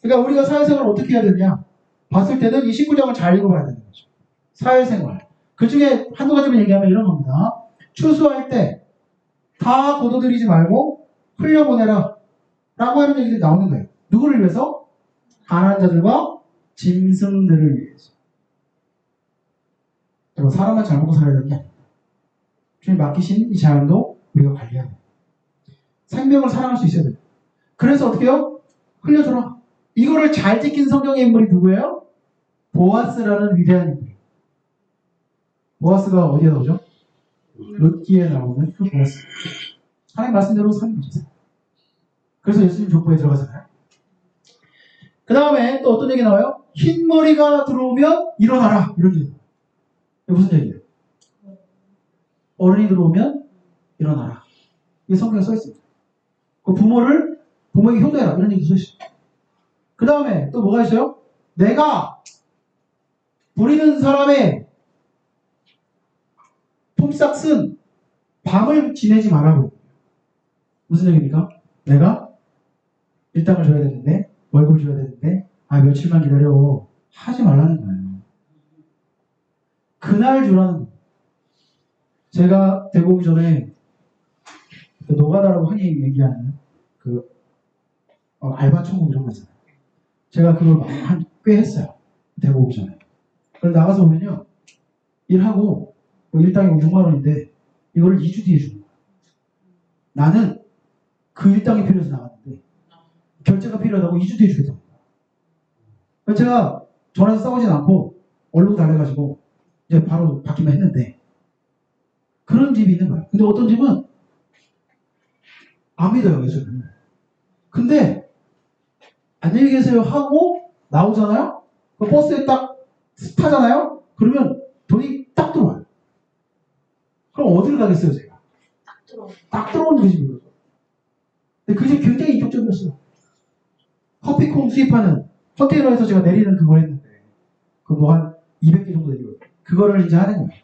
그러니까 우리가 사회생활을 어떻게 해야 되냐? 봤을 때는 이 19장을 잘 읽어봐야 되는 거죠. 사회생활. 그 중에 한두 가지만 얘기하면 이런 겁니다. 추수할 때 다 거둬들이지 말고 흘려보내라. 라고 하는 얘기들이 나오는 거예요. 누구를 위해서? 가난한 자들과 짐승들을 위해서. 여러분, 사람만 잘 먹고 살아야 되는 게 아닙니다. 주님 맡기신 이 자연도 우리가 관리해야 돼요. 생명을 사랑할 수 있어야 돼요. 그래서 어떻게 해요? 흘려줘라. 이거를 잘 지킨 성경의 인물이 누구예요? 보아스라는 위대한 인물. 보아스가 어디에 나오죠? 룻기에 나오는 그 보아스. 하나님 말씀대로 사는 거죠. 그래서 예수님 족보에 들어가잖아요. 그 다음에 또 어떤 얘기 나와요? 흰머리가 들어오면 일어나라. 이런 얘기. 이게 무슨 얘기예요? 어른이 들어오면 일어나라. 이게 성경에 써 있습니다. 그 부모에게 효도해라. 이런 얘기 써 있어요. 그 다음에 또 뭐가 있어요? 내가 부리는 사람의 품삯은 밤을 지내지 말라고. 무슨 얘기입니까? 내가 일당을 줘야 되는데, 월급을 줘야 되는데, 며칠만 기다려. 하지 말라는 거예요. 그날 주라는 거예요. 제가 대구 오기 전에 그 노가다라고 흔히 얘기하는 알바 천국 이런 거 있잖아요. 제가 그걸 꽤 했어요. 대구 오기 전에. 그래서 나가서 보면요. 일하고 일당이 6만 원인데 이거를 2주 뒤에 주는 거예요. 나는 그 일당이 필요해서 나갔는데 결제가 필요하다고 2주 뒤에 주겠다고. 그래서 제가 전화해서 싸우진 않고 얼른 달래가지고 이제 바로 받기만 했는데 그런 집이 있는 거예요. 근데 어떤 집은 안 믿어요, 예수를. 근데 안녕히 계세요 하고 나오잖아요. 그 버스에 딱 타잖아요. 그러면 돈이 딱 들어와요. 그럼 어디를 가겠어요, 제가? 딱 들어오는 그 집인 거죠. 근데 그 집 굉장히 이격적이었어요. 커피콩 수입하는 컨테이너에서 제가 내리는 그걸 했는데 그 뭐 한 200개 정도 내리고 그거를 이제 하는 거예요.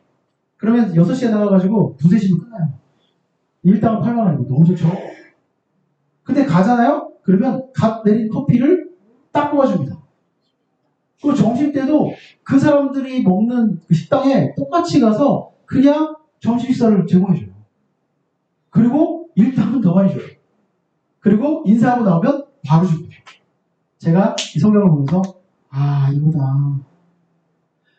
그러면 6시에 나가가지고 2, 3시면 끝나요. 일당은 8만 원이고 너무 좋죠. 근데 가잖아요? 그러면 갓 내린 커피를 딱 뽑아줍니다. 그리고 점심 때도 그 사람들이 먹는 그 식당에 똑같이 가서 그냥 점심 식사를 제공해줘요. 그리고 일당은 더 많이 줘요. 그리고 인사하고 나오면 바로 줍니다. 제가 이 성경을 보면서 이거다.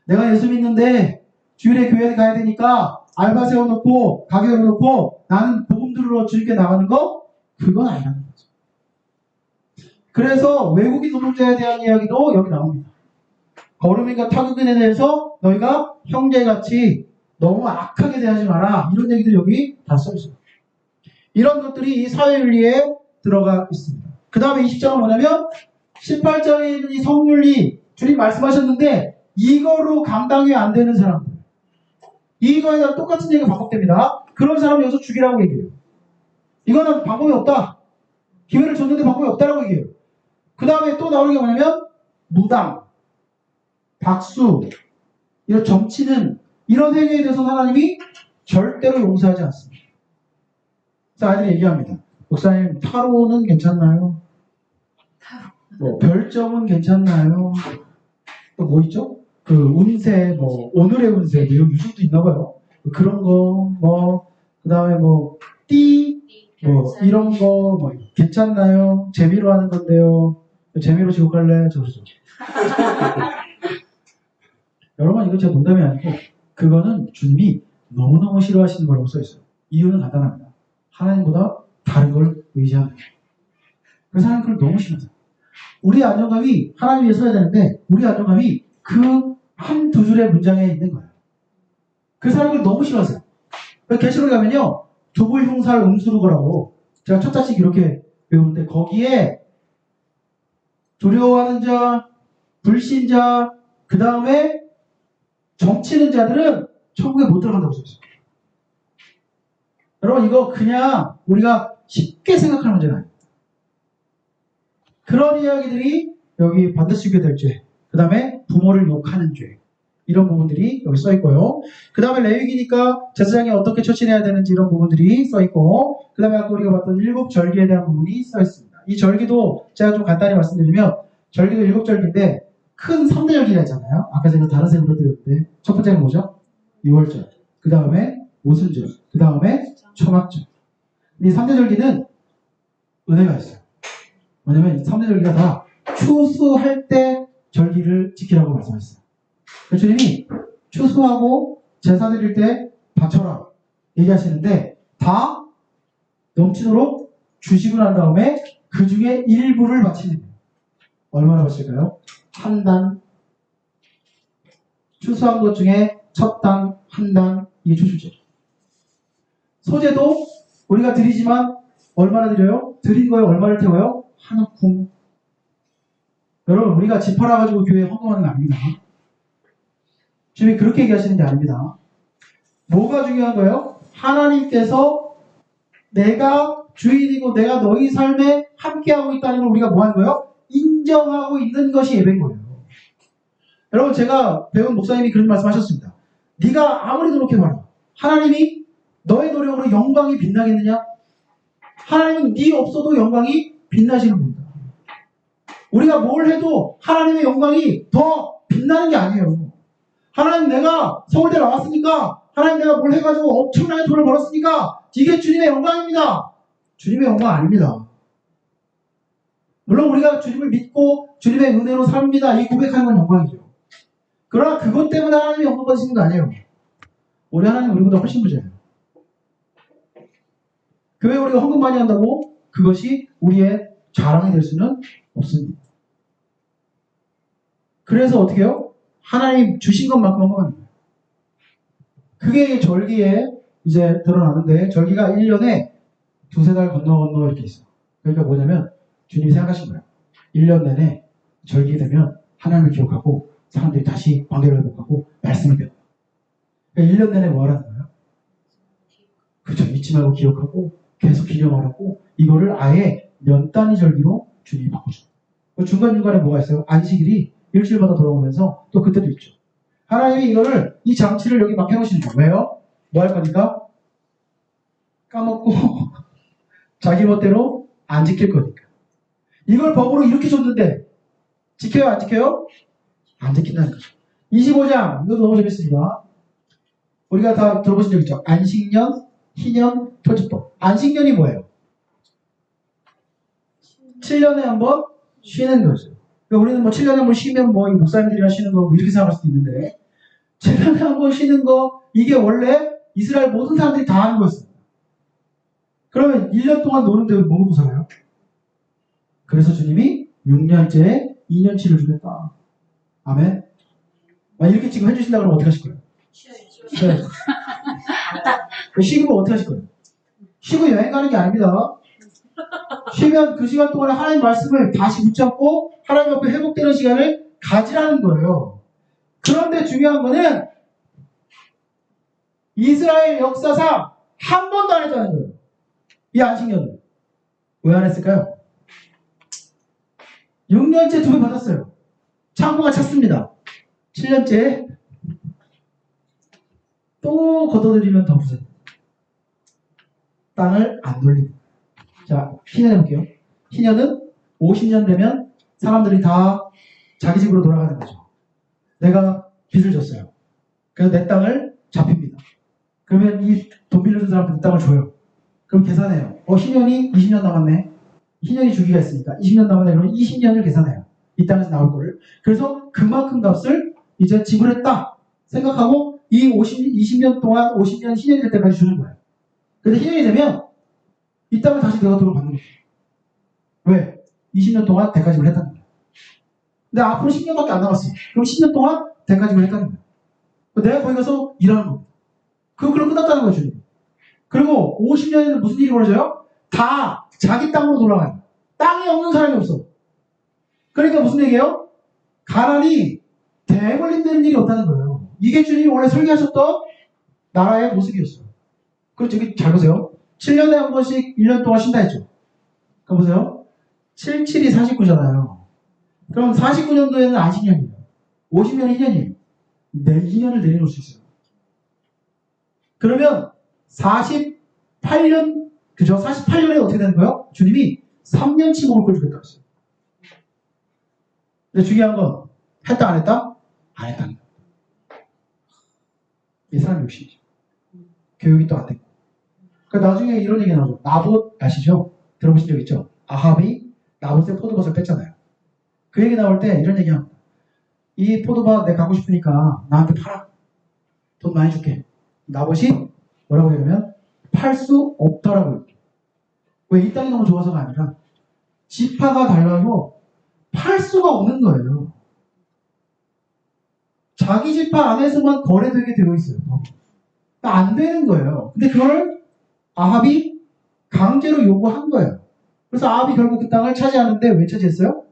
내가 예수 믿는데 주일에 교회에 가야 되니까 알바 세워놓고 가게 열어놓고 나는 복음 들으러 주님께 나가는 거? 그건 아니라는 거죠. 그래서 외국인 노동자에 대한 이야기도 여기 나옵니다. 거름인과 타국인에 대해서 너희가 형제같이 너무 악하게 대하지 마라. 이런 얘기도 여기 다 써있어요. 이런 것들이 이 사회윤리에 들어가 있습니다. 그 다음에 20장은 뭐냐면 18장에 있는 이 성윤리 주님 말씀하셨는데 이거로 감당이 안 되는 사람들 이거에다 똑같은 얘기가 반복됩니다. 그런 사람 여기서 죽이라고 얘기해요. 이거는 방법이 없다. 기회를 줬는데 방법이 없다라고 얘기해요. 그 다음에 또 나오는 게 뭐냐면 무당, 박수, 이런 정치는 이런 행위에 대해서는 하나님이 절대로 용서하지 않습니다. 그래서 아이들이 얘기합니다. 목사님 타로는 괜찮나요? 별점은 괜찮나요? 또 뭐 있죠? 그 운세, 오늘의 운세, 이런 유튜브도 있나 봐요. 그런 거, 그 다음에 이런 거, 괜찮나요? 재미로 하는 건데요. 재미로 지옥 갈래? 저러죠. 여러분, 이거 제 농담이 아니고, 그거는 주님이 너무너무 싫어하시는 거라고 써있어요. 이유는 간단합니다. 하나님보다 다른 걸 의지합니다. 그래서 하나님 그걸 너무 싫어해요. 우리 안정감이 하나님 위에 서야 되는데, 우리 안정감이 그 한두 줄의 문장에 있는 거예요. 그 사람을 너무 싫어하세요. 계시록에 가면요, 두불흉살 음수르거라고 제가 첫 자식 이렇게 배우는데 거기에 두려워하는 자, 불신자, 그 다음에 정치는 자들은 천국에 못 들어간다고 써있어요. 여러분 이거 그냥 우리가 쉽게 생각하는 문제가 아니에요. 그런 이야기들이 여기 반드시 지게 될 죄, 그 다음에 부모를 욕하는 죄, 이런 부분들이 여기 써있고요. 그 다음에 레위기니까 제사장이 어떻게 처신해야 되는지 이런 부분들이 써있고, 그 다음에 아까 우리가 봤던 일곱 절기에 대한 부분이 써있습니다. 이 절기도 제가 좀 간단히 말씀드리면 절기도 일곱 절기인데 큰 3대 절기가 있잖아요. 아까 제가 다른 색으로 드렸는데 첫 번째는 뭐죠? 6월절, 그 다음에 오순절, 그 다음에 초막절. 이 3대 절기는 은혜가 있어요. 왜냐면 이 3대 절기가 다 추수할 때 절기를 지키라고 말씀하셨어요. 주님이 추수하고 제사 드릴 때 바쳐라. 얘기하시는데 다 넘치도록 주시고 난 다음에 그 중에 일부를 바치는 거예요. 얼마나 바칠까요? 한 단. 추수한 것 중에 첫 단, 한 단, 이게 추수제. 소재도 우리가 드리지만 얼마나 드려요? 드린 거에 얼마를 태워요? 한 움큼. 여러분, 우리가 집 팔아가지고 교회에 헌금하는 거 아닙니다. 주님이 그렇게 얘기하시는 게 아닙니다. 뭐가 중요한 거예요? 하나님께서 내가 주인이고 내가 너희 삶에 함께하고 있다는 걸 우리가 뭐 하는 거예요? 인정하고 있는 것이 예배인 거예요. 여러분, 제가 배운 목사님이 그런 말씀 하셨습니다. 네가 아무리 노력해봐라. 하나님이 너의 노력으로 영광이 빛나겠느냐? 하나님은 네 없어도 영광이 빛나시는 분이다. 우리가 뭘 해도 하나님의 영광이 더 빛나는 게 아니에요. 하나님, 내가 서울대 나왔으니까, 하나님 내가 뭘 해가지고 엄청나게 돈을 벌었으니까 이게 주님의 영광입니다. 주님의 영광 아닙니다. 물론 우리가 주님을 믿고 주님의 은혜로 삽니다, 이 고백하는 건 영광이죠. 그러나 그것 때문에 하나님이 영광 받으시는 거 아니에요. 우리 하나님 우리보다 훨씬 부자예요. 교회 우리가 헌금 많이 한다고 그것이 우리의 자랑이 될 수는 없습니다. 그래서 어떻게 해요? 하나님 주신 것만큼 헌금하는 거예요. 그게 절기에 이제 드러나는데, 절기가 1년에 두세 달 건너 이렇게 있어요. 그러니까 뭐냐면 주님이 생각하신 거예요. 1년 내내 절기 되면 하나님을 기억하고 사람들이 다시 관계를 회복하고 말씀을 배워요. 그러니까 1년 내내 뭐 하라는 거예요? 그렇죠. 잊지 말고 기억하고 계속 기념하라고, 이거를 아예 몇 단위 절기로 주님이 바꿔줘요. 중간중간에 뭐가 있어요? 안식일이 일주일마다 돌아오면서 또 그때도 있죠. 하나님이 이거를, 이 장치를 여기 막 해놓으시는 거예요. 왜요? 뭐 할 거니까? 까먹고 자기 멋대로 안 지킬 거니까. 이걸 법으로 이렇게 줬는데 지켜요, 안 지켜요? 안 지킨다는 거죠. 25장, 이것도 너무 재밌습니다. 우리가 다 들어보신 적 있죠? 안식년, 희년, 토지법. 안식년이 뭐예요? 7년에 한 번 쉬는 거죠. 그러니까 우리는 뭐 7년에 한 번 쉬면 뭐 목사님들이랑 쉬는 거 뭐 이렇게 생각할 수도 있는데, 7년에 한 번 쉬는 거, 이게 원래 이스라엘 모든 사람들이 다 하는 거였어요. 그러면 1년 동안 노는데 뭐 먹고 살아요? 그래서 주님이 6년째에 2년치를 주겠다. 아멘. 이렇게 지금 해주신다 그러면 어떻게 하실 거예요? 쉬어야죠. 쉬면 어떻게 하실 거예요? 쉬고 여행 가는 게 아닙니다. 쉬면 그 시간 동안에 하나님 말씀을 다시 붙잡고 하나님 앞에 회복되는 시간을 가지라는 거예요. 그런데 중요한 거는 이스라엘 역사상 한 번도 안 했다는 거예요. 이 안식년을. 왜 안 했을까요? 6년째 2배 받았어요. 창고가 찼습니다. 7년째 또 걷어들이면 더 부서요. 땅을 안 돌립니다. 자, 희년 해볼게요. 희년은 50년 되면 사람들이 다 자기 집으로 돌아가는 거죠. 내가 빚을 졌어요. 그래서 내 땅을 잡힙니다. 그러면 이 돈 빌려준 사람한테 땅을 줘요. 그럼 계산해요. 희년이 20년 남았네. 희년이 주기가 있으니까 20년 남았네. 그러면 20년을 계산해요. 이 땅에서 나올 거를. 그래서 그만큼 값을 이제 지불했다 생각하고 이 20년 동안 50년 희년이 될 때까지 주는 거예요. 근데 희년이 되면 이 땅을 다시 내가 돈을 받는 거죠. 왜? 20년 동안 대가 지불을 했다는 거예요. 근데 앞으로 10년밖에 안 남았어. 그럼 10년 동안 대가 지불을 했다는 거예요. 내가 거기 가서 일하는 겁니다. 그걸로 끝났다는 거예요, 주님. 그리고 50년에는 무슨 일이 벌어져요? 다 자기 땅으로 돌아가요. 땅이 없는 사람이 없어. 그러니까 무슨 얘기예요? 가난이 대물림되는 일이 없다는 거예요. 이게 주님이 원래 설계하셨던 나라의 모습이었어요. 그리고 저기 잘 보세요. 7년에 한 번씩 1년 동안 쉰다 했죠. 그럼 보세요. 7, 7이 49잖아요. 그럼 49년도에는 안식년이에요. 50년이 2년이에요. 2년을 내려놓을 수 있어요. 그러면 48년, 그죠? 48년에 어떻게 되는 거예요? 주님이 3년치 먹을 걸 주겠다고 했어요. 근데 중요한 건 했다 안 했다? 안 했다는 거예요. 이 사람 욕심이죠. 교육이 또 안 됐고. 그러니까 나중에 이런 얘기 나오죠. 나봇 아시죠? 들어보신 적 있죠? 아합이 나봇의 포도밭을 뺐잖아요. 그 얘기 나올 때 이런 얘기 합니다. 이 포도밭 내가 갖고 싶으니까 나한테 팔아. 돈 많이 줄게. 나봇이 뭐라고 하냐면 팔 수 없다라고. 왜 이 땅이 너무 좋아서가 아니라 지파가 달라서 팔 수가 없는 거예요. 자기 지파 안에서만 거래되게 되어 있어요. 그러니까 안 되는 거예요. 근데 그걸 아합이 강제로 요구한 거예요. 그래서 아합이 결국 그 땅을 차지하는데 왜 차지했어요?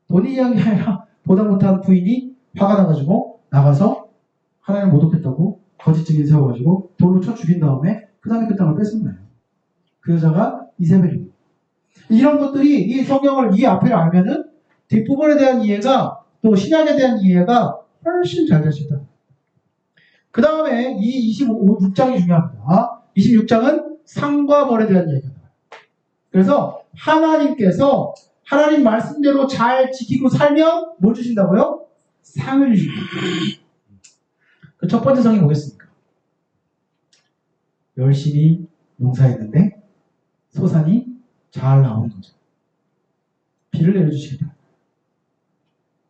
돈이 이한 게 아니라 보다 못한 부인이 화가 나가지고 나가서 하나님을 모독했다고 거짓 증인 세워가지고 돌로 쳐 죽인 다음에 그 다음에 그 땅을 뺏은 거예요. 그 여자가 이세벨입니다. 이런 것들이 이 성경을 이 앞에를 알면은 뒷부분에 대한 이해가 또 신약에 대한 이해가 훨씬 잘 될 수 있다. 그 다음에 이 26장이 중요합니다. 26장은 상과 벌에 대한 이야기가 나와요. 그래서 하나님께서 하나님 말씀대로 잘 지키고 살면 뭘 주신다고요? 상을 주십니다. 그 첫 번째 성이 뭐겠습니까? 열심히 농사했는데 소산이 잘 나오는 거죠. 비를 내려주시겠다.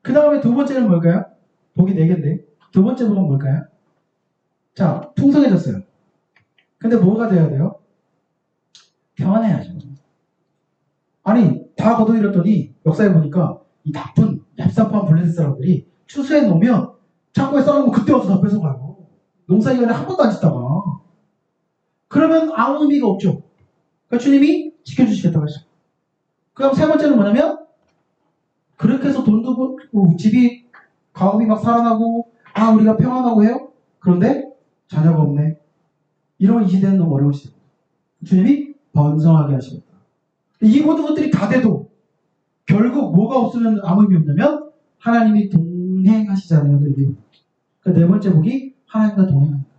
그 다음에 두 번째는 뭘까요? 복이 4개인데 두 번째 복은 뭘까요? 자, 풍성해졌어요. 근데 뭐가 돼야 돼요? 평안해야죠. 아니, 다 거둬들였더니 역사에 보니까 이 나쁜 얍삽한 블레셋 사람들이 추수해 놓으면 창고에 써놓으면 그때 와서 다 뺏어가요. 농사 기간에 한 번도 안 짓다가. 그러면 아무 의미가 없죠. 그러니까 주님이 지켜주시겠다고 하죠. 그 다음 세 번째는 뭐냐면 그렇게 해서 돈도 벌고 집이 가업이 막 살아나고 우리가 평안하고 해요? 그런데 자녀가 없네. 이런 이 시대는 너무 어려운 시대입니다. 주님이 번성하게 하시겠다. 이 모든 것들이 다 돼도 결국 뭐가 없으면 아무 의미 없냐면 하나님이 동행하시잖아요. 그러니까 네 번째 복이 하나님과 동행합니다.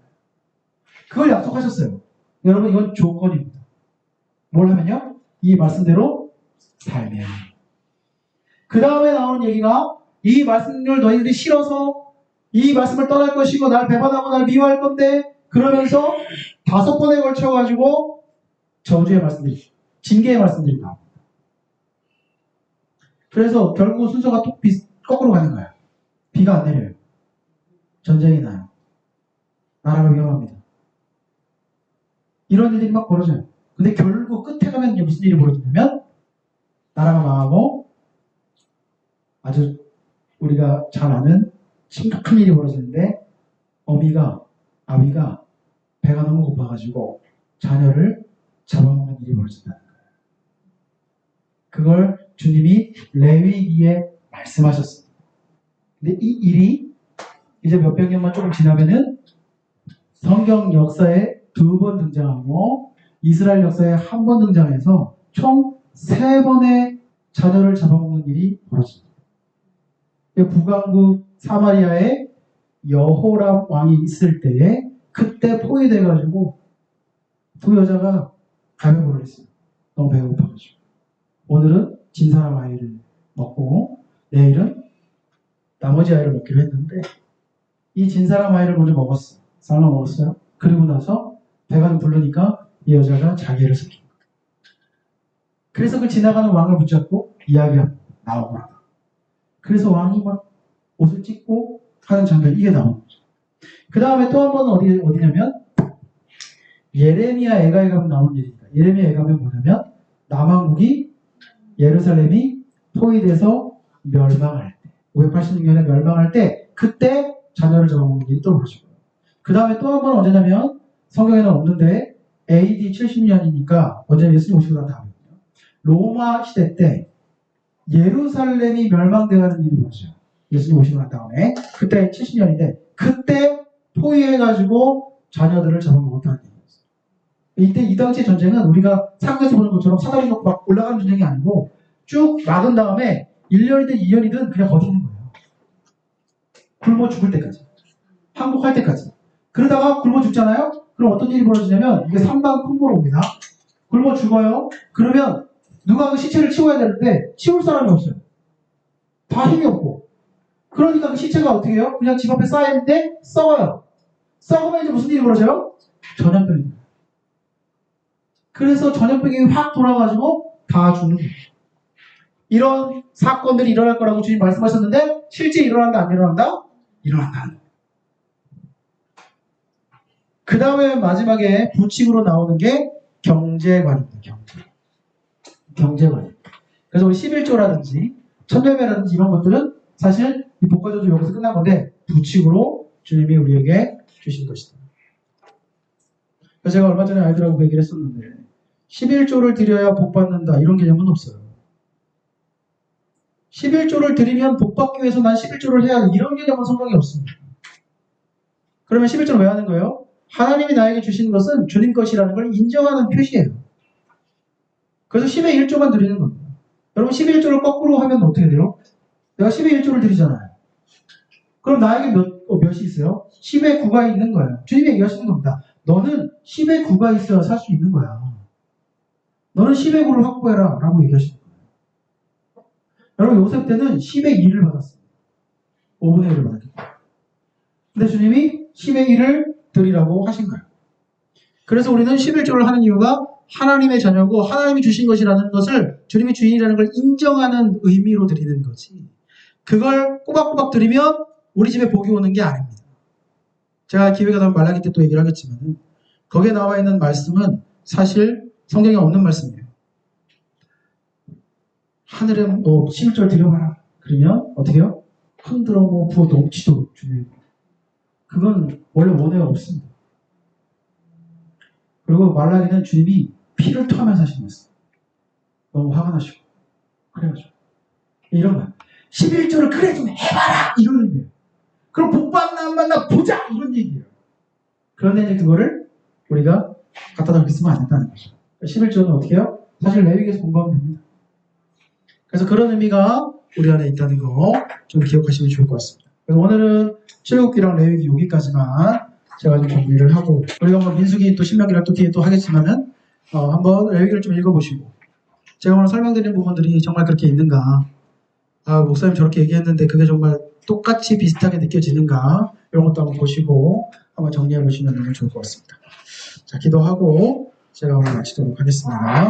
그걸 약속하셨어요. 여러분 이건 조건입니다. 뭘 하면요? 이 말씀대로 살면. 그 다음에 나오는 얘기가 이 말씀을 너희들이 싫어서 이 말씀을 떠날 것이고 날 배반하고 날 미워할 건데 그러면서 5번에 걸쳐가지고 저주의 말씀들이 징계의 말씀들이 나옵니다. 그래서 결국 순서가 거꾸로 가는 거야. 비가 안 내려요. 전쟁이 나요. 나라가 위험합니다. 이런 일들이 막 벌어져요. 근데 결국 끝에 가면 무슨 일이 벌어지냐면 나라가 망하고 아주 우리가 잘 아는 심각한 일이 벌어지는데 아비가 배가 너무 고파가지고 자녀를 잡아먹는 일이 벌어진다는 거예요. 그걸 주님이 레위기에 말씀하셨습니다. 근데 이 일이 이제 몇백 년만 조금 지나면은 성경 역사에 2번 등장하고 이스라엘 역사에 1번 등장해서 총 3번의 자녀를 잡아먹는 일이 벌어집니다. 북왕국 사마리아에 여호람 왕이 있을 때에 그때 포위돼가지고 두 여자가 가면고를 했어요. 너무 배가 고파가지고. 오늘은 진 사람 아이를 먹고 내일은 나머지 아이를 먹기로 했는데 이 진 사람 아이를 먼저 먹었어요. 삶아 먹었어요. 그리고 나서 배가 좀 부르니까 이 여자가 자기를 숨긴 거예요. 그래서 그 지나가는 왕을 붙잡고 이야기가 나오더라. 그래서 왕이 막 옷을 찢고 하는 장면 이게 나오는 거죠. 그 다음에 또 한 번은 어디냐면 예레미야 애가에 가면 나오는 일입니다. 예레미야 애가에 가면 뭐냐면 남왕국이 예루살렘이 포위돼서 멸망할 때 586년에 멸망할 때 그때 자녀를 잡아먹는 일이 또 벌어지고요. 그 다음에 또 한 번은 언제냐면 성경에는 없는데 AD 70년이니까 언제 예수님 오시고 난 다음이거든요. 로마 시대 때 예루살렘이 멸망되는 일이 벌어져요. 예수님 오시고 난 다음에 그때 70년인데 그때 포위해가지고 자녀들을 잡아먹었다는 얘기였어요. 이때 이 당시의 전쟁은 우리가 상에서 보는 것처럼 사다리 놓고 막 올라가는 전쟁이 아니고 쭉 막은 다음에 1년이든 2년이든 그냥 버티는 거예요. 굶어 죽을 때까지. 항복할 때까지. 그러다가 굶어 죽잖아요? 그럼 어떤 일이 벌어지냐면 이게 3단 콤보로 옵니다. 굶어 죽어요. 그러면 누가 그 시체를 치워야 되는데 치울 사람이 없어요. 다 힘이 없고. 그러니까 그 시체가 어떻게 해요? 그냥 집 앞에 쌓여있는데 썩어요. 썩으면 이제 무슨 일이 벌어져요? 전염병입니다. 그래서 전염병이 확 돌아가지고 다 죽는 거예요. 이런 사건들이 일어날 거라고 주님 말씀하셨는데 실제 일어난다 안 일어난다? 일어난다. 그 다음에 마지막에 부칙으로 나오는 게 경제관입니다. 경제관. 그래서 우리 11조라든지 천매매라든지 이런 것들은 사실 이 복과조주 여기서 끝난 건데 부칙으로 주님이 우리에게 주신 것이다. 그래서 제가 얼마 전에 아이들하고 그 얘기를 했었는데 11조를 드려야 복 받는다 이런 개념은 없어요. 11조를 드리면 복 받기 위해서 난 11조를 해야 돼 이런 개념은 성경에 없습니다. 그러면 11조를 왜 하는 거예요? 하나님이 나에게 주신 것은 주님 것이라는 걸 인정하는 표시예요. 그래서 10의 1조만 드리는 겁니다. 여러분 11조를 거꾸로 하면 어떻게 돼요? 내가 10의 1조를 드리잖아요. 그럼 나에게 몇이 있어요? 10의 9가 있는 거예요. 주님이 얘기하시는 겁니다. 너는 10의 9가 있어야 살 수 있는 거야. 너는 10의 9를 확보해라 라고 얘기하시는 거예요. 여러분 요셉 때는 10의 2를 받았습니다. 5분의 1을 받았기 때문에. 근데 주님이 10의 1을 드리라고 하신 거예요. 그래서 우리는 11조를 하는 이유가 하나님의 자녀고 하나님이 주신 것이라는 것을 주님이 주인이라는 걸 인정하는 의미로 드리는 거지. 그걸 꼬박꼬박 드리면 우리 집에 복이 오는 게 아닙니다. 제가 기회가 되면 말라기 때 또 얘기를 하겠지만 거기에 나와 있는 말씀은 사실 성경에 없는 말씀이에요. 하늘에 11조를 드려봐라. 그러면 어떻게 해요? 흔들어 부어 넘치도록 주님. 그건 원래 원회가 없습니다. 그리고 말라기는 주님이 피를 토하면서 하신 말씀. 너무 화가 나시고 그래가지고 이런 거야. 11조를 그래 좀 해봐라 이런 의미예요. 그럼 복 받나 안 받나 보자 이런 얘기예요. 그런데 이제 그거를 우리가 갖다 그렇게 쓰면 안 된다는 거죠. 11조는 어떻게 해요? 사실 레위기에서 공부하면 됩니다. 그래서 그런 의미가 우리 안에 있다는 거 좀 기억하시면 좋을 것 같습니다. 그래서 오늘은 출애굽기랑 레위기 여기까지만 제가 좀 정리를 하고 우리가 뭐 민수기 또 신명기랑 또 뒤에 또 하겠지만은 한번 레위기를 좀 읽어보시고 제가 오늘 설명드린 부분들이 정말 그렇게 있는가 목사님 저렇게 얘기했는데 그게 정말 똑같이 비슷하게 느껴지는가 이런 것도 한번 보시고 한번 정리해 보시면 너무 좋을 것 같습니다. 자 기도하고 제가 오늘 마치도록 하겠습니다.